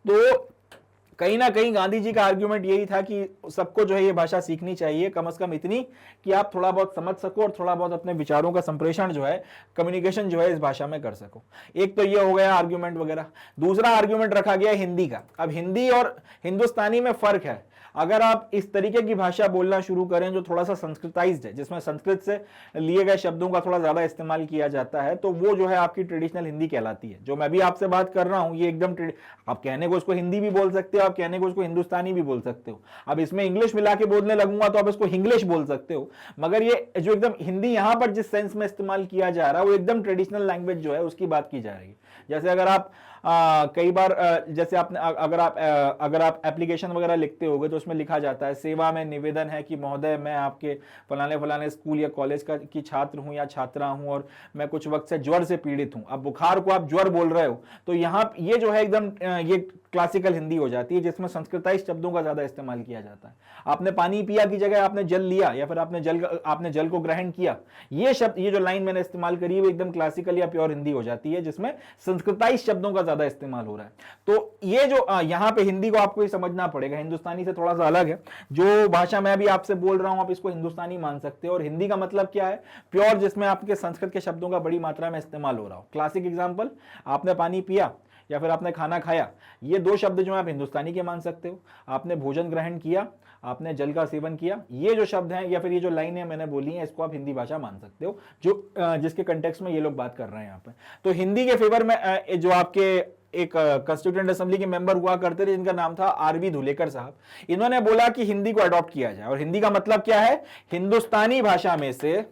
तो कहीं ना कहीं गांधी जी का आर्ग्यूमेंट यही था कि सबको जो है ये भाषा सीखनी चाहिए, कम से कम इतनी कि आप थोड़ा बहुत समझ सको और थोड़ा बहुत अपने विचारों का संप्रेषण जो है, कम्युनिकेशन जो है इस भाषा में कर सको। एक तो ये हो गया आर्ग्यूमेंट वगैरह। दूसरा आर्ग्यूमेंट रखा गया हिंदी का। अब हिंदी और हिंदुस्तानी में फर्क है। अगर आप इस तरीके की भाषा बोलना शुरू करें जो थोड़ा सा संस्कृताइज्ड है, जिसमें संस्कृत से लिए गए शब्दों का थोड़ा ज्यादा इस्तेमाल किया जाता है, तो वो जो है आपकी ट्रेडिशनल हिंदी कहलाती है। जो मैं भी आपसे बात कर रहा हूं ये एकदम, आप कहने को इसको हिंदी भी बोल सकते हो, आप कहने को इसको हिंदुस्तानी भी बोल सकते हो। अब इसमें इंग्लिश मिला के बोलने लगूंगा तो आप इसको हिंग्लिश बोल सकते हो, मगर ये जो एकदम हिंदी यहां पर जिस सेंस में इस्तेमाल किया जा रहा है वो एकदम ट्रेडिशनल लैंग्वेज जो है उसकी बात की जा रही है। जैसे अगर आप कई बार जैसे आपने अगर आप एप्लीकेशन वगैरह लिखते होगे तो उसमें लिखा जाता है, सेवा में निवेदन है कि महोदय मैं आपके फलाने फलाने स्कूल या कॉलेज की छात्र हूं या छात्रा हूं और मैं कुछ वक्त से ज्वर से पीड़ित हूं। अब बुखार को आप ज्वर बोल रहे हो तो यहाँ ये जो है एकदम ये क्लासिकल हिंदी हो जाती है जिसमें संस्कृताइज्ड शब्दों का ज्यादा इस्तेमाल किया जाता है। आपने पानी पिया की जगह आपने जल लिया या फिर आपने जल को ग्रहण किया, ये शब्द, ये जो लाइन मैंने इस्तेमाल करी है वो एकदम क्लासिकल या प्योर हिंदी हो जाती है जिसमें संस्कृताइज्ड शब्दों का ज्यादा इस्तेमाल हो रहा है। तो ये जो यहाँ पे हिंदी को आपको समझना पड़ेगा, हिंदुस्तानी से थोड़ा सा अलग है। जो भाषा मैं भी आपसे बोल रहा हूं आप इसको हिंदुस्तानी मान सकते हो। और हिंदी का मतलब क्या है, प्योर, जिसमें आपके संस्कृत के शब्दों का बड़ी मात्रा में इस्तेमाल हो रहा हो। क्लासिक एग्जाम्पल, आपने पानी पिया या फिर आपने खाना खाया, ये दो शब्द जो है आप हिंदुस्तानी के मान सकते हो। आपने भोजन ग्रहण किया, आपने जल का सेवन किया, ये जो शब्द हैं या फिर ये जो लाइन है मैंने बोली है, इसको आप हिंदी भाषा मान सकते हो, जो जिसके कंटेक्स्ट में ये लोग बात कर रहे हैं यहाँ पे। तो हिंदी के फेवर में जो आपके एक कॉन्स्टिट्यूएंट असेंबली के मेंबर हुआ करते थे जिनका नाम था आरवी धुलेकर साहब, इन्होंने बोला कि हिंदी को अडॉप्ट किया जाए। और हिंदी का मतलब क्या है, हिंदुस्तानी भाषा में से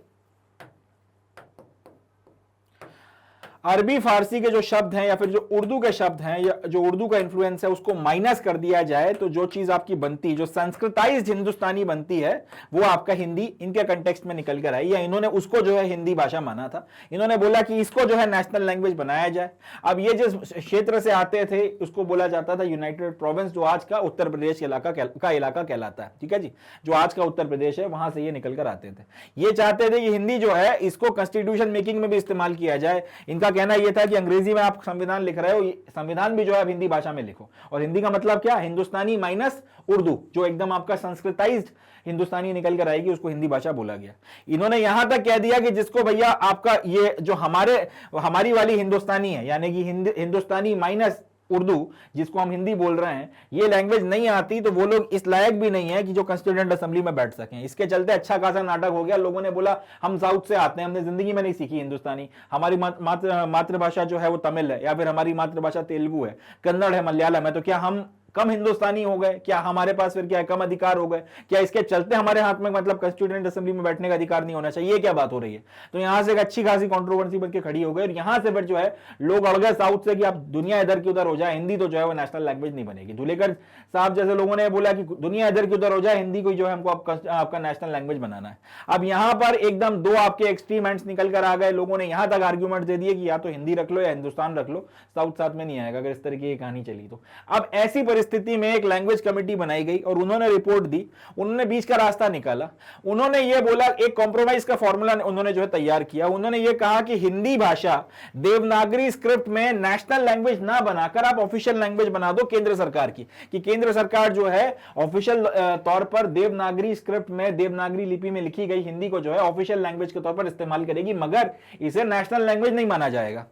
अरबी फारसी के जो शब्द हैं या फिर जो उर्दू के शब्द हैं या जो उर्दू का इन्फ्लुएंस है उसको माइनस कर दिया जाए तो जो चीज आपकी बनती, जो संस्कृताइज्ड हिंदुस्तानी बनती है, वो आपका हिंदी इनके कंटेक्स्ट में निकल कर आई, या इन्होंने उसको जो है हिंदी भाषा माना था। इन्होंने बोला कि इसको जो है नेशनल लैंग्वेज बनाया जाए। अब ये जिस क्षेत्र से आते थे उसको बोला जाता था यूनाइटेड प्रोविंस, जो आज का उत्तर प्रदेश का इलाका कहलाता है, ठीक है जी, जो आज का उत्तर प्रदेश है, वहां से ये निकल कर आते थे। ये चाहते थे कि हिंदी जो है इसको कॉन्स्टिट्यूशन मेकिंग में भी इस्तेमाल किया जाए। इनका कहना यह था कि अंग्रेजी में आप संविधान लिख रहे हो, संविधान भी जो है हिंदी भाषा में लिखो। और हिंदी का मतलब क्या, हिंदुस्तानी माइनस उर्दू, जो एकदम आपका संस्कृताइज्ड हिंदुस्तानी निकल कर आएगी, उसको हिंदी भाषा बोला गया। इन्होंने यहां तक कह दिया कि जिसको भैया आपका ये जो हमारी वाली हिंदुस्तानी है, यानी कि हिंदुस्तानी माइनस उर्दू, जिसको हम हिंदी बोल रहे हैं, ये लैंग्वेज नहीं आती तो वो लोग इस लायक भी नहीं है कि जो कॉन्स्टिट्यूएंट असेंबली में बैठ सकें। इसके चलते अच्छा खासा नाटक हो गया। लोगों ने बोला हम साउथ से आते हैं, हमने जिंदगी में नहीं सीखी हिंदुस्तानी, हमारी मातृभाषा जो है वो तमिल है, या फिर हमारी मातृभाषा तेलुगु है, कन्नड़ है, मलयालम है, तो क्या हम कम हिंदुस्तानी हो गए? क्या हमारे पास फिर क्या है, कम अधिकार हो गए? क्या इसके चलते हमारे हाथ में मतलब कॉन्स्टिट्यूएंट असेंबली में बैठने का अधिकार नहीं होना चाहिए? ये क्या बात हो रही है? तो यहां से एक अच्छी खासी कंट्रोवर्सी बनकर खड़ी हो गई, और यहां से फिर जो है लोग अड़ गए साउथ से कि आप दुनिया इधर की उधर हो जाए, हिंदी तो जो है वो नेशनल लैंग्वेज नहीं बनेगी। धुलेकर साहब जैसे लोगों ने बोला कि दुनिया इधर की उधर हो जाए, हिंदी को जो है हमको आपका नेशनल लैंग्वेज बनाना है। अब यहां पर एकदम दो आपके एक्सट्रीम एंड्स निकल कर आ गए। लोगों ने यहां तक आर्ग्यूमेंट दे दिए कि या तो हिंदी रख लो या हिंदुस्तान रख लो, साउथ साथ में नहीं आएगा अगर इस तरीके की कहानी चली तो। अब ऐसी परिस्थिति में एक लैंग्वेज कमेटी बनाई गई और उन्होंने रिपोर्ट दी, उन्होंने बीच का रास्ता निकाला। उन्होंने ये बोला, एक कॉम्प्रोमाइज का फॉर्मूला उन्होंने जो है तैयार किया। उन्होंने ये कहा कि हिंदी भाषा देवनागरी स्क्रिप्ट में नेशनल लैंग्वेज ना बनाकर आप ऑफिशियल लैंग्वेज बना दो केंद्र सरकार की, कि केंद्र सरकार जो है ऑफिशियल तौर पर देवनागरी स्क्रिप्ट में, देवनागरी लिपि में लिखी गई हिंदी को जो है ऑफिशियल लैंग्वेज के तौर पर इस्तेमाल करेगी, मगर इसे नेशनल लैंग्वेज नहीं माना जाएगा।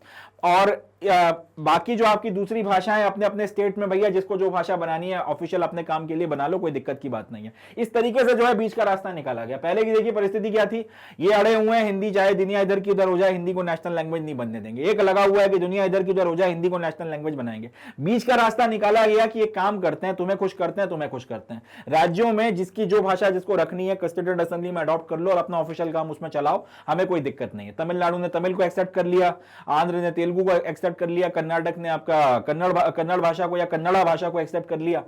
और बाकी जो आपकी दूसरी भाषाएं अपने अपने स्टेट में, भैया जिसको जो भाषा बनानी है ऑफिशियल अपने काम के लिए बना लो, कोई दिक्कत की बात नहीं है। इस तरीके से जो है बीच का रास्ता निकाला गया। पहले की देखिए परिस्थिति क्या थी, ये अड़े हुए हैं हिंदी चाहे दुनिया इधर की उधर हो जाए, हिंदी को नेशनल लैंग्वेज नहीं बनने देंगे। एक लगा हुआ है कि दुनिया इधर की उधर हो जाए, हिंदी को नेशनल लैंग्वेज बनाएंगे। बीच का रास्ता निकाला गया कि एक काम करते हैं, तुम्हें खुश करते हैं, तुम्हें खुश करते हैं। राज्यों में जिसकी जो भाषा जिसको रखनी है कॉन्स्टिट्यूएंट असेंबली में अडॉप्ट कर लो और अपना ऑफिशियल काम उसमें चलाओ, हमें कोई दिक्कत नहीं है। तमिलनाडु ने तमिल को एक्सेप्ट कर लिया, आंध्र ने तेलुगु को एक्सेप्ट कर लिया, कर्नाटक ने आपका कन्नड़ भाषा को या कन्नड़ा भाषा को एक्सेप्ट कर लिया,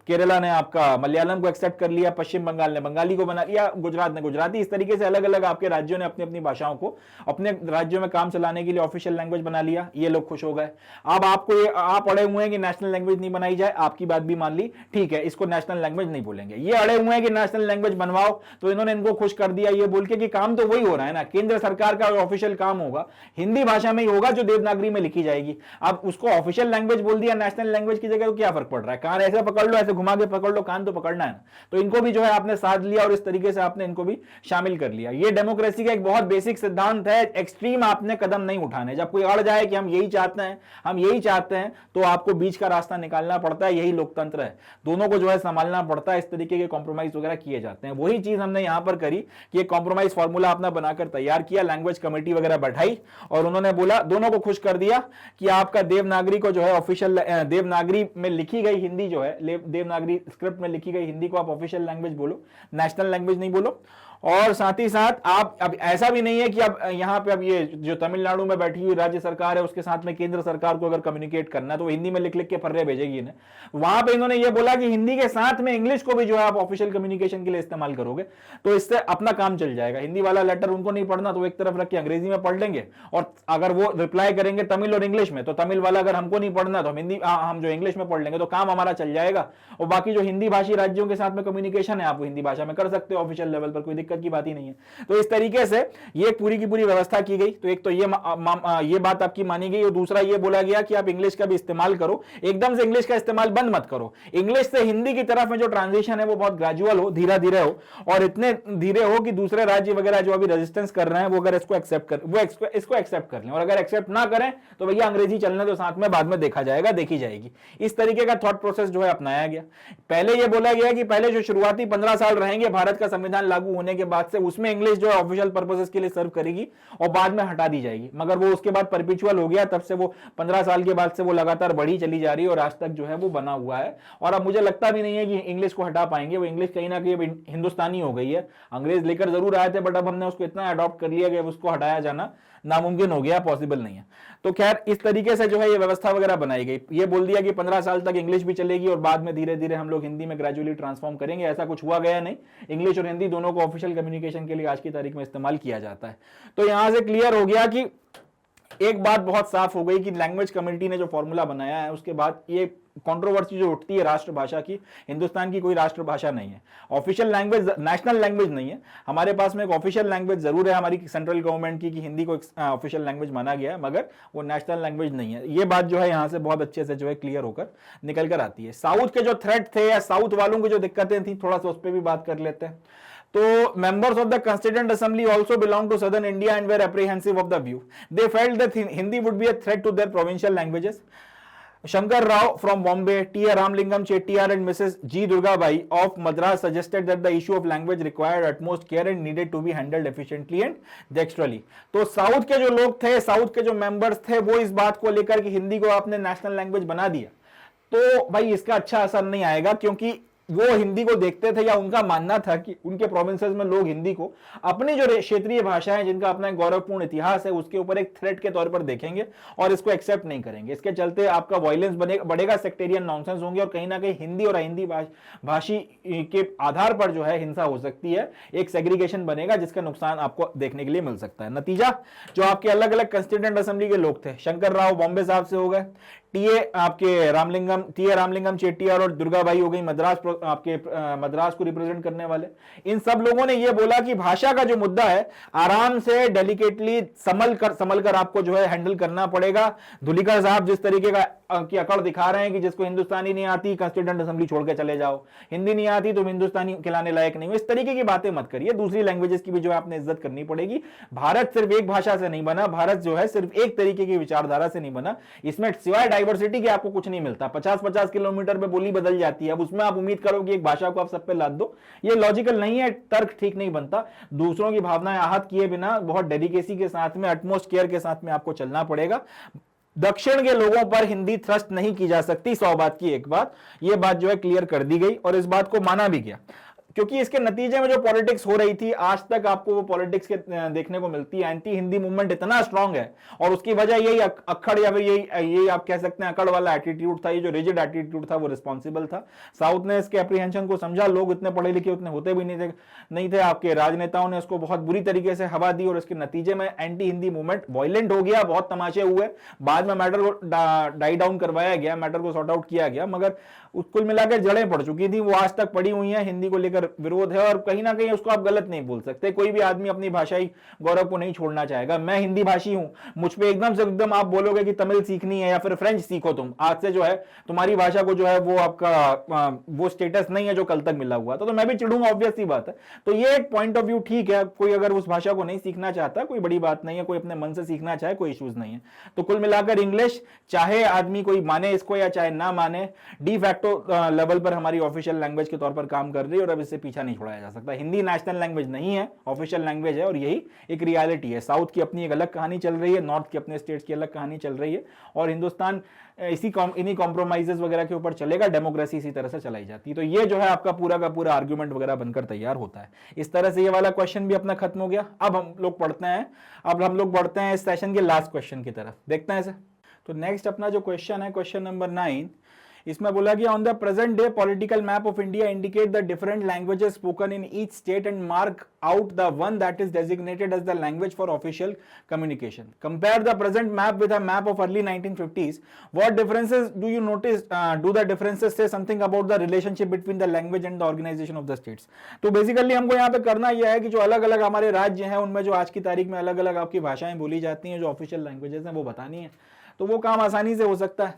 केरला ने आपका मलयालम को एक्सेप्ट कर लिया, पश्चिम बंगाल ने बंगाली को बना लिया, गुजरात ने गुजराती। इस तरीके से अलग अलग आपके राज्यों ने अपनी अपनी भाषाओं को अपने राज्यों में काम चलाने के लिए ऑफिशियल लैंग्वेज बना लिया। ये लोग खुश हो गए। अब आपको ये आप अड़े हुए हैं कि नेशनल लैंग्वेज नहीं बनाई जाए, आपकी बात भी मान ली, ठीक है, इसको नेशनल लैंग्वेज नहीं बोलेंगे। ये अड़े हुए हैं कि नेशनल लैंग्वेज बनवाओ, तो इन्होंने इनको खुश कर दिया ये बोल के कि काम तो वही हो रहा है ना, केंद्र सरकार का ऑफिशियल काम होगा हिंदी भाषा में ही होगा जो देवनागरी में लिखी जाएगी। अब उसको ऑफिशियल लैंग्वेज बोल दिया नेशनल लैंग्वेज की जगह, तो क्या फर्क पड़ रहा है? कान ऐसे पकड़ लो, ऐसे घुमा के पकड़ लो, कान तो पकड़ना है ना। तो इनको भी जो है आपने साथ लिया और इस तरीके से आपने इनको भी शामिल कर लिया। ये डेमोक्रेसी का एक बहुत बेसिक सिद्धांत है, एक्सट्रीम आपने कदम नहीं उठाने। जब कोई अड़ जाए कि हम यही चाहते हैं, हम यही चाहते हैं, तो आपको बीच का रास्ता निकालना पड़ता है। यही लोकतंत्र है, दोनों को जो है संभालना पड़ता है। इस तरीके के कॉम्प्रोमाइज वगैरह किए जाते हैं। वही चीज हमने यहां पर करी कि एक कॉम्प्रोमाइज फॉर्मूला अपना बनाकर तैयार किया, लैंग्वेज कमेटी वगैरह बैठाई और उन्होंने बोला, दोनों को खुश कर दिया कि आपका देवनागरी को जो है ऑफिशियल देवनागरी में लिखी गई हिंदी जो है, देवनागरी स्क्रिप्ट में लिखी गई हिंदी को आप ऑफिशियल लैंग्वेज बोलो, नेशनल लैंग्वेज नहीं बोलो। और साथ ही साथ आप अब ऐसा भी नहीं है कि अब यहां पे अब ये जो तमिलनाडु में बैठी हुई राज्य सरकार है उसके साथ में केंद्र सरकार को अगर कम्युनिकेट करना है तो हिंदी में लिख लिख के फर्रे भेजेगी इन्हें। वहां पे इन्होंने ये बोला कि हिंदी के साथ में इंग्लिश को भी जो है आप ऑफिशियल कम्युनिकेशन के लिए इस्तेमाल करोगे तो इससे अपना काम चल जाएगा। हिंदी वाला लेटर उनको नहीं पढ़ना तो एक तरफ रख के अंग्रेजी में पढ़ लेंगे, और अगर वो रिप्लाई करेंगे तमिल और इंग्लिश में तो तमिल वाला अगर हमको नहीं पढ़ना तो हम जो इंग्लिश में पढ़ लेंगे, तो काम हमारा चल जाएगा। और बाकी जो हिंदी भाषी राज्यों के साथ में कम्युनिकेशन है आप हिंदी भाषा में कर सकते हो ऑफिशियल लेवल पर, कोई दिक्कत की बात ही नहीं है। तो इस तरीके से ये पूरी की पूरी व्यवस्था की गई। तो एक तो ये बात आपकी मानी गई, और दूसरा ये बोला गया कि आप इंग्लिश का भी इस्तेमाल करो, एकदम से इंग्लिश का इस्तेमाल बंद मत करो। इंग्लिश से हिंदी की तरफ में जो ट्रांजिशन है वो बहुत ग्रेजुअल हो, धीरे धीरे हो, और इतने धीरे हो कि दूसरे राज्य वगैरह जो अभी रेजिस्टेंस कर रहे हैं वो अगर इसको एक्सेप्ट कर लें, और अगर एक्सेप्ट ना करें तो भैया अंग्रेजी चलने तो साथ में बाद में देखा जाएगा, देखी जाएगी। इस तरीके का थॉट प्रोसेस जो है अपनाया गया। पहले ये बोला गया कि पहले जो शुरुआती 15 साल रहेंगे भारत का संविधान लागू होने के बाद से, उसमें इंग्लिश जो है ऑफिशियल पर्पसेस के लिए सर्व करेगी और बाद में हटा दी जाएगी। मगर वो उसके बाद परपेचुअल हो गया, तब से वो 15 साल के बाद से वो लगातार बढ़ी चली जा रही है और आज तक जो है वो बना हुआ है। और अब मुझे लगता भी नहीं है कि इंग्लिश को हटा पाएंगे। वो इंग्लिश कहीं ना कहीं हिंदुस्तानी हो गई है। अंग्रेज लेकर जरूर आए थे बट अब हमने उसको इतना अडॉप्ट कर लिया कि उसको हटाया जाना नामुमकिन हो गया, पॉसिबल नहीं है। तो खैर इस तरीके से जो है ये व्यवस्था वगैरह बनाई गई। ये बोल दिया कि 15 साल तक इंग्लिश भी चलेगी और बाद में धीरे धीरे हम लोग हिंदी में ग्रेजुअली ट्रांसफॉर्म करेंगे। ऐसा कुछ हुआ गया नहीं। इंग्लिश और हिंदी दोनों को ऑफिशियल कम्युनिकेशन के लिए आज की तारीख में इस्तेमाल किया जाता है। तो यहां से क्लियर हो गया कि एक बात बहुत साफ हो गई कि लैंग्वेज कम्युनिटी ने जो फॉर्मूला बनाया है उसके बाद ये कंट्रोवर्सी जो उठती है राष्ट्रभाषा की, हिंदुस्तान की कोई राष्ट्रभाषा नहीं है, ऑफिशियल लैंग्वेज, नेशनल लैंग्वेज नहीं है। हमारे पास में एक ऑफिशियल लैंग्वेज जरूर है हमारी सेंट्रल गवर्नमेंट की कि हिंदी को ऑफिशियल लैंग्वेज माना गया है, मगर वो नेशनल लैंग्वेज नहीं है। ये बात जो है यहां से बहुत अच्छे से जो है क्लियर होकर निकल कर आती है। साउथ के जो थ्रेट थे या साउथ वालों की जो दिक्कतें थी, थोड़ा सा उस पर भी बात कर लेते हैं। तो members of the Constituent Assembly also belong to southern India and were apprehensive of the view. They felt that Hindi would be a threat to their provincial languages. Shankar Rao from Bombay, T.A. Ramlingam Chettiar and Mrs. G. Durgabai of Madras suggested that the issue of language required utmost care and needed to be handled efficiently and dexterously. तो south के जो लोग थे, south के जो members थे, वो इस बात को लेकर कि हिंदी को आपने नेशनल लैंग्वेज बना दिया तो भाई इसका अच्छा असर नहीं आएगा, क्योंकि वो हिंदी को देखते थे या उनका मानना था कि उनके प्रोविंसेस में लोग हिंदी को अपनी जो क्षेत्रीय भाषा है जिनका अपना गौरवपूर्ण इतिहास है उसके ऊपर एक थ्रेट के तौर पर देखेंगे और इसको एक्सेप्ट नहीं करेंगे। इसके चलते आपका वायलेंस बढ़ेगा, सेक्टेरियन नॉनसेंस होंगे और कहीं ना कहीं हिंदी और हिंदी भाषी के आधार पर जो है हिंसा हो सकती है, एक सेग्रीगेशन बनेगा जिसका नुकसान आपको देखने के लिए मिल सकता है। नतीजा जो आपके अलग अलग कंस्टिट्यूएंट असेंबली के लोग थे, शंकर राव बॉम्बे साहब से हो गए, टीए रामलिंगम चेट्टियार और दुर्गाबाई हो गई मद्रास को रिप्रेजेंट करने वाले। इन सब लोगों ने यह बोला कि भाषा का जो मुद्दा है आराम से डेलिकेटली संभल कर आपको जो है हैंडल करना पड़ेगा। धुलीकर साहब जिस तरीके की अकड़ दिखा रहे हैं कि जिसको हिंदुस्तानी नहीं आती कंस्टिट्यूएंट असेंबली छोड़ के चले जाओ, हिंदी नहीं आती तो हिंदुस्तानी खिलाने लायक नहीं हो, इस तरीके की बातें मत करिए। दूसरी लैंग्वेजेस की भी जो है आपने इज्जत करनी पड़ेगी। भारत सिर्फ एक भाषा से नहीं बना, भारत जो है सिर्फ एक तरीके की विचारधारा से नहीं बना, इसमें सिवाय डाइवर्सिटी के आपको कुछ नहीं मिलता। 50-50 किलोमीटर पे बोली बदल जाती है, अब उसमें आप उम्मीद करो कि एक भाषा को आप सब पे लाद दो, ये लॉजिकल नहीं है, तर्क ठीक नहीं बनता। दूसरों की भावनाएं आहत किए बिना बहुत डेडिकेसी के साथ में, अटमोस्ट केयर के साथ में आपको चलना पड़ेगा। दक्षिण के लोगों पर हिंदी थ्रस्ट नहीं की जा सकती, 100 बात की एक बात, यह बात जो है क्लियर कर दी गई और इस बात को माना भी गया, क्योंकि इसके नतीजे में जो पॉलिटिक्स हो रही थी आज तक आपको वो पॉलिटिक्स के देखने को मिलती है। एंटी हिंदी मूवमेंट इतना स्ट्रांग है और उसकी वजह यही अक्खड़ या फिर यही आप कह सकते हैं अकड़ वाला एटीट्यूड था, ये जो रिजिड एटीट्यूड था वो रिस्पॉन्सिबल था। साउथ ने इसके अप्रीहेंशन को समझा, लोग इतने पढ़े लिखे उतने होते भी नहीं थे, आपके राजनेताओं ने इसको बहुत बुरी तरीके से हवा दी और इसके नतीजे में एंटी हिंदी मूवमेंट वायलेंट हो गया, बहुत तमाशे हुए। बाद में मैटर को डाई डाउन करवाया गया, मैटर को सॉर्ट आउट किया गया, मगर कुल मिलाकर जड़ें पड़ चुकी थी, वो आज तक पड़ी हुई हैं। हिंदी को लेकर विरोध है और कहीं ना कहीं उसको आप गलत नहीं बोल सकते। कोई भी आदमी अपनी भाषाई गौरव को नहीं छोड़ना चाहेगा। मैं हिंदी भाषी हूं, मुझ पे एकदम से एकदम आप बोलोगे कि तमिल सीखनी है या फिर फ्रेंच सीखो, तुम आज से जो है तुम्हारी भाषा को जो है वो आपका वो स्टेटस नहीं है जो कल तक मिला हुआ था, तो मैं भी चिढ़ूंगा, ऑब्वियस सी बात है। तो ये एक पॉइंट ऑफ व्यू ठीक है, कोई अगर उस भाषा को नहीं सीखना चाहता कोई बड़ी बात नहीं है, कोई अपने मन से सीखना चाहे कोई इश्यूज नहीं है। तो कुल मिलाकर इंग्लिश चाहे आदमी कोई माने इसको या चाहे ना माने, डी फैक्टो लेवल पर हमारी ऑफिशियल लैंग्वेज के तौर पर काम कर रही है और अब इससे पीछा नहीं छोड़ाया जा सकता। हिंदी नेशनल लैंग्वेज नहीं है, ऑफिशियल लैंग्वेज है और यही एक रियलिटी है। साउथ की अपनी एक अलग कहानी चल रही है, नॉर्थ की अपने स्टेट्स की अलग कहानी चल रही है और हिंदुस्तान इन्हीं कॉम्प्रोमाइजेस वगैरह के ऊपर चलेगा, डेमोक्रेसी इसी तरह से चलाई जाती है। तो ये जो है आपका पूरा का पूरा आर्गुमेंट वगैरह बनकर तैयार होता है। इस तरह से ये वाला क्वेश्चन भी अपना खत्म हो गया। अब हम लोग बढ़ते हैं इस सेशन के लास्ट क्वेश्चन की तरफ, देखते हैं इसे। तो नेक्स्ट अपना जो क्वेश्चन है, क्वेश्चन नंबर 9, इसमें बोला कि on the present day political map of India indicate the different languages spoken in each state and mark out the one that is designated as the language for official communication. Compare the present map with a map of early 1950s. What differences do you notice? Do the differences say something about the relationship between the language and the organization of the states? तो basically हमको यहाँ पे करना यह है कि जो अलग अलग हमारे राज्य हैं उनमें जो आज की तारीख में अलग अलग आपकी भाषाएं बोली जाती हैं, जो ऑफिशियल लैंग्वेजेस हैं वो बतानी है। तो वो काम आसानी से हो सकता है।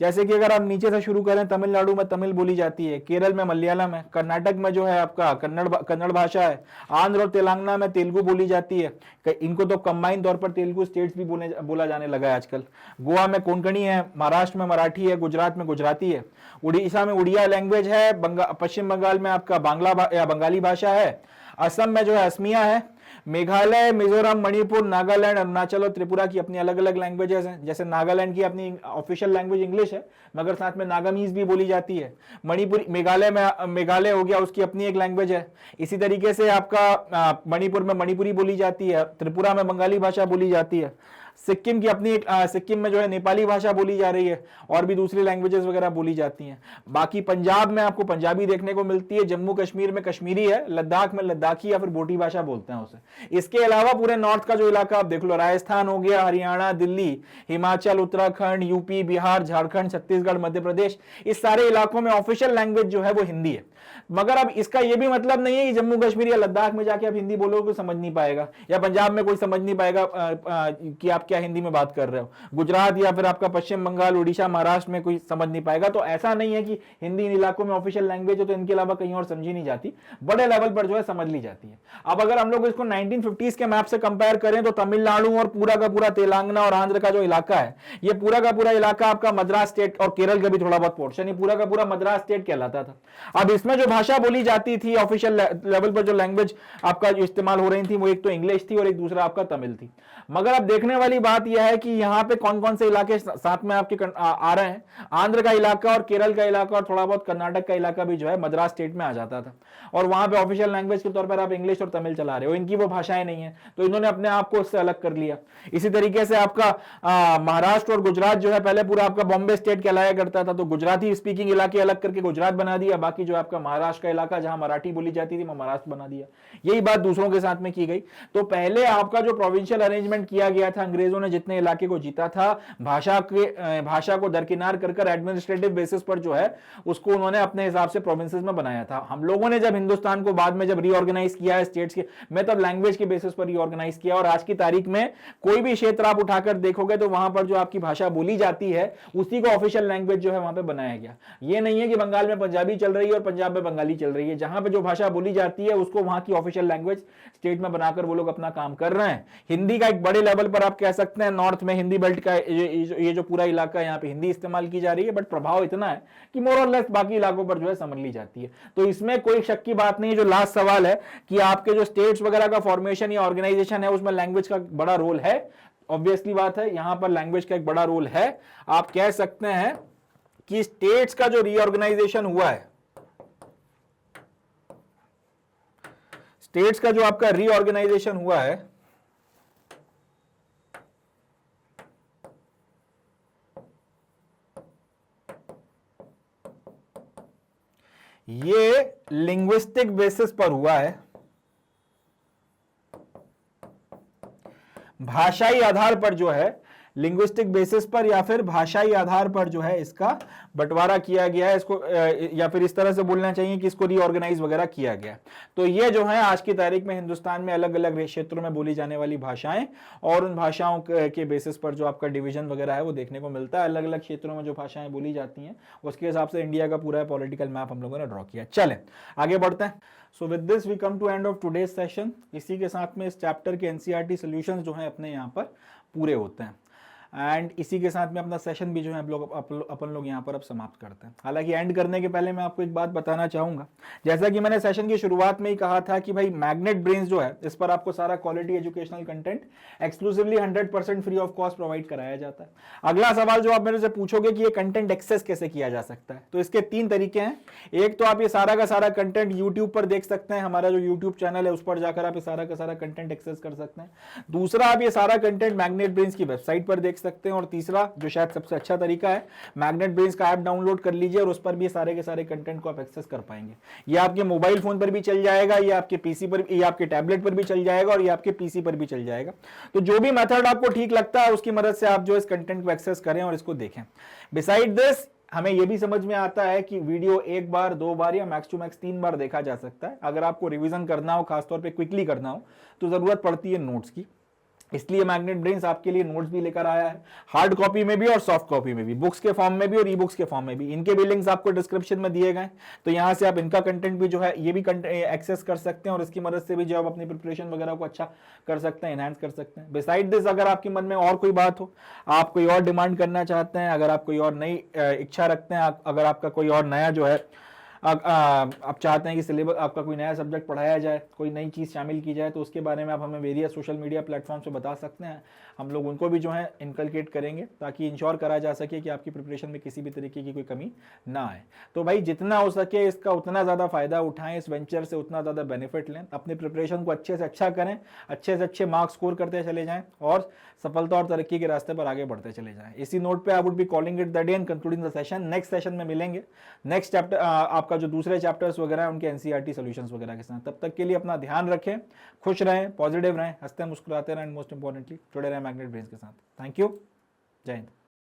जैसे कि अगर आप नीचे से शुरू करें, तमिलनाडु में तमिल बोली जाती है, केरल में मलयालम है, कर्नाटक में जो है आपका कन्नड़ भाषा है, आंध्र और तेलंगाना में तेलुगु बोली जाती है। इनको तो कंबाइन तौर पर तेलुगु स्टेट्स भी बोला जाने लगा है आजकल। गोवा में कोंकणी है, महाराष्ट्र में मराठी है, गुजरात में गुजराती है, उड़ीसा में उड़िया लैंग्वेज है, पश्चिम बंगाल में आपका बंगाली भाषा है, असम में जो है असमिया है, मेघालय, मिजोरम, मणिपुर, नागालैंड, अरुणाचल और त्रिपुरा की अपनी अलग अलग लैंग्वेजेस हैं। जैसे नागालैंड की अपनी ऑफिशियल लैंग्वेज इंग्लिश है, मगर साथ में नागामीज भी बोली जाती है। मणिपुर, मेघालय में मेघालय हो गया, उसकी अपनी एक लैंग्वेज है। इसी तरीके से आपका मणिपुर में मणिपुरी बोली जाती है, त्रिपुरा में बंगाली भाषा बोली जाती है, सिक्किम की अपनी एक सिक्किम में जो है नेपाली भाषा बोली जा रही है, और भी दूसरी लैंग्वेजेस वगैरह बोली जाती हैं। बाकी पंजाब में आपको पंजाबी देखने को मिलती है, जम्मू कश्मीर में कश्मीरी है, लद्दाख में लद्दाखी या फिर बोटी भाषा बोलते हैं उसे। इसके अलावा पूरे नॉर्थ का जो इलाका आप देख लो, राजस्थान हो गया, हरियाणा, दिल्ली, हिमाचल, उत्तराखंड, यूपी, बिहार, झारखंड, छत्तीसगढ़, मध्य प्रदेश, इस सारे इलाकों में ऑफिशियल लैंग्वेज जो है वो हिंदी है। मगर अब इसका यह भी मतलब नहीं है कि जम्मू कश्मीर या लद्दाख में जाके आप हिंदी बोलोगे कोई समझ नहीं पाएगा, या पंजाब में कोई समझ नहीं पाएगा कि आप क्या हिंदी में बात कर रहे हो। गुजरात या फिर आपका पश्चिम बंगाल, उड़ीसा, महाराष्ट्र में कोई समझ नहीं पाएगा। तो ऐसा नहीं है कि हिंदी इन इलाकों में ऑफिशियल लैंग्वेज है तो इनके अलावा कहीं और समझी नहीं जाती, बड़े लेवल पर जो है समझ ली जाती है। अब अगर हम लोग इसको 1950s के मैप से कंपेयर करें तो तमिलनाडु और पूरा का पूरा तेलंगाना और आंध्र का जो इलाका है, ये पूरा का पूरा इलाका आपका मद्रास स्टेट, और केरल का भी थोड़ा बहुत पोर्शन, ये पूरा का पूरा मद्रास स्टेट कहलाता था। अब इसमें जो भाषा बोली जाती थी ऑफिशियल लेवल पर, जो लैंग्वेज आपका जो इस्तेमाल हो रही थी, वो एक तो इंग्लिश थी और एक दूसरा आपका तमिल थी। मगर अब देखने वाली बात यह है कि यहां पे कौन कौन से इलाके साथ में आपके आ रहे हैं। आंध्र का इलाका और केरल का इलाका और थोड़ा बहुत कर्नाटक का इलाका भी जो है मद्रास स्टेट में आ जाता था, और वहां पे ऑफिशियल लैंग्वेज के तौर पर आप इंग्लिश और तमिल चला रहे हो, इनकी वो भाषाएं नहीं है, तो इन्होंने अपने आप को उससे अलग कर लिया। इसी तरीके से आपका महाराष्ट्र और गुजरात जो है पहले पूरा आपका बॉम्बे स्टेट कहलाया करता था, तो गुजराती स्पीकिंग इलाके अलग करके गुजरात बना दिया, बाकी जो आपका महाराष्ट्र का इलाका जहां मराठी बोली जाती थी वो महाराष्ट्र बना दिया। यही बात दूसरों के साथ में की गई। तो पहले आपका जो प्रोविंशियल अरेंजमेंट किया गया था, अंग्रेजों ने जितने इलाके को जीता था, भाषा को दरकिनार कर एडमिनिस्ट्रेटिव बेसिस पर जो है उसको उन्होंने अपने हिसाब से प्रोविंसेस में बनाया था। हम लोगों ने जब हिंदुस्तान को बाद में जब रीऑर्गेनाइज किया है स्टेट्स के, मैं तब लैंग्वेज के बेसिस पर रीऑर्गेनाइज किया, और आज की तारीख में कोई भी क्षेत्र आप उठाकर देखोगे तो वहां पर जो आपकी भाषा बोली जाती है उसी को ऑफिशियल लैंग्वेज जो है वहां पे बनाया गया। ये नहीं है कि बंगाल में पंजाबी चल रही है और पंजाब में बंगाली चल रही है, जहां पे जो भाषा बोली जाती है उसको वहां की ऑफिशियल लैंग्वेज स्टेट में बनाकर वो लोग अपना काम कर रहे हैं। हिंदी का एक बड़े लेवल पर आप कह सकते हैं, नॉर्थ में हिंदी बेल्ट का ये जो पूरा इलाका है यहाँ पे हिंदी इस्तेमाल की जा रही है, बट प्रभाव इतना है कि मोर और लेस बाकी इलाकों पर जो है समझ ली जाती है। तो इसमें कोई शक की बात नहीं है। जो लास्ट सवाल है कि आपके जो स्टेट्स वगैरह का फॉर्मेशन या ऑर्गेनाइजेशन है उसमें लैंग्वेज का बड़ा रोल है, ऑब्वियसली बात है, यहां पर लैंग्वेज का एक बड़ा रोल है। आप कह सकते हैं कि स्टेट्स का जो रीऑर्गेनाइजेशन हुआ है, स्टेट्स का जो आपका रीऑर्गेनाइजेशन हुआ है, ये लिंग्विस्टिक बेसिस पर हुआ है, भाषाई आधार पर जो है, लिंग्विस्टिक बेसिस पर या फिर भाषाई आधार पर जो है इसका बंटवारा किया गया है, इसको या फिर इस तरह से बोलना चाहिए कि इसको रीऑर्गेनाइज वगैरह किया गया। तो ये जो है आज की तारीख में हिंदुस्तान में अलग अलग क्षेत्रों में बोली जाने वाली भाषाएं, और उन भाषाओं के बेसिस पर जो आपका डिवीजन वगैरह है वो देखने को मिलता है। अलग अलग क्षेत्रों में जो भाषाएं बोली जाती हैं उसके हिसाब से इंडिया का पूरा पॉलिटिकल मैप हम लोगों ने ड्रॉ किया। चलें आगे बढ़ते हैं। So with this we come to end of today's session. इसी के साथ में इस चैप्टर के एनसीईआरटी सॉल्यूशंस जो हैं अपने यहाँ पर पूरे होते हैं, एंड इसी के साथ में अपना सेशन भी जो है अपन लोग यहाँ पर अब समाप्त करते हैं। हालांकि एंड करने के पहले मैं आपको एक बात बताना चाहूंगा, जैसा कि मैंने सेशन की शुरुआत में ही कहा था कि भाई मैग्नेट ब्रेन्स जो है इस पर आपको सारा quality educational content exclusively 100% free of cost provide कराया जाता है। अगला सवाल जो आप मेरे से पूछोगे कि ये कंटेंट एक्सेस कैसे किया जा सकता है, तो इसके 3 तरीके हैं। एक तो आप ये सारा का सारा कंटेंट यूट्यूब पर देख सकते हैं, हमारा जो यूट्यूब चैनल है उस पर जाकर आप ये सारा का सारा कंटेंट एक्सेस कर सकते हैं। दूसरा, आप ये सारा कंटेंट मैग्नेट ब्रेन्स की वेबसाइट पर देख सकते हैं, और तीसरा जो शायद सबसे अच्छा तरीका है, मैग्नेट ब्रेन्स का ऐप डाउनलोड कर लीजिए और उस पर भी सारे के सारे कंटेंट को आप एक्सेस कर पाएंगे। ये आपके मोबाइल फोन पर भी चल जाएगा, ये आपके पीसी पर, ये आपके टैबलेट पर भी चल जाएगा, और ये आपके पीसी पर भी चल जाएगा। तो जो भी मेथड आपको ठीक लगता है उसकी मदद से आप जो इस कंटेंट को एक्सेस करें और इसको देखें। बिसाइड दिस हमें यह भी समझ में आता है कि वीडियो 1 बार 2 बार या मैक्स टू मैक्स 3 बार देखा जा सकता है। अगर आपको रिवीजन करना हो, खासतौर पे क्विकली करना हो, तो जरूरत पड़ती है नोट्स की। इसलिए मैग्नेट ब्रेन्स आपके लिए नोट्स भी लेकर आया है, हार्ड कॉपी में भी और सॉफ्ट कॉपी में भी, बुक्स के फॉर्म में भी और ई बुक्स के फॉर्म में भी। इनके भी लिंक्स आपको डिस्क्रिप्शन में दिए गए, तो यहां से आप इनका कंटेंट भी जो है ये भी एक्सेस कर सकते हैं, और इसकी मदद से भी जो आप अपनी प्रिपरेशन वगैरह को अच्छा कर सकते हैं, एनहांस कर सकते हैं। बिसाइड दिस, अगर आपके मन में और कोई बात हो, आप कोई और डिमांड करना चाहते हैं, अगर आप कोई और नई इच्छा रखते हैं, अगर आपका कोई और नया जो है आप चाहते हैं कि सिलेबस आपका कोई नया सब्जेक्ट पढ़ाया जाए, कोई नई चीज़ शामिल की जाए, तो उसके बारे में आप हमें वेरियस सोशल मीडिया प्लेटफॉर्म से बता सकते हैं। हम लोग उनको भी जो है इनकलकेट करेंगे ताकि इंश्योर करा जा सके कि आपकी प्रिपरेशन में किसी भी तरीके की कोई कमी ना आए। तो भाई जितना हो सके इसका उतना ज़्यादा फायदा उठाएं, इस वेंचर से उतना ज़्यादा बेनिफिट लें, अपनी प्रिपरेशन को अच्छे से अच्छा करें, अच्छे से अच्छे मार्क्स स्कोर करते चले जाएं और सफलता और तरक्की के रास्ते पर आगे बढ़ते चले जाएं। इसी नोट पे I would be calling it the day and concluding the session. Next session में मिलेंगे नेक्स्ट चैप्टर, आपका जो दूसरे चैप्टर्स वगैरह हैं उनके एनसीईआरटी सॉल्यूशंस वगैरह के साथ। तब तक के लिए अपना ध्यान रखें, खुश रहें, पॉजिटिव रहें, हंसते मुस्कुराते रहें, एंड मोस्ट इंपॉर्टेंटली जुड़े रहें मैग्नेट ब्रेन्स के साथ। थैंक यू, जय हिंद।